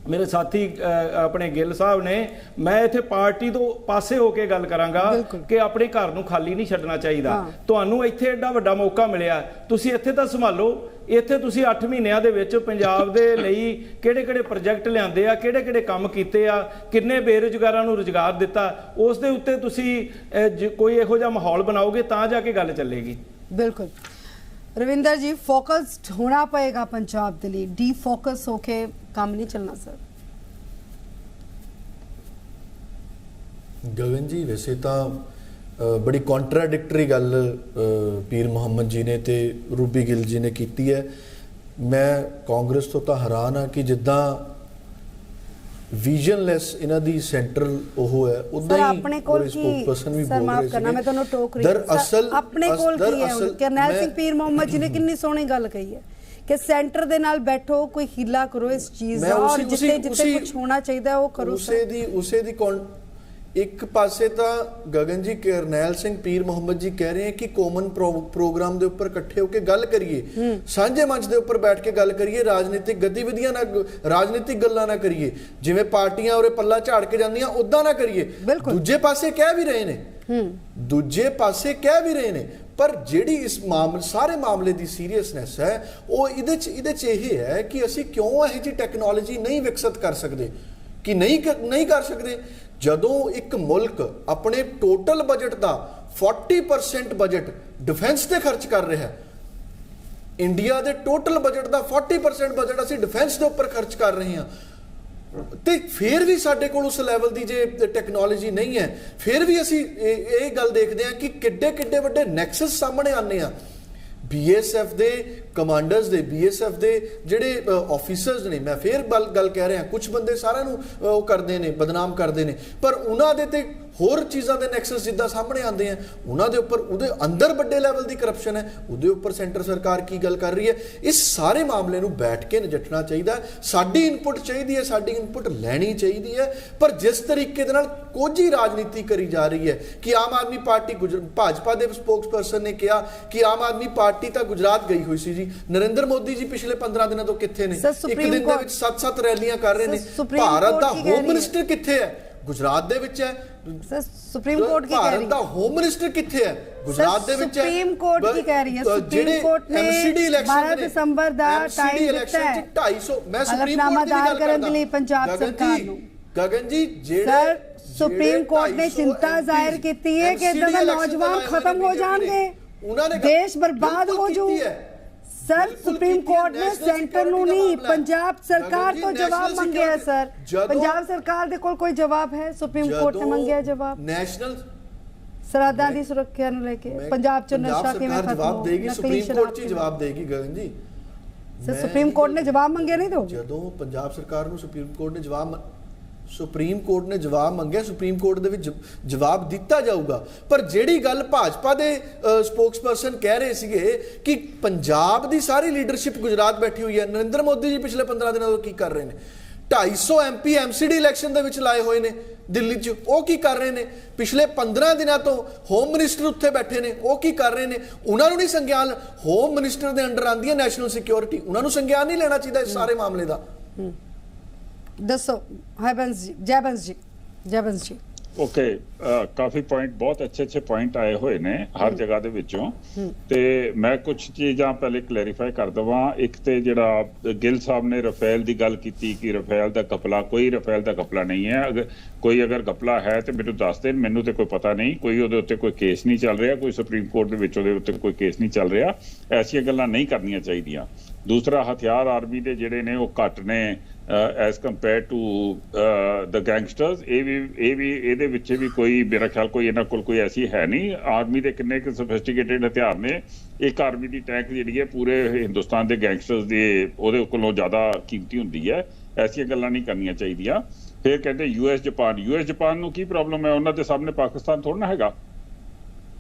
ਮੇਰੇ ਸਾਥੀ ਆਪਣੇ ਗਿੱਲ ਸਾਹਿਬ ਨੇ, ਮੈਂ ਇੱਥੇ ਪਾਰਟੀ ਤੋਂ ਪਾਸੇ ਹੋ ਕੇ ਗੱਲ ਕਰਾਂਗਾ ਕਿ ਆਪਣੇ ਘਰ ਨੂੰ ਖਾਲੀ ਨਹੀਂ ਛੱਡਣਾ ਚਾਹੀਦਾ। ਤੁਹਾਨੂੰ ਇੱਥੇ ਐਡਾ ਵੱਡਾ ਮੌਕਾ ਮਿਲਿਆ, ਤੁਸੀਂ ਇੱਥੇ ਤਾਂ ਸੰਭਾਲੋ। ਇੱਥੇ ਤੁਸੀਂ 8 ਮਹੀਨਿਆਂ ਦੇ ਵਿੱਚ ਪੰਜਾਬ ਦੇ ਲਈ ਕਿਹੜੇ-ਕਿਹੜੇ ਪ੍ਰੋਜੈਕਟ ਲਿਆਂਦੇ ਆ, ਕਿਹੜੇ-ਕਿਹੜੇ ਕੰਮ ਕੀਤੇ ਆ, ਕਿੰਨੇ ਬੇਰੁਜ਼ਗਾਰਾਂ ਨੂੰ ਰੁਜ਼ਗਾਰ ਦਿੱਤਾ, ਉਸ ਦੇ ਉੱਤੇ ਤੁਸੀਂ ਕੋਈ ਇਹੋ ਜਿਹਾ ਮਾਹੌਲ ਬਣਾਓਗੇ ਤਾਂ ਜਾ ਕੇ ਗੱਲ ਚੱਲੇਗੀ। ਬਿਲਕੁਲ। रविंदर जी फोकस्ड होना पड़ेगा पंजाब के लिए, डीफोकस होके काम नहीं चलना सर। गगन जी वैसे तो बड़ी कॉन्ट्राडिक्टरी गल पीर मुहम्मद जी ने ते रूबी गिल जी ने की है। मैं कांग्रेस तो हैरान हाँ कि जिदा विजनलैस इन्हां दी सेंट्रल ओह है उदा ही अपने कोल की स्पोकपर्सन भी सर बोल माफ रहे करना मैं ਤੁਹਾਨੂੰ ਟੋਕ ਰਹੀ दरअसल अपने कोल की है करनैल ਸਿੰਘ ਪੀਰ ਮੁਹੰਮਦ ਜੀ ਨੇ ਕਿੰਨੀ ਸੋਹਣੀ ਗੱਲ ਕਹੀ ਹੈ ਕਿ ਸੈਂਟਰ ਦੇ ਨਾਲ ਬੈਠੋ, ਕੋਈ ਹੀਲਾ ਕਰੋ ਇਸ ਚੀਜ਼ ਦਾ ਔਰ ਜਿੱਥੇ ਜਿੱਥੇ ਕੁਝ ਹੋਣਾ ਚਾਹੀਦਾ ਉਹ ਕਰੋ। ਉਸੇ ਦੀ एक पासे तो गगन जी करनैल सिंह पीर मुहम्मद जी कह रहे हैं कि कॉमन प्रोग्राम के उपर इकट्ठे होकर गल करिए, सांझे मंच के उपर बैठ के गल करिए, राजनीतिक गतिविधियां ना राजनीतिक गल्लां ना करिए, जिवें पार्टियां उरे पल्ला झाड़ के जांदियां उदां ना करिए। दूजे पासे कह भी रहे ने पर जिहड़ी इस मामले सारे मामले की सीरीयसनैस है वो इहदे च है कि असीं क्यों इहो जी टैक्नोलॉजी नहीं विकसित कर सकते कि नहीं कर सकते। जदों एक मुल्क अपने टोटल बजट का 40% बजट डिफेंस से खर्च कर रहा है, इंडिया के टोटल बजट का 40% बजट असीं डिफेंस के उपर खर्च कर रहे हैं, तो फिर भी साडे कोल उस लैवल की जे टैक्नोलॉजी नहीं है, फिर भी असीं ये गल देखते हैं कि किड्डे किड्डे वड्डे नैक्सस सामने आने हैं। BSF दे कमांडर्स दे BSF दे जिहड़े ऑफिसर्स ने, मैं फिर गल कह रहा कुछ बंदे सारिਆਂ ਨੂੰ ਉਹ ਕਰਦੇ ਨੇ ਬਦਨਾਮ ਕਰਦੇ ਨੇ पर ਉਹਨਾਂ ਦੇ ਤੇ होर चीज़ों के नैक्सस जिदा सामने आते हैं उन्होंने उपर उहदे अंदर बड़े लैवल की करप्शन है, उहदे उपर सेंटर सरकार की गल कर रही है। इस सारे मामले नूं बैठ के नजटना चाहिए, साडी इनपुट चाहिए है, साडी इनपुट लैनी चाहिए है। पर जिस तरीके दे नाल कोझी राजनीति करी जा रही है कि आम आदमी पार्टी भाजपा के स्पोक्स पर्सन ने कहा कि आम आदमी पार्टी तो गुजरात गई हुई सी जी, नरेंद्र मोदी जी पिछले 15 दिनों तो कित्थे ने, एक दिन दे विच 7-7 रैलियां कर रहे हैं। भारत का होम मिनिस्टर कित्थे है? गुजरात दे विच है। सुप्रीम कोर्ट की कह रही है। होम मिनिस्टर किथे है? गुजरात दे विच है। सुप्रीम कोर्ट की कह रही है। सुप्रीम कोर्ट ने 12 दिसंबर दा टाइम दिता है 250 मैं सुप्रीम कोर्ट दी गल करन दे लई पंजाब सरकार नु। गगन जी सर सुप्रीम कोर्ट ने चिंता जाहिर की है कि इधर नौजवान खत्म हो जाएंगे, देश बर्बाद हो जाए। सर सुप्रीम कोर्ट ने सेंटर नू नहीं पंजाब सरकार तो जवाब मंगे है। सर पंजाब सरकार दे कोल कोई जवाब है? सुप्रीम कोर्ट ने मंगे जवाब नेशनल सरहदां दी सुरक्षा नू लेके पंजाब च नशा किवें खत्म देगी? सुप्रीम कोर्ट च जवाब देगी गगन जी। सर सुप्रीम कोर्ट ने जवाब मंगे नहीं दोगे? जदों पंजाब सरकार नू सुप्रीम कोर्ट ने जवाब मंगे, सुप्रीम कोर्ट दे विच जवाब दिता जाऊगा। पर जिहड़ी गल भाजपा दे स्पोक्सपर्सन कह रहे सीगे कि पंजाब दी सारी लीडरशिप गुजरात बैठी हुई है, नरेंद्र मोदी जी पिछले 15 दिनों तो की कर रहे हैं? 250 MP MCD इलैक्शन दे विच लाए हुए ने दिल्ली च, वो की कर रहे हैं? पिछले 15 दिनों तो होम मिनिस्टर उत्थे बैठे ने, वो की कर रहे हैं? उन्होंने नहीं संज्ञान, होम मिनिस्टर दे अंडर आंदी है नैशनल सिक्योरिटी, उन्होंने संज्ञान नहीं लेना चाहिए इस सारे मामले का। दसो हरबंस जी, जयबंस जी। ओके काफ़ी पॉइंट बहुत अच्छे पॉइंट आए हुए ने हर जगह दे विचों ते मैं कुछ चीज़ां पहले क्लैरीफाई कर दवां। एक ते जिहड़ा गिल साहब ने रफेल की गल की कि रफेल का घपला, कोई रफेल का घपला नहीं है। अगर घपला है तो मैनूं दस देण, मैनूं तो कोई पता नहीं, कोई उहदे उत्ते कोई केस नहीं चल रहा, कोई सुप्रीम कोर्ट दे विच उहदे उत्ते कोई केस नहीं चल रहा। ऐसियां गल्लां नहीं करनियां चाहीदियां। दूसरा हथियार आर्मी दे जिहड़े ने वो घट ने as compare to the gangsters, ये भी ਇਹਦੇ ਵਿੱਚ ਵੀ ਕੋਈ ਮੇਰਾ ਖਿਆਲ ਕੋਈ ਇਹਨਾਂ ਕੋਲ ਕੋਈ ਐਸੀ ਹੈ ਨਹੀਂ। ਆਰਮੀ ਦੇ ਕਿੰਨੇ ਕੁ ਸੋਫਿਸਟੀਕੇਟਡ ਹਥਿਆਰ ਨੇ, ਇੱਕ ਆਰਮੀ ਦੀ ਟੈਂਕ ਜਿਹੜੀ ਹੈ ਪੂਰੇ ਹਿੰਦੁਸਤਾਨ ਦੇ ਗੈਂਗਸਟਰਸ ਦੇ ਉਹਦੇ ਕੋਲੋਂ ਜ਼ਿਆਦਾ ਕੀਮਤੀ ਹੁੰਦੀ ਹੈ। ਐਸੀਆਂ ਗੱਲਾਂ ਨਹੀਂ ਕਰਨੀਆਂ ਚਾਹੀਦੀਆਂ। ਫਿਰ ਕਹਿੰਦੇ US ਜਾਪਾਨ ਨੂੰ ਕੀ ਪ੍ਰੋਬਲਮ ਹੈ? ਉਹਨਾਂ ਦੇ ਸਾਹਮਣੇ ਪਾਕਿਸਤਾਨ ਥੋੜਾ ਨਾ ਹੈਗਾ।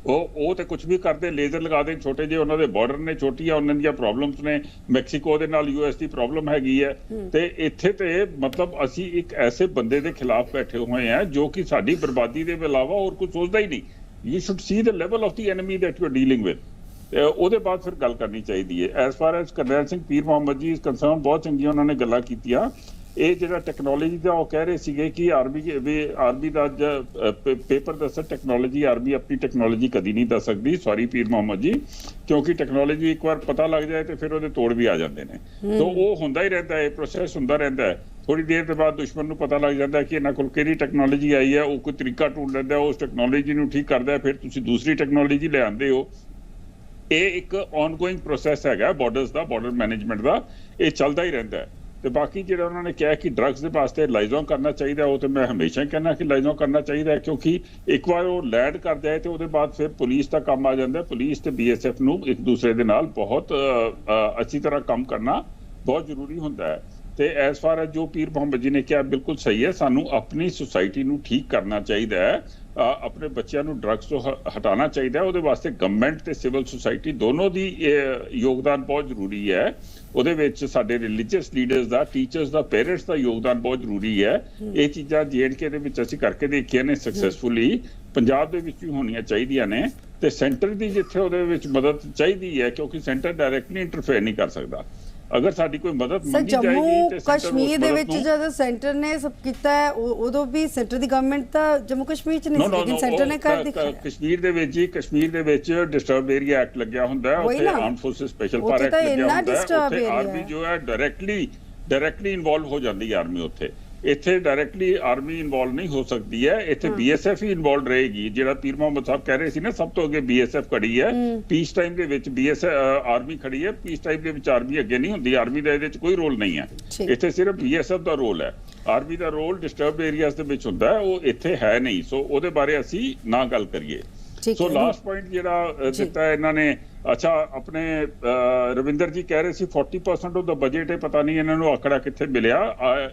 ਉਹ ਤੇ ਕੁਝ ਵੀ ਕਰਦੇ, ਲੇਜ਼ਰ ਲਗਾ ਦੇ ਛੋਟੇ ਜਿਹੇ, ਉਹਨਾਂ ਦੇ ਬਾਰਡਰ ਨੇ ਛੋਟੀਆਂ, ਉਹਨਾਂ ਦੀਆਂ ਪ੍ਰੋਬਲਮਸ ਨੇ। ਮੈਕਸੀਕੋ ਦੇ ਨਾਲ US ਦੀ ਪ੍ਰੋਬਲਮ ਹੈਗੀ ਹੈ। ਤੇ ਇੱਥੇ ਤੇ ਮਤਲਬ ਅਸੀਂ ਇੱਕ ਐਸੇ ਬੰਦੇ ਦੇ ਖਿਲਾਫ ਬੈਠੇ ਹੋਏ ਆ ਜੋ ਕਿ ਸਾਡੀ ਬਰਬਾਦੀ ਦੇ ਇਲਾਵਾ ਹੋਰ ਕੁਝ ਸੋਚਦਾ ਹੀ ਨਹੀਂ। You should C the level of the enemy that you are dealing with. ਉਹਦੇ ਬਾਅਦ ਫਿਰ ਗੱਲ ਕਰਨੀ ਚਾਹੀਦੀ ਹੈ। As for as Karnail Singh ਪੀਰ ਮੁਹੰਮਦ ਜੀ ਕੰਸਰਨ ਬਹੁਤ ਚੰਗੀਆਂ ਉਹਨਾਂ ਨੇ ਗੱਲਾਂ ਕੀਤੀਆਂ। ਇਹ ਜਿਹੜਾ ਟੈਕਨੋਲੋਜੀ ਦਾ ਉਹ ਕਹਿ ਰਹੇ ਸੀਗੇ ਕਿ ਆਰਮੀ ਦਾ ਪੇਪਰ ਦੱਸ ਟੈਕਨੋਲੋਜੀ, ਆਰਮੀ ਆਪਣੀ ਟੈਕਨੋਲੋਜੀ ਕਦੀ ਨਹੀਂ ਦੱਸ ਸਕਦੀ। ਸੌਰੀ ਪੀਰ ਮੁਹੰਮਦ ਜੀ, ਕਿਉਂਕਿ ਟੈਕਨੋਲੋਜੀ ਇੱਕ ਵਾਰ ਪਤਾ ਲੱਗ ਜਾਏ ਤੇ ਫਿਰ ਉਹਦੇ ਤੋੜ ਵੀ ਆ ਜਾਂਦੇ ਨੇ। ਤਾਂ ਉਹ ਹੁੰਦਾ ਹੀ ਰਹਿੰਦਾ ਹੈ, ਪ੍ਰੋਸੈਸ ਹੁੰਦਾ ਰਹਿੰਦਾ ਹੈ। ਥੋੜੀ ਦੇਰ ਦੇ ਬਾਅਦ ਦੁਸ਼ਮਣ ਨੂੰ ਪਤਾ ਲੱਗ ਜਾਂਦਾ ਕਿ ਇਹਨਾਂ ਕੋਲ ਕਿਹੜੀ ਟੈਕਨੋਲੋਜੀ ਆਈ ਹੈ, ਉਹ ਕੋਈ ਤਰੀਕਾ ਢੂੰਢ ਲੈਂਦਾ, ਉਸ ਟੈਕਨੋਲੋਜੀ ਨੂੰ ਠੀਕ ਕਰਦਾ, ਫਿਰ ਤੁਸੀਂ ਦੂਸਰੀ ਟੈਕਨੋਲੋਜੀ ਲੈ ਆਉਂਦੇ ਹੋ। ਇਹ ਇੱਕ ਆਨਗੋਇੰਗ ਪ੍ਰੋਸੈਸ ਹੈਗਾ ਬਾਰਡਰਸ ਦਾ, ਬਾਰਡਰ ਮੈਨੇਜਮੈਂਟ ਦਾ, ਇਹ ਚੱਲਦਾ ਹੀ ਰਹਿੰਦਾ ਹੈ। ਤੇ ਬਾਕੀ ਜਿਹੜਾ ਉਹਨਾਂ ਨੇ ਕਿਹਾ ਕਿ ਡਰੱਗਸ ਦੇ ਵਾਸਤੇ ਲਾਈਜ਼ੋਨ ਕਰਨਾ ਚਾਹੀਦਾ, ਉਹ ਤੇ ਮੈਂ ਹਮੇਸ਼ਾ ਹੀ ਕਹਿੰਦਾ ਕਿ ਲਾਈਜ਼ੋਨ ਕਰਨਾ ਚਾਹੀਦਾ ਹੈ, ਕਿਉਂਕਿ ਇੱਕ ਵਾਰ ਉਹ ਲੈਂਡ ਕਰ ਜਾਏ ਤੇ ਉਹਦੇ ਬਾਅਦ ਫਿਰ ਪੁਲਿਸ ਦਾ ਕੰਮ ਆ ਜਾਂਦਾ। ਪੁਲਿਸ ਤੇ BSF ਨੂੰ ਇੱਕ ਦੂਸਰੇ ਦੇ ਨਾਲ ਬਹੁਤ ਅੱਛੀ ਤਰ੍ਹਾਂ ਕੰਮ ਕਰਨਾ ਬਹੁਤ ਜ਼ਰੂਰੀ ਹੁੰਦਾ ਹੈ। ਤੇ ਐਸ ਫਾਰ ਐਜ਼ ਜੋ ਪੀਰ ਮੁਹੰਮਦ ਜੀ ਨੇ ਕਿਹਾ ਬਿਲਕੁਲ ਸਹੀ ਹੈ, ਸਾਨੂੰ ਆਪਣੀ ਸੁਸਾਇਟੀ ਨੂੰ ਠੀਕ ਕਰਨਾ ਚਾਹੀਦਾ ਹੈ, ਆਪਣੇ ਬੱਚਿਆਂ ਨੂੰ ਡਰੱਗਸ ਤੋਂ ਹਟਾਉਣਾ ਚਾਹੀਦਾ ਹੈ। ਉਹਦੇ ਵਾਸਤੇ ਗਵਰਨਮੈਂਟ ਤੇ ਸਿਵਲ ਸੁਸਾਇਟੀ ਦੋਨੋਂ ਦੀ ਯੋਗਦਾਨ ਬਹੁਤ ਜ਼ਰੂਰੀ ਹੈ। ਉਹਦੇ ਵਿੱਚ ਸਾਡੇ ਰਿਲੀਜੀਅਸ ਲੀਡਰਸ ਦਾ, ਟੀਚਰਸ ਦਾ, ਪੇਰੈਂਟਸ ਦਾ ਯੋਗਦਾਨ ਬਹੁਤ ਜ਼ਰੂਰੀ ਹੈ। ਇਹ ਚੀਜ਼ਾਂ JNK ਦੇ ਵਿੱਚ ਅਸੀਂ ਕਰਕੇ ਦੇਖੀਆਂ ਨੇ ਸਕਸੈਸਫੁਲੀ, ਪੰਜਾਬ ਦੇ ਵਿੱਚ ਵੀ ਹੋਣੀਆਂ ਚਾਹੀਦੀਆਂ ਨੇ। ਤੇ ਸੈਂਟਰ ਦੀ ਜਿੱਥੇ ਉਹਦੇ ਵਿੱਚ ਮਦਦ ਚਾਹੀਦੀ ਹੈ, ਕਿਉਂਕਿ ਸੈਂਟਰ ਡਾਇਰੈਕਟਲੀ ਇੰਟਰਫੇਅਰ ਨਹੀਂ ਕਰ ਸਕਦਾ। ਅਗਰ ਸਾਡੀ ਕੋਈ ਮਦਦ ਮੰਗੀ ਜਾਏਗੀ ਜੰਮੂ ਕਸ਼ਮੀਰ ਦੇ ਵਿੱਚ ਜਦੋਂ ਸੈਂਟਰ ਨੇ ਸਭ ਕੀਤਾ ਹੈ, ਉਦੋਂ ਵੀ ਸੈਂਟਰ ਦੀ ਗਵਰਨਮੈਂਟ ਤਾਂ ਜੰਮੂ ਕਸ਼ਮੀਰ ਚ ਨਹੀਂ ਸੀ, ਲੇਕਿਨ ਸੈਂਟਰ ਨੇ ਕਰ ਦਿਖਾਇਆ। ਕਸ਼ਮੀਰ ਦੇ ਵਿੱਚ ਜੀ, ਕਸ਼ਮੀਰ ਦੇ ਵਿੱਚ ਡਿਸਟਰਬ ਏਰੀਆ ਐਕਟ ਲੱਗਿਆ ਹੁੰਦਾ ਹੈ, ਉੱਥੇ armed forces special power act ਲੱਗਿਆ ਹੁੰਦਾ ਹੈ, ਉੱਥੇ ਆਰਮੀ ਜੋ ਹੈ ਡਾਇਰੈਕਟਲੀ ਇਨਵੋਲਵ ਹੋ ਜਾਂਦੀ ਹੈ ਆਰਮੀ ਉੱਥੇ। ਇੱਥੇ ਡਾਇਰੈਕਟਲੀ ਆਰਮੀ ਇਨਵੋਲਵ ਨਹੀਂ ਹੋ ਸਕਦੀ ਹੈ, ਇੱਥੇ BSF ਹੀ ਇਨਵੋਲਵ ਰਹੇਗੀ। ਜਿਹੜਾ ਪੀਰ ਮੁਹੰਮਦ ਸਾਹਿਬ ਕਹਿ ਰਹੇ ਸੀ ਨਾ, ਸਭ ਤੋਂ ਅੱਗੇ BSF ਖੜੀ ਹੈ, ਪੀਸ ਟਾਈਮ ਦੇ ਵਿੱਚ ਆਰਮੀ ਖੜੀ ਹੈ, ਪੀਸ ਟਾਈਮ ਦੇ ਵਿੱਚ ਆਰਮੀ ਅੱਗੇ ਨਹੀਂ ਹੁੰਦੀ। ਆਰਮੀ ਦਾ ਇਹਦੇ ਵਿੱਚ ਕੋਈ ਰੋਲ ਨਹੀਂ ਹੈ, ਇੱਥੇ ਸਿਰਫ BSF ਦਾ ਰੋਲ ਹੈ। ਆਰਮੀ ਦਾ ਰੋਲ ਡਿਸਟਰਬ ਏਰੀਆਜ਼ ਦੇ ਵਿੱਚ ਹੁੰਦਾ ਹੈ, ਉਹ ਇੱਥੇ ਹੈ ਨਹੀਂ। ਸੋ ਉਹਦੇ ਬਾਰੇ ਅਸੀਂ ਨਾ ਗੱਲ ਕਰੀਏ। ਸੋ ਲਾਸਟ ਪੁਆਇੰਟ ਜਿਹੜਾ ਦਿੱਤਾ ਇਹਨਾਂ ਨੇ, ਅੱਛਾ ਆਪਣੇ ਰਵਿੰਦਰ ਜੀ ਕਹਿ ਰਹੇ ਸੀ 40% ਆਫ ਦਾ ਬਜਟ ਹੈ, ਪਤਾ ਨਹੀਂ ਇਹਨਾਂ ਨੂੰ ਆંકੜਾ ਕਿੱਥੇ ਮਿਲਿਆ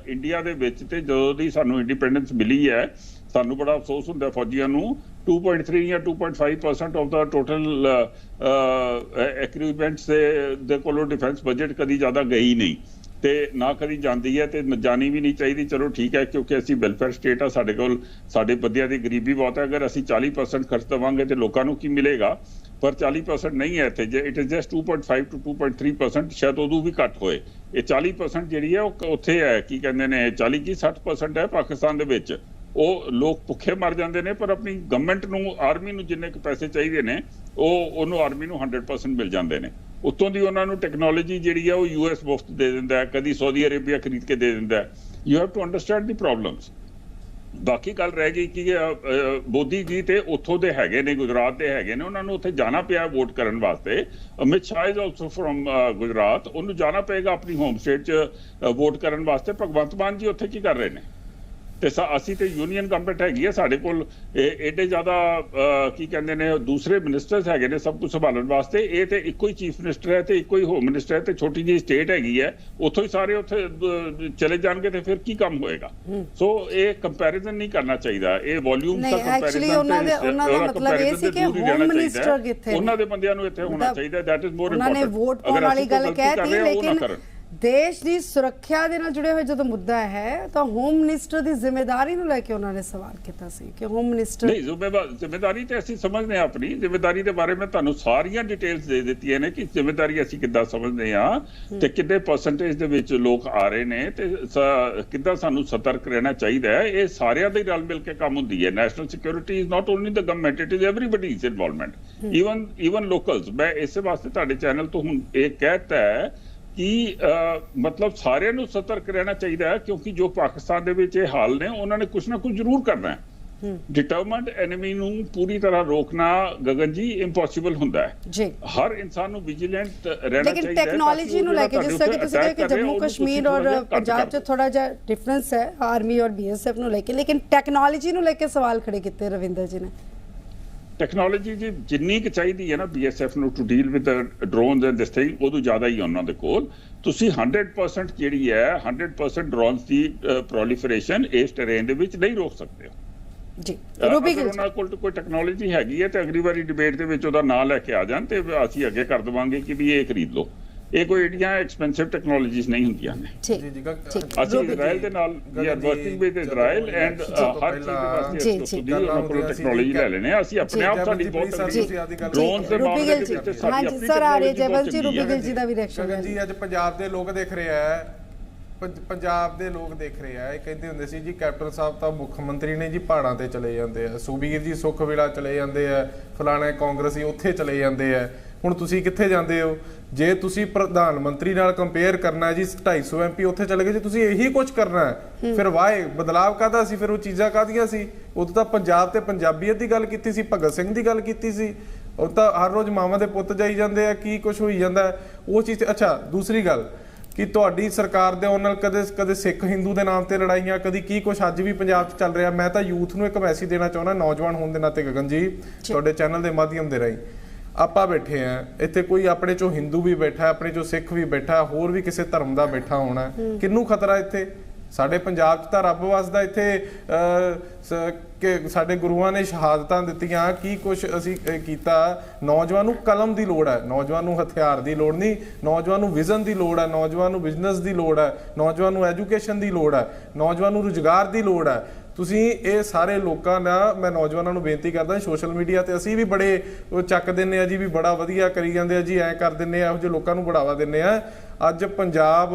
ਇੰਡੀਆ ਦੇ ਵਿੱਚ। ਤੇ ਜਦੋਂ ਦੀ ਸਾਨੂੰ ਇੰਡੀਪੈਂਡੈਂਸ ਮਿਲੀ ਹੈ, ਸਾਨੂੰ ਬੜਾ ਅਫਸੋਸ ਹੁੰਦਾ ਫੌਜੀਆਂ ਨੂੰ, 2.3 ਜਾਂ 2.5% ਆਫ ਦਾ ਟੋਟਲ ਐਕਰੀਵਮੈਂਟਸ ਦੇ ਕੋਲੋਂ ਡਿਫੈਂਸ ਬਜਟ ਕਦੀ ਜ਼ਿਆਦਾ ਗਈ ਨਹੀਂ, ਤੇ ਨਾ ਕਦੀ ਜਾਂਦੀ ਹੈ, ਤੇ ਜਾਣੀ ਵੀ ਨਹੀਂ ਚਾਹੀਦੀ। ਚਲੋ ਠੀਕ ਹੈ, ਕਿਉਂਕਿ ਅਸੀਂ ਵੈਲਫੇਅਰ ਸਟੇਟ ਆ, ਸਾਡੇ ਕੋਲ ਸਾਡੇ ਬੰਦਿਆਂ ਦੀ ਗਰੀਬੀ ਬਹੁਤ ਹੈ। ਅਗਰ ਅਸੀਂ 40% ਖਰਚ ਦੇਵਾਂਗੇ ਤੇ ਲੋਕਾਂ ਨੂੰ ਕੀ ਮਿਲੇਗਾ? ਪਰ 40% ਨਹੀਂ ਹੈ ਇੱਥੇ, ਇਟ ਇਜ਼ ਜਸਟ 2.5 to 2.3%, ਸ਼ਾਇਦ ਉਦੋਂ ਵੀ ਘੱਟ ਹੋਏ। ਇਹ 40% ਜਿਹੜੀ ਹੈ ਉਹ ਉੱਥੇ ਹੈ, ਕੀ ਕਹਿੰਦੇ ਨੇ 40 ਕੀ 60% ਹੈ ਪਾਕਿਸਤਾਨ ਦੇ ਵਿੱਚ। ਉਹ ਲੋਕ ਭੁੱਖੇ ਮਰ ਜਾਂਦੇ ਨੇ, ਪਰ ਆਪਣੀ ਗਵਰਨਮੈਂਟ ਨੂੰ, ਆਰਮੀ ਨੂੰ ਜਿੰਨੇ ਕੁ ਪੈਸੇ ਚਾਹੀਦੇ ਨੇ ਉਹਨੂੰ ਆਰਮੀ ਨੂੰ 100% ਮਿਲ ਜਾਂਦੇ ਨੇ। ਉੱਤੋਂ ਦੀ ਉਹਨਾਂ ਨੂੰ ਟੈਕਨੋਲੋਜੀ ਜਿਹੜੀ ਹੈ ਉਹ US ਮੁਫਤ ਦੇ ਦਿੰਦਾ ਹੈ, ਕਦੀ ਸਾਊਦੀ ਅਰੇਬੀਆ ਖਰੀਦ ਕੇ ਦੇ ਦਿੰਦਾ ਹੈ। You have to understand the problems. ਬਾਕੀ ਗੱਲ ਰਹਿ ਗਈ ਕਿ ਮੋਦੀ ਜੀ ਤੇ ਉੱਥੋਂ ਦੇ ਹੈਗੇ ਨੇ, ਗੁਜਰਾਤ ਦੇ ਹੈਗੇ ਨੇ, ਉਹਨਾਂ ਨੂੰ ਉੱਥੇ ਜਾਣਾ ਪਿਆ ਵੋਟ ਕਰਨ ਵਾਸਤੇ। Amit Shah is also firm Gujarat, ਉਹਨੂੰ ਜਾਣਾ ਪਏਗਾ ਆਪਣੀ ਹੋਮ ਸਟੇਟ 'ਚ ਵੋਟ ਕਰਨ ਵਾਸਤੇ। ਭਗਵੰਤ ਮਾਨ ਜੀ ਉੱਥੇ ਕੀ ਕਰ ਰਹੇ ਨੇ? ਤੇ ਅਸੀਂ ਤੇ ਯੂਨੀਅਨ ਗਵਰਨਮੈਂਟ ਹੈਗੀ ਹੈ, ਸਾਡੇ ਕੋਲ ਏਡੇ ਜ਼ਿਆਦਾ ਕੀ ਕਹਿੰਦੇ ਨੇ ਦੂਸਰੇ ਮਿਨਿਸਟਰਸ ਹੈਗੇ ਨੇ ਸਭ ਕੁਝ ਸੰਭਾਲਣ ਵਾਸਤੇ। ਇਹ ਤੇ ਇੱਕੋ ਹੀ ਚੀਫ ਮਿਨਿਸਟਰ ਹੈ ਤੇ ਇੱਕੋ ਹੀ ਹੋਮ ਮਿਨਿਸਟਰ ਹੈ, ਤੇ ਛੋਟੀ ਜਿਹੀ ਸਟੇਟ ਹੈਗੀ ਹੈ, ਉੱਥੋਂ ਹੀ ਸਾਰੇ ਉੱਥੇ ਚਲੇ ਜਾਣਗੇ ਤੇ ਫਿਰ ਕੀ ਕੰਮ ਹੋਏਗਾ? ਸੋ ਇਹ ਕੰਪੈਰੀਜ਼ਨ ਨਹੀਂ ਕਰਨਾ ਚਾਹੀਦਾ, ਇਹ ਵੋਲਿਊਮ ਦਾ ਕੰਪੈਰੀਜ਼ਨ ਉਹਨਾਂ ਦਾ ਮਤਲਬ ਇਹ ਸੀ ਕਿ ਹੋਮ ਮਿਨਿਸਟਰ ਕਿੱਥੇ, ਉਹਨਾਂ ਦੇ ਬੰਦਿਆਂ ਨੂੰ ਇੱਥੇ ਹੋਣਾ ਚਾਹੀਦਾ। That is more important. ਉਹਨਾਂ ਨੇ ਵੋਟ ਪਾਉਣ ਵਾਲੀ ਗੱਲ ਕਹਿਤੀ, ਲੇਕਿਨ ਦੇਸ਼ ਦੀ ਸੁਰੱਖਿਆ ਦੇ ਨਾਲ ਜੁੜੇ ਹੋਏ ਜਦੋਂ ਮੁੱਦਾ ਹੈ ਤਾਂ ਹੋਮ ਮਿਨਿਸਟਰ ਦੀ ਜ਼ਿੰਮੇਵਾਰੀ ਨੂੰ ਲੈ ਕੇ ਉਹਨਾਂ ਨੇ ਸਵਾਲ ਕੀਤਾ ਸੀ ਕਿ ਹੋਮ ਮਿਨਿਸਟਰ ਨਹੀਂ, ਜ਼ਿੰਮੇਵਾਰੀ ਤੇ ਅਸੀਂ ਸਮਝਦੇ ਹਾਂ। ਆਪਣੀ ਜ਼ਿੰਮੇਵਾਰੀ ਦੇ ਬਾਰੇ ਮੈਂ ਤੁਹਾਨੂੰ ਸਾਰੀਆਂ ਡਿਟੇਲਸ ਦੇ ਦਿੱਤੀਆਂ ਨੇ ਕਿ ਜ਼ਿੰਮੇਵਾਰੀ ਅਸੀਂ ਕਿੱਦਾਂ ਸਮਝਦੇ ਹਾਂ ਤੇ ਕਿੰਨੇ ਪਰਸੈਂਟੇਜ ਦੇ ਵਿੱਚ ਲੋਕ ਆ ਰਹੇ ਨੇ ਤੇ ਕਿੱਦਾਂ ਸਾਨੂੰ ਸਤਰਕ ਰਹਿਣਾ ਚਾਹੀਦਾ ਹੈ। ਇਹ ਸਾਰਿਆਂ ਦੇ ਰਲ ਮਿਲ ਕੇ ਕੰਮ ਹੁੰਦੀ ਹੈ। National security is not only the government, it is everybody's involvement, even locals. ਮੈਂ ਇਸੇ ਵਾਸਤੇ ਤੁਹਾਡੇ ਚੈਨਲ ਤੋਂ ਹੁਣ ਇਹ ਕਹਿਤਾ ਹੈ ਕਿ ਮਤਲਬ ਸਾਰਿਆਂ ਨੂੰ ਸਤਰਕ ਰਹਿਣਾ ਚਾਹੀਦਾ ਹੈ, ਕਿਉਂਕਿ ਜੋ ਪਾਕਿਸਤਾਨ ਦੇ ਵਿੱਚ ਇਹ ਹਾਲ ਨੇ, ਉਹਨਾਂ ਨੇ ਕੁਛ ਨਾ ਕੁਛ ਜ਼ਰੂਰ ਕਰਨਾ ਹੈ। ਡਿਟਰਮਿਨਡ ਐਨੇਮੀ ਨੂੰ ਪੂਰੀ ਤਰ੍ਹਾਂ ਰੋਕਣਾ ਗਗਨ ਜੀ ਇੰਪੋਸੀਬਲ ਹੁੰਦਾ ਹੈ ਜੀ। ਹਰ ਇਨਸਾਨ ਨੂੰ ਵਿਜੀਲੈਂਟ ਰਹਿਣਾ ਚਾਹੀਦਾ ਹੈ। ਲੇਕਿਨ ਟੈਕਨੋਲੋਜੀ ਨੂੰ ਲੈ ਕੇ, ਜਿਸ ਤਰ੍ਹਾਂ ਕਿ ਤੁਸੀਂ ਕਿਹਾ ਕਿ ਜੰਮੂ ਕਸ਼ਮੀਰ ਔਰ ਪੰਜਾਬ 'ਚ ਥੋੜਾ ਜਿਹਾ ਡਿਫਰੈਂਸ ਹੈ ਆਰਮੀ ਔਰ BSF ਨੂੰ ਲੈ ਕੇ, ਲੇਕਿਨ ਟੈਕਨੋਲੋਜੀ ਨੂੰ ਲੈ ਕੇ ਸਵਾਲ ਖੜੇ ਕੀਤੇ ਰਵਿੰਦਰ ਜੀ ਨੇ। ਟੈਕਨੋਲੋਜੀ ਜੀ ਜਿੰਨੀ ਕੁ ਚਾਹੀਦੀ ਹੈ ਨਾ BSF ਨੂੰ to deal with drones and this thing, ਉਦੋਂ ਜ਼ਿਆਦਾ ਹੀ ਉਹਨਾਂ ਦੇ ਕੋਲ। ਤੁਸੀਂ 100% ਜਿਹੜੀ ਹੈ 100% ਡਰੋਨਸ ਦੀ ਪ੍ਰੋਲੀਫਰੇਸ਼ਨ ਇਸ ਟਰੇਨ ਦੇ ਵਿੱਚ ਨਹੀਂ ਰੋਕ ਸਕਦੇ ਹੋ ਜੀ। ਉਹਨਾਂ ਕੋਲ ਕੋਈ ਟੈਕਨੋਲੋਜੀ ਹੈਗੀ ਹੈ ਤੇ ਅਗਲੀ ਵਾਰੀ ਡਿਬੇਟ ਦੇ ਵਿੱਚ ਉਹਦਾ ਨਾਂ ਲੈ ਕੇ ਆ ਜਾਣ ਤੇ ਅਸੀਂ ਅੱਗੇ ਕਰ ਦੇਵਾਂਗੇ ਕਿ ਵੀ ਇਹ ਖਰੀਦ ਲਓ। ਇਹ ਕੋਈ ਏਡੀਆਂ ਐਕਸਪੈਂਸਿਵ ਟੈਕਨੋਲੋਜੀਜ਼ ਨਹੀਂ ਹੁੰਦੀਆਂ ਨੇ। ਅਸੀਂ ਇਜ਼ਰਾਈਲ ਦੇ ਨਾਲ we are working with Israel and ਹਰ ਚੀਜ਼ ਦੇ ਵਾਸਤੇ ਉਹਨਾਂ ਕੋਲ ਟੈਕਨੋਲੋਜੀ ਲੈ ਲੈਣੇ ਆ। ਅਸੀਂ ਆਪਣੇ ਆਪ ਸਾਡੀ ਬਹੁਤ ਡਰੋਨਸ ਦੇ ਮਾਮਲੇ ਦੇ ਵਿੱਚ ਸਾਡੀ ਆਪਣੀ ਸਰ ਆ ਰਹੇ ਜੈਵਲ ਜੀ, ਰੂਬੀ ਗਿੱਲ ਜੀ ਦਾ ਵੀ ਰਿਐਕਸ਼ਨ ਜੀ। ਅੱਜ ਪੰਜਾਬ ਦੇ ਲੋਕ ਦੇਖ ਰਹੇ ਆ, ਪੰਜਾਬ ਦੇ ਲੋਕ ਦੇਖ ਰਹੇ ਆ, ਇਹ ਕਹਿੰਦੇ ਹੁੰਦੇ ਸੀ ਜੀ ਕੈਪਟਨ ਸਾਹਿਬ ਤਾਂ ਮੁੱਖ ਮੰਤਰੀ ਨੇ ਜੀ ਪਹਾੜਾਂ ਤੇ ਚਲੇ ਜਾਂਦੇ ਆ, ਸੁਖਬੀਰ ਜੀ ਸੁੱਖ ਵੇਲਾ ਚਲੇ ਜਾਂਦੇ ਆ, ਫਲਾਣੇ ਕਾਂਗਰਸੀ ਉੱਥੇ ਚਲੇ ਜਾਂਦੇ ਆ, ਹੁਣ ਤੁਸੀਂ ਕਿੱਥੇ ਜਾਂਦੇ ਹੋ? ਜੇ ਤੁਸੀਂ ਪ੍ਰਧਾਨ ਮੰਤਰੀ ਨਾਲ ਕੰਪੇਅਰ ਕਰਨਾ ਜੀ 250 MP ਉੱਥੇ ਚਲੇ ਗਏ, ਜੇ ਤੁਸੀਂ ਇਹੀ ਕੁਝ ਕਰਨਾ ਹੈ ਫਿਰ ਵਾਏ ਬਦਲਾਵ ਕਾਹਦਾ ਸੀ? ਫਿਰ ਉਹ ਚੀਜ਼ਾਂ ਕਾਹਦੀਆਂ ਸੀ? ਉਦੋਂ ਤਾਂ ਪੰਜਾਬ ਤੇ ਪੰਜਾਬੀਅਤ ਦੀ ਗੱਲ ਕੀਤੀ ਸੀ, ਭਗਤ ਸਿੰਘ ਦੀ ਗੱਲ ਕੀਤੀ ਸੀ, ਉਹ ਤਾਂ ਹਰ ਰੋਜ਼ ਮਾਵਾਂ ਦੇ ਪੁੱਤ ਜਾਈ ਜਾਂਦੇ ਆ, ਕੀ ਕੁਝ ਹੋਈ ਜਾਂਦਾ ਉਹ ਚੀਜ਼। ਅੱਛਾ, ਦੂਸਰੀ ਗੱਲ ਕਿ ਤੁਹਾਡੀ ਸਰਕਾਰ ਦੇ ਆਉਣ ਨਾਲ ਕਦੇ ਸਿੱਖ ਹਿੰਦੂ ਦੇ ਨਾਮ ਤੇ ਲੜਾਈਆਂ, ਕਦੀ ਕੀ ਕੁਝ ਅੱਜ ਵੀ ਪੰਜਾਬ 'ਚ ਚੱਲ ਰਿਹਾ। ਮੈਂ ਤਾਂ ਯੂਥ ਨੂੰ ਇੱਕ ਮੈਸੇਜ ਦੇਣਾ ਚਾਹੁੰਦਾ, ਨੌਜਵਾਨ ਹੋਣ ਦੇ ਨਾਤੇ ਗਗਨ ਜੀ, ਤੁਹਾਡੇ ਚੈਨਲ ਦੇ ਮਾਧਿਅਮ ਦੇ ਰਾਹੀਂ, ਆਪਾਂ ਬੈਠੇ ਆ ਇੱਥੇ, ਕੋਈ ਆਪਣੇ ਚੋਂ ਹਿੰਦੂ ਵੀ ਬੈਠਾ, ਆਪਣੇ ਚੋਂ ਸਿੱਖ ਵੀ ਬੈਠਾ, ਹੋਰ ਵੀ ਕਿਸੇ ਧਰਮ ਦਾ ਬੈਠਾ ਹੋਣਾ, ਕਿਹਨੂੰ ਖਤਰਾ ਇੱਥੇ? ਸਾਡੇ ਪੰਜਾਬ 'ਚ ਤਾਂ ਰੱਬ ਵਸਦਾ, ਇੱਥੇ ਕਿ ਸਾਡੇ ਗੁਰੂਆਂ ਨੇ ਸ਼ਹਾਦਤਾਂ ਦਿੱਤੀਆਂ, ਕੀ ਕੁਛ ਅਸੀਂ ਕੀਤਾ। ਨੌਜਵਾਨ ਨੂੰ ਕਲਮ ਦੀ ਲੋੜ ਹੈ, ਨੌਜਵਾਨ ਨੂੰ ਹਥਿਆਰ ਦੀ ਲੋੜ ਨਹੀਂ, ਨੌਜਵਾਨ ਨੂੰ ਵਿਜ਼ਨ ਦੀ ਲੋੜ ਹੈ, ਨੌਜਵਾਨ ਨੂੰ ਬਿਜ਼ਨਸ ਦੀ ਲੋੜ ਹੈ, ਨੌਜਵਾਨ ਨੂੰ ਐਜੂਕੇਸ਼ਨ ਦੀ ਲੋੜ ਹੈ, ਨੌਜਵਾਨ ਨੂੰ ਰੁਜ਼ਗਾਰ ਦੀ ਲੋੜ ਹੈ। ਤੁਸੀਂ ਇਹ ਸਾਰੇ ਲੋਕਾਂ ਦਾ, ਮੈਂ ਨੌਜਵਾਨਾਂ ਨੂੰ ਬੇਨਤੀ ਕਰਦਾ, ਸੋਸ਼ਲ ਮੀਡੀਆ ਤੇ ਅਸੀਂ ਵੀ ਬੜੇ ਚੱਕ ਦਿੰਨੇ ਆ ਜੀ, ਵੀ ਬੜਾ ਵਧੀਆ ਕਰੀ ਜਾਂਦੇ ਆ ਜੀ, ਐਂ ਕਰ ਦਿੰਨੇ ਆ, ਇਹੋ ਜਿਹੇ ਲੋਕਾਂ ਨੂੰ ਬੜਾਵਾ ਦਿੰਨੇ ਆ। ਅੱਜ ਪੰਜਾਬ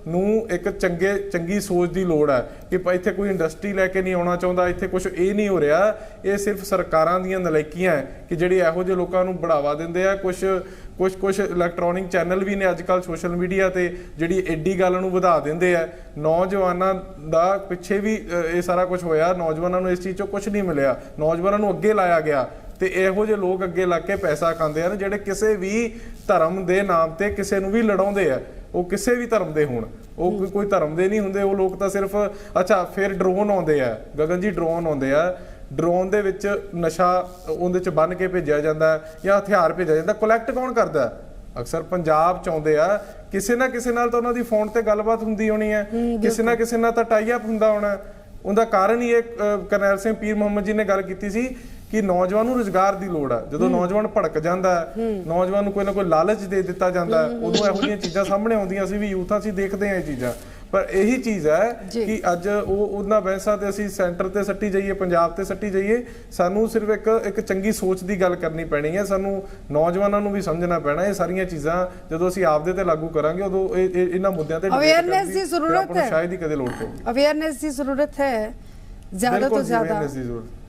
ਨੂੰ ਇੱਕ ਚੰਗੀ ਸੋਚ ਦੀ ਲੋੜ ਹੈ ਕਿ ਇੱਥੇ ਕੋਈ ਇੰਡਸਟਰੀ ਲੈ ਕੇ ਨਹੀਂ ਆਉਣਾ ਚਾਹੁੰਦਾ, ਇੱਥੇ ਕੁਝ ਇਹ ਨਹੀਂ ਹੋ ਰਿਹਾ। ਇਹ ਸਿਰਫ ਸਰਕਾਰਾਂ ਦੀਆਂ ਨਲਾਇਕੀਆਂ ਕਿ ਜਿਹੜੇ ਇਹੋ ਜਿਹੇ ਲੋਕਾਂ ਨੂੰ ਬੜਾਵਾ ਦਿੰਦੇ ਆ। ਕੁਝ ਇਲੈਕਟ੍ਰੋਨਿਕ ਚੈਨਲ ਵੀ ਨੇ ਅੱਜ ਕੱਲ੍ਹ ਸੋਸ਼ਲ ਮੀਡੀਆ ਤੇ ਜਿਹੜੀ ਐਡੀ ਗੱਲ ਨੂੰ ਵਧਾ ਦਿੰਦੇ ਆ। ਨੌਜਵਾਨਾਂ ਦਾ ਪਿੱਛੇ ਵੀ ਇਹ ਸਾਰਾ ਕੁਝ ਹੋਇਆ, ਨੌਜਵਾਨਾਂ ਨੂੰ ਇਸ ਚੀਜ਼ 'ਚੋਂ ਕੁਝ ਨਹੀਂ ਮਿਲਿਆ, ਨੌਜਵਾਨਾਂ ਨੂੰ ਅੱਗੇ ਲਾਇਆ ਗਿਆ। ਤੇ ਇਹੋ ਜਿਹੇ ਲੋਕ ਅੱਗੇ ਲੱਗ ਕੇ ਪੈਸਾ ਖਾਂਦੇ ਹਨ, ਜਿਹੜੇ ਕਿਸੇ ਵੀ ਧਰਮ ਦੇ ਨਾਮ ਤੇ ਕਿਸੇ ਨੂੰ ਵੀ ਲੜਾਉਂਦੇ ਆ। ਉਹ ਕਿਸੇ ਵੀ ਧਰਮ ਦੇ ਹੋਣ, ਉਹ ਕੋਈ ਧਰਮ ਦੇ ਨਹੀਂ ਹੁੰਦੇ ਉਹ ਲੋਕ, ਤਾਂ ਸਿਰਫ। ਅੱਛਾ, ਫਿਰ ਡਰੋਨ ਆਉਂਦੇ ਆ ਗਗਨ ਜੀ, ਡਰੋਨ ਆਉਂਦੇ ਆ। ਡਰੋਨ ਦੇ ਵਿੱਚ ਨਸ਼ਾ ਉਹਦੇ 'ਚ ਬੰਨ ਕੇ ਭੇਜਿਆ ਜਾਂਦਾ ਜਾਂ ਹਥਿਆਰ ਭੇਜਿਆ ਜਾਂਦਾ। ਕਲੈਕਟ ਕੌਣ ਕਰਦਾ? ਅਕਸਰ ਪੰਜਾਬ 'ਚ ਆਉਂਦੇ ਆ, ਕਿਸੇ ਨਾ ਕਿਸੇ ਨਾਲ ਤਾਂ ਉਹਨਾਂ ਦੀ ਫੋਨ ਤੇ ਗੱਲਬਾਤ ਹੁੰਦੀ ਹੋਣੀ ਹੈ, ਕਿਸੇ ਨਾ ਕਿਸੇ ਨਾਲ ਤਾਂ ਟਾਈ ਅਪ ਹੁੰਦਾ ਹੋਣਾ। ਉਹਦਾ ਕਾਰਨ ਹੀ ਇਹ ਕਰਨੈਲ ਸਿੰਘ ਪੀਰ ਮੁਹੰਮਦ ਜੀ ਨੇ ਗੱਲ ਕੀਤੀ ਸੀ ਕਿ ਨੌਜਵਾਨ ਨੂੰ ਰੁਜ਼ਗਾਰ ਦੀ ਲੋੜ ਹੈ। ਜਦੋਂ ਨੌਜਵਾਨ ਭੜਕ ਜਾਂਦਾ ਹੈ, ਨੌਜਵਾਨ ਨੂੰ ਕੋਈ ਨਾ ਕੋਈ ਲਾਲਚ ਦੇ ਦਿੱਤਾ ਜਾਂਦਾ, ਉਦੋਂ ਇਹੋ ਜਿਹੀਆਂ ਚੀਜ਼ਾਂ ਸਾਹਮਣੇ ਆਉਂਦੀਆਂ। ਅਸੀਂ ਵੀ ਯੂਥਾਂ 'ਚ ਦੇਖਦੇ ਹਾਂ ਇਹ ਚੀਜ਼ਾਂ। ਪਰ ਇਹੀ ਚੀਜ਼ ਹੈ ਕਿ ਅੱਜ ਉਹਨਾਂ ਬਹਿਸਾਂ ਤੇ ਅਸੀਂ ਸੈਂਟਰ ਤੇ ਸੱਟੀ ਜਾਈਏ, ਪੰਜਾਬ ਤੇ ਸੱਟੀ ਜਾਈਏ। ਸਾਨੂੰ ਸਿਰਫ ਇੱਕ ਚੰਗੀ ਸੋਚ ਦੀ ਗੱਲ ਕਰਨੀ ਪੈਣੀ ਹੈ। ਸਾਨੂੰ ਨੌਜਵਾਨਾਂ ਨੂੰ ਵੀ ਸਮਝਣਾ ਪੈਣਾ ਇਹ ਸਾਰੀਆਂ ਚੀਜ਼ਾਂ ਜਦੋਂ ਅਸੀਂ ਆਪਦੇ ਤੇ ਲਾਗੂ ਕਰਾਂਗੇ, ਉਦੋਂ ਇਹਨਾਂ ਮੁੱਦਿਆਂ ਤੇ ਅਵੇਅਰਨੈਸ ਦੀ ਜ਼ਰੂਰਤ ਹੈ। ਸ਼ਾਇਦ ਹੀ ਕਦੇ ਲੋੜ ਪਵੇ। ਅਵੇਅਰਨੈਸ ਦੀ ਜ਼ਰੂਰਤ ਹੈ ਜ਼ਿਆਦਾ ਤੋਂ ਜ਼ਿਆਦਾ,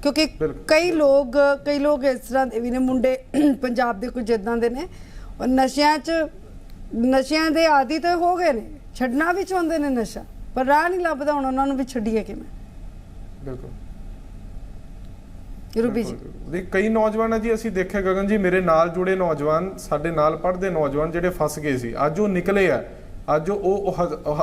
ਕਿਉਂਕਿ ਕਈ ਲੋਕ ਇਸ ਤਰ੍ਹਾਂ ਦੇ ਵੀ ਨੇ ਮੁੰਡੇ ਪੰਜਾਬ ਦੇ ਕੁਝ ਇਦਾਂ ਦੇ ਨੇ, ਔਰ ਨਸ਼ਿਆਂ ਦੇ ਆਦੀ ਤੇ ਹੋ ਗਏ ਨੇ, ਛੱਡਣਾ ਵੀ ਚਾਹੁੰਦੇ ਨੇ ਨਸ਼ਾ, ਪਰ ਰਾਹ ਨਹੀਂ ਲੱਭਦਾ। ਹੁਣ ਉਹਨਾਂ ਨੂੰ ਵੀ ਛੱਡੀਏ ਕਿਵੇਂ? ਬਿਲਕੁਲ ਰੂਬੀ ਜੀ, ਕਈ ਨੌਜਵਾਨ ਆ ਜੀ, ਅਸੀਂ ਦੇਖਿਆ ਗਗਨ ਜੀ, ਮੇਰੇ ਨਾਲ ਜੁੜੇ ਨੌਜਵਾਨ, ਸਾਡੇ ਨਾਲ ਪੜ੍ਹਦੇ ਨੌਜਵਾਨ ਜਿਹੜੇ ਫਸ ਗਏ ਸੀ, ਅੱਜ ਉਹ ਨਿਕਲੇ ਆ। ਅੱਜ ਉਹ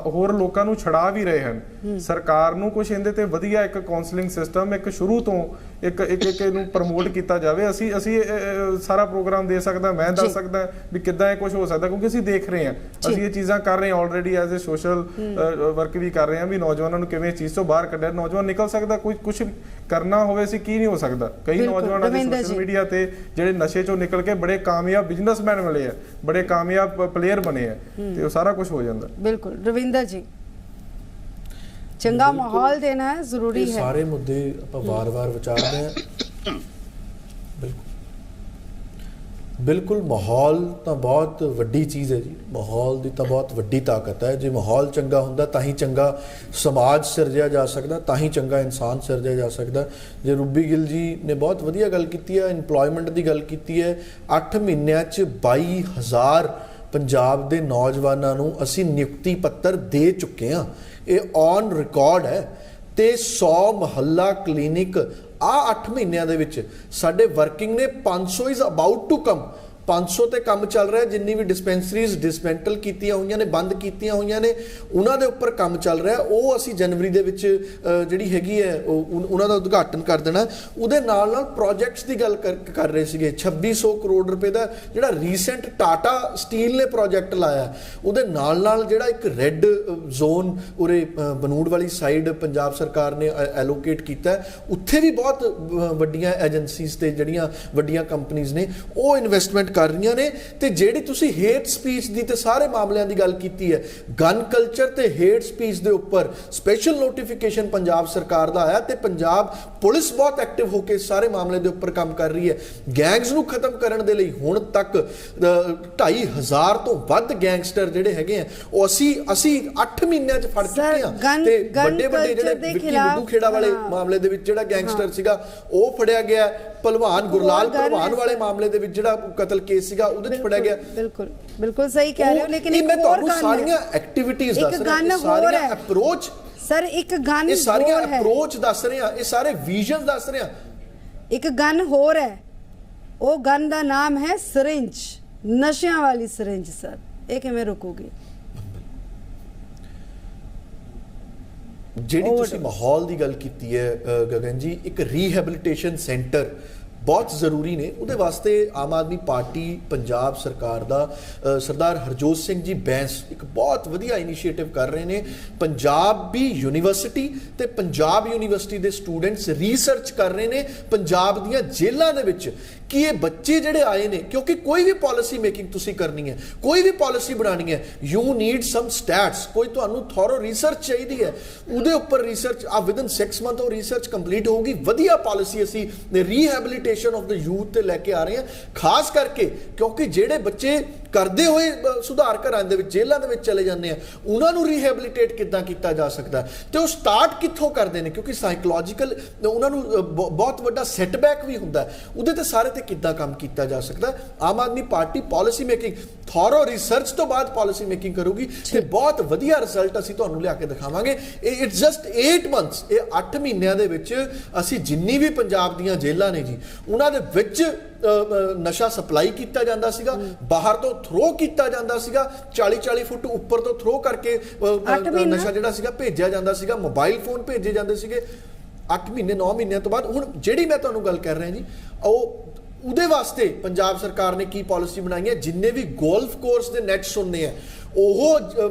ਹੋਰ ਲੋਕਾਂ ਨੂੰ ਛੜਾ ਵੀ ਰਹੇ ਹਨ। ਸਰਕਾਰ ਨੂੰ ਕੁਝ ਇਹਦੇ ਤੇ ਵਧੀਆ ਇੱਕ ਕਾਉਂਸਲਿੰਗ ਸਿਸਟਮ, ਇੱਕ ਸ਼ੁਰੂ ਤੋਂ ਇੱਕ ਇਹਨੂੰ ਪ੍ਰਮੋਟ ਕੀਤਾ ਜਾਵੇ। ਅਸੀਂ ਸਾਰਾ ਪ੍ਰੋਗਰਾਮ ਦੇ ਸਕਦਾ, ਮੈਂ ਦੱਸ ਸਕਦਾ ਵੀ ਕਿੱਦਾਂ ਇਹ ਕੁਝ ਹੋ ਸਕਦਾ, ਕਿਉਂਕਿ ਅਸੀਂ ਦੇਖ ਰਹੇ ਹਾਂ, ਅਸੀਂ ਇਹ ਚੀਜ਼ਾਂ ਕਰ ਰਹੇ ਹਾਂ already, as a social work ਵੀ ਕਰ ਰਹੇ ਹਾਂ ਵੀ ਨੌਜਵਾਨਾਂ ਨੂੰ ਕਿਵੇਂ ਇਸ ਚੀਜ਼ ਤੋਂ ਬਾਹਰ ਕੱਢਿਆ। ਨੌਜਵਾਨ ਨਿਕਲ ਸਕਦਾ, ਕੁਝ ਕਰਨਾ ਹੋਵੇ ਅਸੀਂ ਕੀ ਨਹੀਂ ਹੋ ਸਕਦਾ। ਕਈ ਨੌਜਵਾਨ ਅੱਜ ਸੋਸ਼ਲ ਮੀਡੀਆ ਤੇ ਜਿਹੜੇ ਨਸ਼ੇ ਚੋਂ ਨਿਕਲ ਕੇ ਬੜੇ ਕਾਮਯਾਬ ਬਿਜ਼ਨਸਮੈਨ ਮਿਲੇ ਆ, ਬੜੇ ਕਾਮਯਾਬ ਪਲੇਅਰ ਬਣੇ ਆ, ਤੇ ਉਹ ਸਾਰਾ ਕੁਝ ਹੋ ਜਾਂਦਾ। ਬਿਲਕੁਲ ਰਵਿੰਦਰ ਜੀ, ਚੰਗਾ ਮਾਹੌਲ ਦੇਣਾ ਹੈ ਜ਼ਰੂਰੀ ਹੈ। ਸਾਰੇ ਮੁੱਦੇ ਆਪਾਂ ਵਾਰ-ਵਾਰ ਵਿਚਾਰਦੇ ਹਾਂ। ਬਿਲਕੁਲ ਮਾਹੌਲ ਤਾਂ ਬਹੁਤ ਵੱਡੀ ਚੀਜ਼ ਹੈ ਜੀ, ਮਾਹੌਲ ਦੀ ਤਾਂ ਬਹੁਤ ਵੱਡੀ ਤਾਕਤ ਹੈ। ਜੇ ਮਾਹੌਲ ਚੰਗਾ ਹੁੰਦਾ ਤਾਂ ਹੀ ਚੰਗਾ ਸਮਾਜ ਸਿਰਜਿਆ ਜਾ ਸਕਦਾ, ਤਾਂ ਹੀ ਚੰਗਾ ਇਨਸਾਨ ਸਿਰਜਿਆ ਜਾ ਸਕਦਾ। ਜੇ ਰੂਬੀ ਗਿੱਲ ਜੀ ਨੇ ਬਹੁਤ ਵਧੀਆ ਗੱਲ ਕੀਤੀ ਹੈ, ਇੰਪਲੋਇਮੈਂਟ ਦੀ ਗੱਲ ਕੀਤੀ ਹੈ। 8 ਮਹੀਨਿਆਂ 'ਚ 22,000 ਪੰਜਾਬ ਦੇ ਨੌਜਵਾਨਾਂ ਨੂੰ ਅਸੀਂ ਨਿਯੁਕਤੀ ਪੱਤਰ ਦੇ ਚੁੱਕੇ ਹਾਂ, ਇਹ ਔਨ ਰਿਕਾਰਡ ਹੈ। ਤੇ 100 ਮੁਹੱਲਾ ਕਲੀਨਿਕ 8 ਮਹੀਨਿਆਂ ਦੇ ਵਿੱਚ ਸਾਡੇ ਵਰਕਿੰਗ ਨੇ 500 ਇਜ਼ ਅਬਾਊਟ ਟੂ ਕਮ, 500 ਤੇ ਕੰਮ ਚੱਲ ਰਿਹਾ। ਜਿੰਨੀ ਵੀ ਡਿਸਪੈਂਸਰੀਜ਼ ਡਿਸਮੈਂਟਲ ਕੀਤੀਆਂ ਹੋਈਆਂ ਨੇ, ਬੰਦ ਕੀਤੀਆਂ ਹੋਈਆਂ ਨੇ, ਉਹਨਾਂ ਦੇ ਉੱਪਰ ਕੰਮ ਚੱਲ ਰਿਹਾ। ਉਹ ਅਸੀਂ ਜਨਵਰੀ ਦੇ ਵਿੱਚ ਜਿਹੜੀ ਹੈਗੀ ਹੈ ਉਹਨਾਂ ਦਾ ਉਦਘਾਟਨ ਕਰ ਦੇਣਾ। ਉਹਦੇ ਨਾਲ ਪ੍ਰੋਜੈਕਟਸ ਦੀ ਗੱਲ ਕਰ ਰਹੇ ਸੀਗੇ। 2600 ਕਰੋੜ ਰੁਪਏ ਦਾ ਜਿਹੜਾ ਰੀਸੈਂਟ ਟਾਟਾ ਸਟੀਲ ਨੇ ਪ੍ਰੋਜੈਕਟ ਲਾਇਆ, ਉਹਦੇ ਨਾਲ ਜਿਹੜਾ ਇੱਕ ਰੈੱਡ ਜ਼ੋਨ ਉਰੇ ਬਨੂੜ ਵਾਲੀ ਸਾਈਡ ਪੰਜਾਬ ਸਰਕਾਰ ਨੇ ਐਲੋਕੇਟ ਕੀਤਾ, ਉੱਥੇ ਵੀ ਬਹੁਤ ਵੱਡੀਆਂ ਏਜੰਸੀਜ਼ ਤੇ ਜਿਹੜੀਆਂ ਵੱਡੀਆਂ ਕੰਪਨੀਆਂ ਨੇ ਉਹ ਇਨਵੈਸਟਮੈਂਟ ਕਰ ਰਹੀਆਂ ਨੇ। ਤੇ ਜਿਹੜੀ ਤੁਸੀਂ ਹੇਟ ਸਪੀਚ ਦੀ ਤੇ ਸਾਰੇ ਮਾਮਲਿਆਂ ਦੀ ਗੱਲ ਕੀਤੀ ਹੈ, ਗਨ ਕਲਚਰ ਤੇ ਹੇਟ ਸਪੀਚ ਦੇ ਉੱਪਰ ਸਪੈਸ਼ਲ ਨੋਟੀਫਿਕੇਸ਼ਨ ਪੰਜਾਬ ਸਰਕਾਰ ਦਾ ਆਇਆ ਤੇ ਪੰਜਾਬ ਪੁਲਿਸ ਬਹੁਤ ਐਕਟਿਵ ਹੋ ਕੇ ਸਾਰੇ ਮਾਮਲੇ ਦੇ ਉੱਪਰ ਕੰਮ ਕਰ ਰਹੀ ਹੈ। ਗੈਂਗਸ ਨੂੰ ਖਤਮ ਕਰਨ ਦੇ ਲਈ ਹੁਣ ਤੱਕ 2,500 ਤੋਂ ਵੱਧ ਗੈਂਗਸਟਰ ਜਿਹੜੇ ਹੈਗੇ ਆ ਉਹ ਅਸੀਂ 8 ਮਹੀਨਿਆਂ 'ਚ ਫੜ ਚੁੱਕੇ ਹਾਂ। ਤੇ ਵੱਡੇ ਜਿਹੜੇ ਵਿੱਕੀ ਬੁੱਧੂ ਖੇੜਾ ਵਾਲੇ ਮਾਮਲੇ ਦੇ ਵਿੱਚ ਜਿਹੜਾ ਗੈਂਗਸਟਰ ਸੀਗਾ ਉਹ ਫੜਿਆ ਗਿਆ। ਭਲਵਾਨ ਗੁਰਲਾਲ ਭਲਵਾਨ ਵਾਲੇ ਮਾਮਲੇ ਦੇ ਵਿੱਚ ਜਿਹੜਾ ਕਤਲ ਕੇਸ ਸੀਗਾ ਉਹਦੇ ਵਿੱਚ ਫੜਿਆ ਗਿਆ। ਬਿਲਕੁਲ ਸਹੀ ਕਹਿ ਰਹੇ ਹੋ, ਲੇਕਿਨ ਇੱਕ ਹੋਰ ਗੱਲ ਸਾਰੀਆਂ ਐਕਟੀਵਿਟੀਜ਼ ਦੱਸ ਰਹੇ, ਸਾਰੀਆਂ ਅਪਰੋਚ ਸਰ, ਇੱਕ ਗਨ ਇਹ ਸਾਰੀਆਂ ਅਪਰੋਚ ਦੱਸ ਰਹੇ ਆ, ਇਹ ਸਾਰੇ ਵਿਜ਼ਨ ਦੱਸ ਰਹੇ ਆ। ਇੱਕ ਗਨ ਹੋਰ ਹੈ ਉਹ ਗਨ ਦਾ ਨਾਮ ਹੈ ਸਿਰਿੰਜ, ਨਸ਼ਿਆਂ ਵਾਲੀ ਸਿਰਿੰਜ ਸਰ। ਇਹ ਕਿਵੇਂ ਰੁਕੂਗੀ? ਜਿਹੜੀ ਤੁਸੀਂ ਮਾਹੌਲ ਦੀ ਗੱਲ ਕੀਤੀ ਹੈ ਗਗਨ ਜੀ, ਇੱਕ ਰੀਹੈਬਿਲਿਟੇਸ਼ਨ ਸੈਂਟਰ ਬਹੁਤ ਜ਼ਰੂਰੀ ਨੇ। ਉਹਦੇ ਵਾਸਤੇ ਆਮ ਆਦਮੀ ਪਾਰਟੀ ਪੰਜਾਬ ਸਰਕਾਰ ਦਾ ਸਰਦਾਰ ਹਰਜੋਤ ਸਿੰਘ ਜੀ ਬੈਂਸ ਇੱਕ ਬਹੁਤ ਵਧੀਆ ਇਨੀਸ਼ੀਏਟਿਵ ਕਰ ਰਹੇ ਨੇ। ਪੰਜਾਬੀ ਯੂਨੀਵਰਸਿਟੀ ਤੇ ਪੰਜਾਬ ਯੂਨੀਵਰਸਿਟੀ ਦੇ ਸਟੂਡੈਂਟਸ ਰਿਸਰਚ ਕਰ ਰਹੇ ਨੇ ਪੰਜਾਬ ਦੀਆਂ ਜੇਲ੍ਹਾਂ ਦੇ ਵਿੱਚ ਕਿ ਇਹ ਬੱਚੇ ਜਿਹੜੇ ਆਏ ਨੇ, ਕਿਉਂਕਿ ਕੋਈ ਵੀ ਪਾਲਿਸੀ ਮੇਕਿੰਗ ਤੁਸੀਂ ਕਰਨੀ ਹੈ, ਕੋਈ ਵੀ ਪਾਲਿਸੀ ਬਣਾਉਣੀ ਹੈ, ਯੂ ਨੀਡ ਸਮ ਸਟੈਟਸ, ਕੋਈ ਤੁਹਾਨੂੰ ਥੋਰੋ ਰਿਸਰਚ ਚਾਹੀਦੀ ਹੈ। ਉਹਦੇ ਉੱਪਰ ਰਿਸਰਚ ਵਿਦਨ 6 ਮੰਥ ਉਹ ਰਿਸਰਚ ਕੰਪਲੀਟ ਹੋਊਗੀ। ਵਧੀਆ ਪਾਲਿਸੀ ਅਸੀਂ ਰੀਹੈਬਿਲਿਟੇਸ਼ਨ ਆਫ ਦ ਯੂਥ ਤੇ ਲੈ ਕੇ ਆ ਰਹੇ ਹਾਂ, ਖਾਸ ਕਰਕੇ ਕਿਉਂਕਿ ਜਿਹੜੇ ਬੱਚੇ ਕਰਦੇ ਹੋਏ ਸੁਧਾਰ ਘਰਾਂ ਦੇ ਵਿੱਚ, ਜੇਲ੍ਹਾਂ ਦੇ ਵਿੱਚ ਚਲੇ ਜਾਂਦੇ ਆ, ਉਹਨਾਂ ਨੂੰ ਰੀਹੈਬਿਲਿਟੇਟ ਕਿੱਦਾਂ ਕੀਤਾ ਜਾ ਸਕਦਾ ਤੇ ਉਹ ਸਟਾਰਟ ਕਿੱਥੋਂ ਕਰਦੇ ਨੇ, ਕਿਉਂਕਿ ਸਾਈਕੋਲੋਜੀਕਲ ਉਹਨਾਂ ਨੂੰ ਬਹੁਤ ਵੱਡਾ ਸੈਟਬੈਕ ਵੀ ਹੁੰਦਾ, ਉਹਦੇ ਤੇ ਸਾਰੇ ਤੇ ਕਿੱਦਾਂ ਕੰਮ ਕੀਤਾ ਜਾ ਸਕਦਾ। Aam Aadmi Party policy making thorough research ਤੋਂ ਬਾਅਦ ਪਾਲਿਸੀ ਮੇਕਿੰਗ ਕਰੂਗੀ ਤੇ ਬਹੁਤ ਵਧੀਆ ਰਿਜ਼ਲਟ ਅਸੀਂ ਤੁਹਾਨੂੰ ਲਿਆ ਕੇ ਦਿਖਾਵਾਂਗੇ। ਇਟਸ ਜਸਟ 8 ਮੰਥਸ, ਇਹ 8 ਮਹੀਨਿਆਂ ਦੇ ਵਿੱਚ ਅਸੀਂ ਜਿੰਨੀ ਵੀ ਪੰਜਾਬ ਦੀਆਂ ਜੇਲ੍ਹਾਂ ਨੇ ਜੀ, ਉਹਨਾਂ ਦੇ ਵਿੱਚ ਨਸ਼ਾ ਸਪਲਾਈ ਕੀਤਾ ਜਾਂਦਾ ਸੀਗਾ, ਬਾਹਰ ਤੋਂ ਥਰੋ ਕੀਤਾ ਜਾਂਦਾ ਸੀਗਾ, 40-40 ਫੁੱਟ ਉੱਪਰ ਤੋਂ ਥਰੋ ਕਰਕੇ ਨਸ਼ਾ ਜਿਹੜਾ ਸੀਗਾ ਭੇਜਿਆ ਜਾਂਦਾ ਸੀਗਾ, ਮੋਬਾਈਲ ਫੋਨ ਭੇਜੇ ਜਾਂਦੇ ਸੀਗੇ। 8 ਮਹੀਨੇ 9 ਮਹੀਨਿਆਂ ਤੋਂ ਬਾਅਦ ਹੁਣ ਜਿਹੜੀ ਮੈਂ ਤੁਹਾਨੂੰ ਗੱਲ ਕਰ ਰਿਹਾ ਜੀ, ਉਹਦੇ ਵਾਸਤੇ ਪੰਜਾਬ ਸਰਕਾਰ ਨੇ ਕੀ ਪਾਲਿਸੀ ਬਣਾਈ ਹੈ, ਜਿੰਨੇ ਵੀ ਗੋਲਫ ਕੋਰਸ ਦੇ ਨੈਟਸ ਹੁੰਦੇ ਆ ਉਹ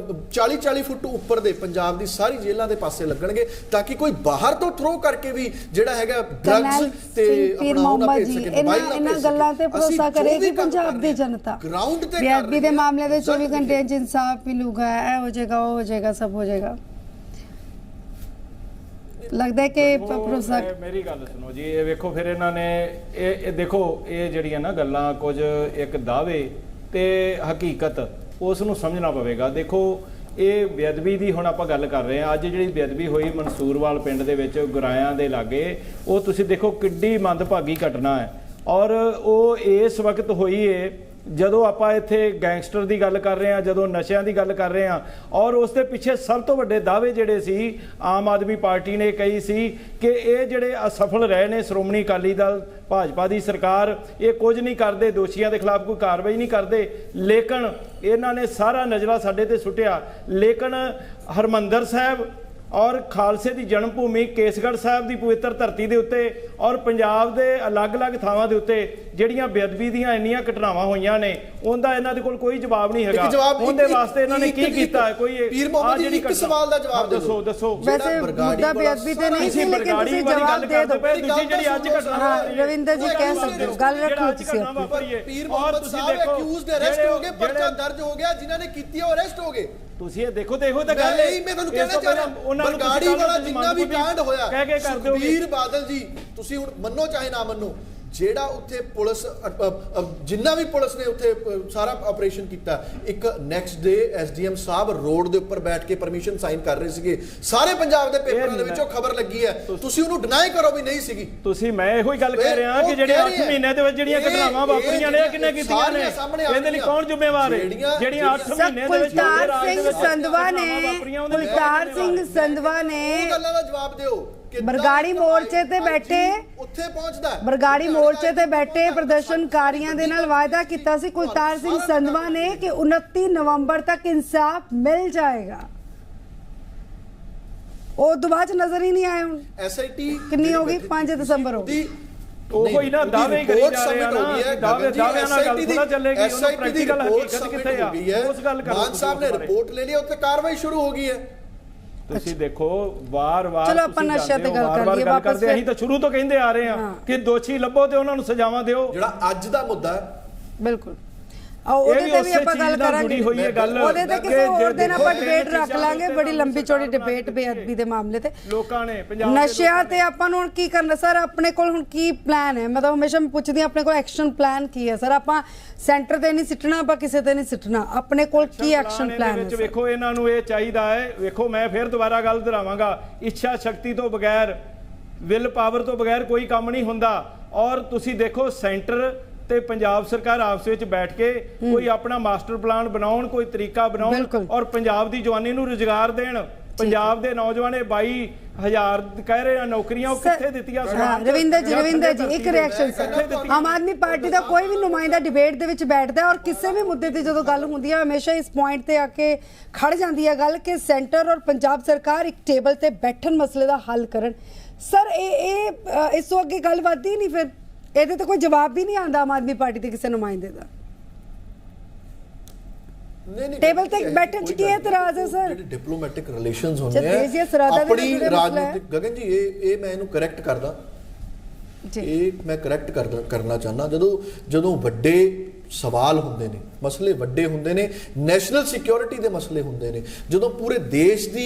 40-40 ਫੁੱਟ ਉੱਪਰ ਦੇ ਪੰਜਾਬ ਦੀ ਸਾਰੀ ਜੇਲ੍ਹਾਂ ਦੇ ਪਾਸੇ ਲੱਗਣਗੇ, ਤਾਂ ਕਿ ਕੋਈ ਬਾਹਰ ਤੋਂ ਥਰੋ ਕਰਕੇ ਵੀ ਜਿਹੜਾ ਹੈਗਾ ਡਰੱਗਸ ਤੇ ਆਪਣਾ ਉਹਨਾਂ ਭੇਜ ਸਕੇ। ਇਹਨਾਂ ਗੱਲਾਂ ਤੇ ਭਰੋਸਾ ਕਰੇਗੀ ਪੰਜਾਬ ਦੀ ਜਨਤਾ। ਗਰਾਊਂਡ ਤੇ ਬੀਐਸਪੀ ਦੇ ਮਾਮਲੇ ਦੇ 24 ਘੰਟੇ ਚ ਇਨਸਾਫ ਮਿਲੂਗਾ, ਇਹ ਹੋ ਜਾਏਗਾ, ਉਹ ਹੋ ਜਾਏਗਾ, ਸਭ ਹੋ ਜਾਏਗਾ। ਲੱਗਦਾ ਹੈ ਕਿ ਭਰੋਸਾ। ਮੇਰੀ ਗੱਲ ਸੁਣੋ ਜੀ, ਇਹ ਵੇਖੋ ਫਿਰ ਇਹਨਾਂ ਨੇ ਇਹ ਦੇਖੋ, ਇਹ ਜਿਹੜੀਆਂ ਨਾ ਗੱਲਾਂ, ਕੁਝ ਇੱਕ ਦਾਅਵੇ ਤੇ ਹਕੀਕਤ, ਉਸ ਨੂੰ ਸਮਝਣਾ ਪਵੇਗਾ। ਦੇਖੋ ਇਹ ਬੇਅਦਬੀ ਦੀ ਹੁਣ ਆਪਾਂ ਗੱਲ ਕਰ ਰਹੇ ਹਾਂ। ਅੱਜ ਜਿਹੜੀ ਬੇਅਦਬੀ ਹੋਈ ਮਨਸੂਰਵਾਲ ਪਿੰਡ ਦੇ ਵਿੱਚ ਗੁਰਾਇਆਂ ਦੇ ਲਾਗੇ, ਉਹ ਤੁਸੀਂ ਦੇਖੋ ਕਿੱਡੀ ਮੰਦਭਾਗੀ ਘਟਨਾ ਹੈ। ਔਰ ਉਹ ਇਸ ਵਕਤ ਹੋਈ ਹੈ ਜਦੋਂ ਆਪਾਂ ਇੱਥੇ ਗੈਂਗਸਟਰ ਦੀ ਗੱਲ ਕਰ ਰਹੇ ਹਾਂ, ਜਦੋਂ ਨਸ਼ਿਆਂ ਦੀ ਗੱਲ ਕਰ ਰਹੇ ਹਾਂ। ਔਰ ਉਸ ਦੇ ਪਿੱਛੇ ਸਭ ਤੋਂ ਵੱਡੇ ਦਾਅਵੇ ਜਿਹੜੇ ਸੀ ਆਮ ਆਦਮੀ ਪਾਰਟੀ ਨੇ ਕਹੀ ਸੀ ਕਿ ਇਹ ਜਿਹੜੇ ਅਸਫਲ ਰਹੇ ਨੇ ਸ਼੍ਰੋਮਣੀ ਅਕਾਲੀ ਦਲ ਭਾਜਪਾ ਦੀ ਸਰਕਾਰ, ਇਹ ਕੁਝ ਨਹੀਂ ਕਰਦੇ, ਦੋਸ਼ੀਆਂ ਦੇ ਖਿਲਾਫ ਕੋਈ ਕਾਰਵਾਈ ਨਹੀਂ ਕਰਦੇ। ਲੇਕਿਨ ਇਹਨਾਂ ਨੇ ਸਾਰਾ ਨਜ਼ਰਾ ਸਾਡੇ ਤੇ ਸੁੱਟਿਆ। ਲੇਕਿਨ ਹਰਮੰਦਰ ਸਾਹਿਬ ਔਰ ਖਾਲਸੇ ਦੀ ਜਨਮ ਭੂਮੀ ਕੇਸਗੜ੍ਹ ਸਾਹਿਬ ਦੀ ਪਵਿੱਤਰ ਧਰਤੀ ਦੇ ਉੱਤੇ ਔਰ ਪੰਜਾਬ ਦੇ ਅਲੱਗ-ਅਲੱਗ ਥਾਵਾਂ ਦੇ ਉੱਤੇ ਜਿਹੜੀਆਂ ਬੇਅਦਬੀ ਦੀਆਂ ਇੰਨੀਆਂ ਘਟਨਾਵਾਂ ਹੋਈਆਂ ਨੇ, ਉਹਦਾ ਇਹਨਾਂ ਦੇ ਕੋਲ ਕੋਈ ਜਵਾਬ ਨਹੀਂ ਹੈਗਾ। ਉਹਦੇ ਵਾਸਤੇ ਇਹਨਾਂ ਨੇ ਕੀ ਕੀਤਾ ਹੈ? ਕੋਈ ਪੀਰ ਮੁਹੰਮਦ ਜੀ ਇੱਕ ਸਵਾਲ ਦਾ ਜਵਾਬ ਦਿਓ। ਦੱਸੋ। ਵੈਸੇ ਮੁੱਦਾ ਬੇਅਦਬੀ ਤੇ ਨਹੀਂ ਸੀ, ਲੇਕਿਨ ਤੁਸੀਂ ਜਵਾਬ ਦੇ ਦਿਓ। ਦੂਜੀ ਜਿਹੜੀ ਅੱਜ ਘਟਨਾ, ਰਵਿੰਦਰ ਜੀ ਕਹਿ ਸਕਦੇ ਹੋ, ਗੱਲ ਰੱਖੋ ਤੁਸੀਂ ਆਪਣੀ। ਪੀਰ ਮੁਹੰਮਦ ਸਾਹਿਬ ਅਕਿਊਜ਼ਡ ਅਰੈਸਟ ਹੋ ਗਏ, ਪਰਚਾ ਦਰਜ ਹੋ ਗਿਆ, ਜਿਨ੍ਹਾਂ ਨੇ ਕੀਤੀ ਉਹ ਅਰੈਸਟ ਹੋ ਗਏ। ਤੁਸੀਂ ਇਹ ਦੇਖੋ ਤਾਂ ਗੱਲ ਹੈ। ਮੈਂ ਤੁਹਾਨੂੰ ਕਹਿਣਾ ਚਾਹ ਰਿਹਾ, ਬਰਗਾੜੀ ਵਾਲਾ ਜਿੰਨਾ ਵੀ ਕਾਂਡ ਹੋਇਆ, ਸੁਖਬੀਰ ਬਾਦਲ ਜੀ, ਤੁਸੀਂ ਹੁਣ ਮੰਨੋ ਚਾਹੇ ਨਾ ਮੰਨੋ, ਜਿਹੜਾ ਉੱਥੇ ਪੁਲਿਸ ਜਿੰਨਾ ਵੀ ਪੁਲਿਸ ਨੇ ਉੱਥੇ ਸਾਰਾ ਆਪਰੇਸ਼ਨ ਕੀਤਾ, ਇੱਕ ਨੈਕਸਟ ਡੇ ਐਸਡੀਐਮ ਸਾਹਿਬ ਰੋਡ ਦੇ ਉੱਪਰ ਬੈਠ ਕੇ ਪਰਮਿਸ਼ਨ ਸਾਈਨ ਕਰ ਰਹੇ ਸੀਗੇ। ਸਾਰੇ ਪੰਜਾਬ ਦੇ ਪੇਪਰਾਂ ਦੇ ਵਿੱਚ ਉਹ ਖਬਰ ਲੱਗੀ ਹੈ, ਤੁਸੀਂ ਉਹਨੂੰ ਡਿਨਾਈ ਕਰੋ ਵੀ ਨਹੀਂ ਸੀਗੀ। ਤੁਸੀਂ ਮੈਂ ਇਹੋ ਹੀ ਗੱਲ ਕਹਿ ਰਿਹਾ ਕਿ ਜਿਹੜੇ 8 ਮਹੀਨਿਆਂ ਦੇ ਵਿੱਚ ਜਿਹੜੀਆਂ ਘਟਨਾਵਾਂ ਵਾਪਰੀਆਂ ਨੇ, ਕਿੰਨੇ ਕੀਤੀਆਂ ਨੇ, ਇਹਦੇ ਲਈ ਕੌਣ ਜ਼ਿੰਮੇਵਾਰ ਹੈ? ਜਿਹੜੀਆਂ 8 ਮਹੀਨਿਆਂ ਦੇ ਵਿੱਚ ਕੁਲਤਾਰ ਸਿੰਘ ਸੰਧਵਾ ਨੇ ਉਹ ਗੱਲਾਂ ਦਾ ਜਵਾਬ ਦਿਓ। ਬਰਗਾੜੀ ਮੋਰਚੇ ਤੇ ਬੈਠੇ, ਉੱਥੇ ਪਹੁੰਚਦਾ ਬਰਗਾੜੀ ਮੋਰਚੇ ਤੇ ਬੈਠੇ ਪ੍ਰਦਰਸ਼ਨਕਾਰੀਆਂ ਦੇ ਨਾਲ ਵਾਅਦਾ ਕੀਤਾ ਸੀ ਕੁਲਤਾਰ ਸਿੰਘ ਸੰਧਵਾ ਨੇ ਕਿ 29 ਨਵੰਬਰ ਤੱਕ ਇਨਸਾਫ ਮਿਲ ਜਾਏਗਾ। ਉਹ ਤੋਂ ਬਾਅਦ ਨਜ਼ਰ ਹੀ ਨਹੀਂ ਆਏ। ਹੁਣ ਐਸਆਈਟੀ ਕਿੰਨੀ ਹੋ ਗਈ? 5 ਦਸੰਬਰ ਹੋ ਗਈ। ਉਹ ਹੀ ਨਾ ਦਾਅਵੇ ਕਰੀ ਜਾ ਰਹੇ ਆ ਨਾ, ਦਾਅਵਿਆਂ ਨਾਲ ਗੱਲ ਥੋੜਾ ਚੱਲੇਗੀ। ਉਹਨਾਂ ਪ੍ਰੈਕਟੀਕਲ ਹਕੀਕਤ ਕਿੱਥੇ ਆ, ਉਸ ਗੱਲ ਕਰੋ। ਮਾਨ ਸਾਹਿਬ ਨੇ ਰਿਪੋਰਟ ਲੈ ਲਈ, ਉੱਥੇ ਕਾਰਵਾਈ ਸ਼ੁਰੂ ਹੋ ਗਈ ਹੈ। ਤੁਸੀਂ ਦੇਖੋ ਵਾਰ-ਵਾਰ ਚਲੋ ਆਪਾਂ ਨਸ਼ਾ ਤੇ ਗੱਲ ਕਰ ਲਈਏ ਵਾਪਸ। ਅਸੀਂ ਤਾਂ ਸ਼ੁਰੂ ਤੋਂ ਕਹਿੰਦੇ ਆ ਰਹੇ ਹਾਂ ਕਿ ਦੋਸ਼ੀ ਲੱਭੋ ਤੇ ਉਹਨਾਂ ਨੂੰ ਸਜ਼ਾਵਾਂ ਦਿਓ। ਜਿਹੜਾ ਅੱਜ ਦਾ ਮੁੱਦਾ ਹੈ, ਬਿਲਕੁਲ ਉਹਦੇ ਤੇ ਵੀ ਆਪਾਂ ਗੱਲ ਕਰਾਂਗੇ। ਉਹਦੇ ਤੇ ਕਿਸੇ ਹੋਰ ਦਿਨ ਆਪਾਂ ਡਿਬੇਟ ਰੱਖ ਲਾਂਗੇ, ਬੜੀ ਲੰਬੀ ਚੌੜੀ ਡਿਬੇਟ ਬੇਅਦਬੀ ਦੇ ਮਾਮਲੇ ਤੇ। ਲੋਕਾਂ ਨੇ ਪੰਜਾਬ ਨਸ਼ਿਆਂ ਤੇ ਆਪਾਂ ਨੂੰ ਹੁਣ ਕੀ ਕਰਨਾ ਸਰ? ਆਪਣੇ ਕੋਲ ਹੁਣ ਕੀ ਪਲਾਨ ਹੈ? ਮੈਂ ਤਾਂ ਹਮੇਸ਼ਾ ਪੁੱਛਦੀ ਹਾਂ, ਆਪਣੇ ਕੋਲ ਐਕਸ਼ਨ ਪਲਾਨ ਕੀ ਹੈ ਸਰ? ਆਪਾਂ ਸੈਂਟਰ ਤੇ ਨਹੀਂ ਸਿੱਟਣਾ, ਆਪਾਂ ਕਿਸੇ ਤੇ ਨਹੀਂ ਸਿੱਟਣਾ, ਆਪਣੇ ਕੋਲ ਕੀ ਐਕਸ਼ਨ ਪਲਾਨ ਹੈ? ਵੇਖੋ ਇਹਨਾਂ ਨੂੰ ਇਹ ਚਾਹੀਦਾ ਹੈ, ਵੇਖੋ ਮੈਂ ਫਿਰ ਦੁਬਾਰਾ ਗੱਲ ਦੁਹਰਾਵਾਂਗਾ, ਇੱਛਾ ਸ਼ਕਤੀ ਤੋਂ ਬਗੈਰ, ਵਿਲ ਪਾਵਰ ਤੋਂ ਬਗੈਰ ਕੋਈ ਕੰਮ ਨਹੀਂ ਹੁੰਦਾ। ਔਰ ਤੁਸੀਂ ਦੇਖੋ ਸੈਂਟਰ ਤੇ ਪੰਜਾਬ ਸਰਕਾਰ ਆਪਸ ਵਿੱਚ ਬੈਠ ਕੇ ਕੋਈ ਆਪਣਾ ਮਾਸਟਰ ਪਲਾਨ ਬਣਾਉਣ, ਕੋਈ ਤਰੀਕਾ ਬਣਾਉਣ ਔਰ ਪੰਜਾਬ ਦੀ ਜਵਾਨੀ ਨੂੰ ਰੁਜ਼ਗਾਰ ਦੇਣ। ਪੰਜਾਬ ਦੇ ਨੌਜਵਾਨ 22,000 ਕਹਿ ਰਹੇ ਆ ਨੌਕਰੀਆਂ, ਉਹ ਕਿੱਥੇ ਦਿੱਤੀਆਂ? ਰਵਿੰਦਰ ਜੀ ਇੱਕ ਰਿਐਕਸ਼ਨ ਸਰ। ਆਮ ਆਦਮੀ ਪਾਰਟੀ ਦਾ ਕੋਈ ਵੀ ਨੁਮਾਇੰਦਾ ਡਿਬੇਟ ਦੇ ਵਿੱਚ ਬੈਠਦਾ ਔਰ ਕਿਸੇ ਵੀ ਮੁੱਦੇ ਤੇ ਜਦੋਂ ਗੱਲ ਹੁੰਦੀ ਹੈ ਹਮੇਸ਼ਾ ਇਸ ਪੁਆਇੰਟ ਤੇ ਆ ਕੇ ਖੜ ਜਾਂਦੀ ਹੈ ਗੱਲ ਕਿ ਸੈਂਟਰ ਔਰ ਪੰਜਾਬ ਸਰਕਾਰ ਇੱਕ ਟੇਬਲ ਤੇ ਬੈਠਣ ਮਸਲੇ ਦਾ ਹੱਲ ਕਰਨ। ਸਰ ਇਹ ਇਸ ਤੋਂ ਅੱਗੇ ਗੱਲ ਵੱਧਦੀ ਨਹੀਂ, ਫਿਰ ਇਹਦੇ ਤੇ ਕੋਈ ਜਵਾਬ ਵੀ ਨਹੀਂ ਆਉਂਦਾ ਆਮ ਆਦਮੀ ਪਾਰਟੀ ਦੇ ਕਿਸੇ ਨੁਮਾਇੰਦੇ ਦਾ। ਟੇਬਲ ਤੇ ਬੈਠਣ ਚ ਕੀ ਇਤਰਾਜ਼ ਹੈ ਸਰ? ਜਿਹੜੇ ਡਿਪਲੋਮੈਟਿਕ ਰਿਲੇਸ਼ਨਸ ਹੁੰਦੇ ਆ ਆਪਣੀ ਰਾਜਨੀਤਿਕ, ਗਗਨ ਜੀ ਇਹ ਮੈਂ ਇਹਨੂੰ ਕਰੈਕਟ ਕਰਦਾ ਜੀ, ਇਹ ਮੈਂ ਕਰੈਕਟ ਕਰਨਾ ਚਾਹੁੰਦਾ। ਜਦੋਂ ਵੱਡੇ ਸਵਾਲ ਹੁੰਦੇ ਨੇ, ਮਸਲੇ ਵੱਡੇ ਹੁੰਦੇ ਨੇ, ਨੈਸ਼ਨਲ ਸਿਕਿਉਰਿਟੀ ਦੇ ਮਸਲੇ ਹੁੰਦੇ ਨੇ, ਜਦੋਂ ਪੂਰੇ ਦੇਸ਼ ਦੀ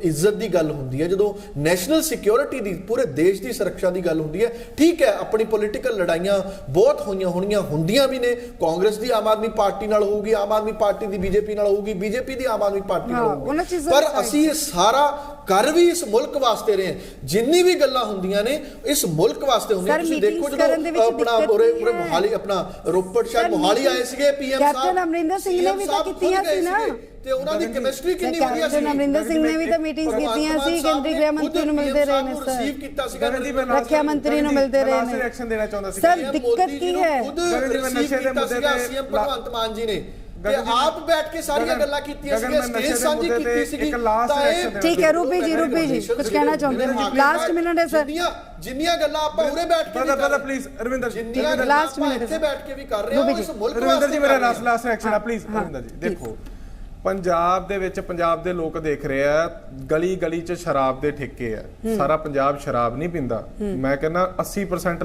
ਇੱਜ਼ਤ ਦੀ ਗੱਲ ਹੁੰਦੀ ਹੈ, ਜਦੋਂ ਨੈਸ਼ਨਲ ਸਿਕਿਉਰਿਟੀ ਦੀ, ਪੂਰੇ ਦੇਸ਼ ਦੀ ਸੁਰੱਖਿਆ ਦੀ ਗੱਲ ਹੁੰਦੀ ਹੈ, ਠੀਕ ਹੈ ਆਪਣੀ ਪੋਲੀਟੀਕਲ ਲੜਾਈਆਂ ਬਹੁਤ ਹੁੰਦੀਆਂ ਵੀ ਨੇ। ਕਾਂਗਰਸ ਦੀ ਆਮ ਆਦਮੀ ਪਾਰਟੀ ਨਾਲ ਹੋਊਗੀ, ਆਮ ਆਦਮੀ ਪਾਰਟੀ ਦੀ ਬੀਜੇਪੀ ਨਾਲ ਹੋਊਗੀ, ਬੀਜੇਪੀ ਦੀ ਆਮ ਆਦਮੀ ਪਾਰਟੀ ਨਾਲ ਹੋਊਗੀ, ਪਰ ਅਸੀਂ ਇਹ ਸਾਰਾ ਕਰ ਵੀ ਇਸ ਮੁਲਕ ਵਾਸਤੇ ਰਹੇ। ਜਿੰਨੀ ਵੀ ਗੱਲਾਂ ਹੁੰਦੀਆਂ ਨੇ ਇਸ ਮੁਲਕ ਵਾਸਤੇ ਹੁੰਦੀਆਂ। ਤੁਸੀਂ ਦੇਖੋ ਜਦੋਂ ਆਪਣਾ ਉਰੇ ਮੋਹਾਲੀ, ਆਪਣਾ ਰੋਪੜ ਸ਼ਹਿਰ ਮੋਹਾਲੀ ਆਏ ਸੀਗੇ ਪੀਐਮ ਸਾਹਿਬ, ਕੈਪਟਨ ਅਮਰਿੰਦਰ ਸਿੰਘ ਨੇ ਵੀ ਤਾਂ ਕੀਤੀਆਂ ਸੀ ਨਾ, ਤੇ ਉਹਨਾਂ ਦੀ ਕੈਮਿਸਟਰੀ ਕਿੰਨੀ ਵਧੀਆ ਸੀ। ਕੈਪਟਨ ਅਮਰਿੰਦਰ ਸਿੰਘ ਨੇ ਵੀ ਤਾਂ ਮੀਟਿੰਗਸ ਕੀਤੀਆਂ ਸੀ, ਕੇਂਦਰੀ ਗ੍ਰਹਿ ਮੰਤਰੀ ਨੂੰ ਮਿਲਦੇ ਰਹੇ ਨੇ ਸਰ, ਰਿਸੀਵ ਕੀਤਾ ਸੀਗਾ, ਰੱਖਿਆ ਮੰਤਰੀ ਨੂੰ ਮਿਲਦੇ ਰਹੇ ਨੇ। ਰਿਐਕਸ਼ਨ ਦੇਣਾ ਚਾਹੁੰਦਾ ਸੀ ਸਰ ਦਿੱਕਤ ਕੀ ਹੈ? ਨਸ਼ੇ ਦੇ ਮੁੱਦੇ ਤੇ ਸੀਐਮ ਭਗਵੰਤ ਮਾਨ ਜੀ ਨੇ ਤੇ ਆਪ ਬੈਠ ਕੇ ਸਾਰੀਆਂ ਗੱਲਾਂ ਕੀਤੀਆਂ ਸੀਗੀਆਂ, ਸਟੇਜ ਸਾਂਝੀ ਕੀਤੀ ਸੀਗੀ। ਠੀਕ ਹੈ ਰੂਪੀ ਜੀ ਕੁਝ ਕਹਿਣਾ ਚਾਹੁੰਦੇ ਹੋ? ਲਾਸਟ ਮਿੰਟ ਹੈ ਸਰ। ਜਿੰਨੀਆਂ ਗੱਲਾਂ ਆਪਾਂ ਉਰੇ ਬੈਠ ਕੇ ਬ੍ਰਦਰ ਪਲੀਜ਼ ਰਵਿੰਦਰ ਜੀ, ਲਾਸਟ ਮਿੰਟ ਇੱਥੇ ਬੈਠ ਕੇ ਵੀ ਕਰ ਰਹੇ ਹਾਂ ਇਸ ਮੁਲਕ ਵਾਸਤੇ। ਰਵਿੰਦਰ ਜੀ ਮੇਰਾ ਲਾਸਟ ਰਿਐਕਸ਼ਨ ਆ ਪਲੀਜ਼। ਰਵਿੰਦਰ ਜੀ ਦੇਖੋ, ਪੰਜਾਬ ਦੇ ਵਿੱਚ ਪੰਜਾਬ ਦੇ ਲੋਕ ਦੇਖ ਰਹੇ ਆ, ਗਲੀ ਗਲੀ 'ਚ ਸ਼ਰਾਬ ਦੇ ਠੇਕੇ ਆ, ਸਾਰਾ ਪੰਜਾਬ ਸ਼ਰਾਬ ਨਹੀਂ ਪੀਂਦਾ। ਮੈਂ ਕਹਿੰਦਾ 80%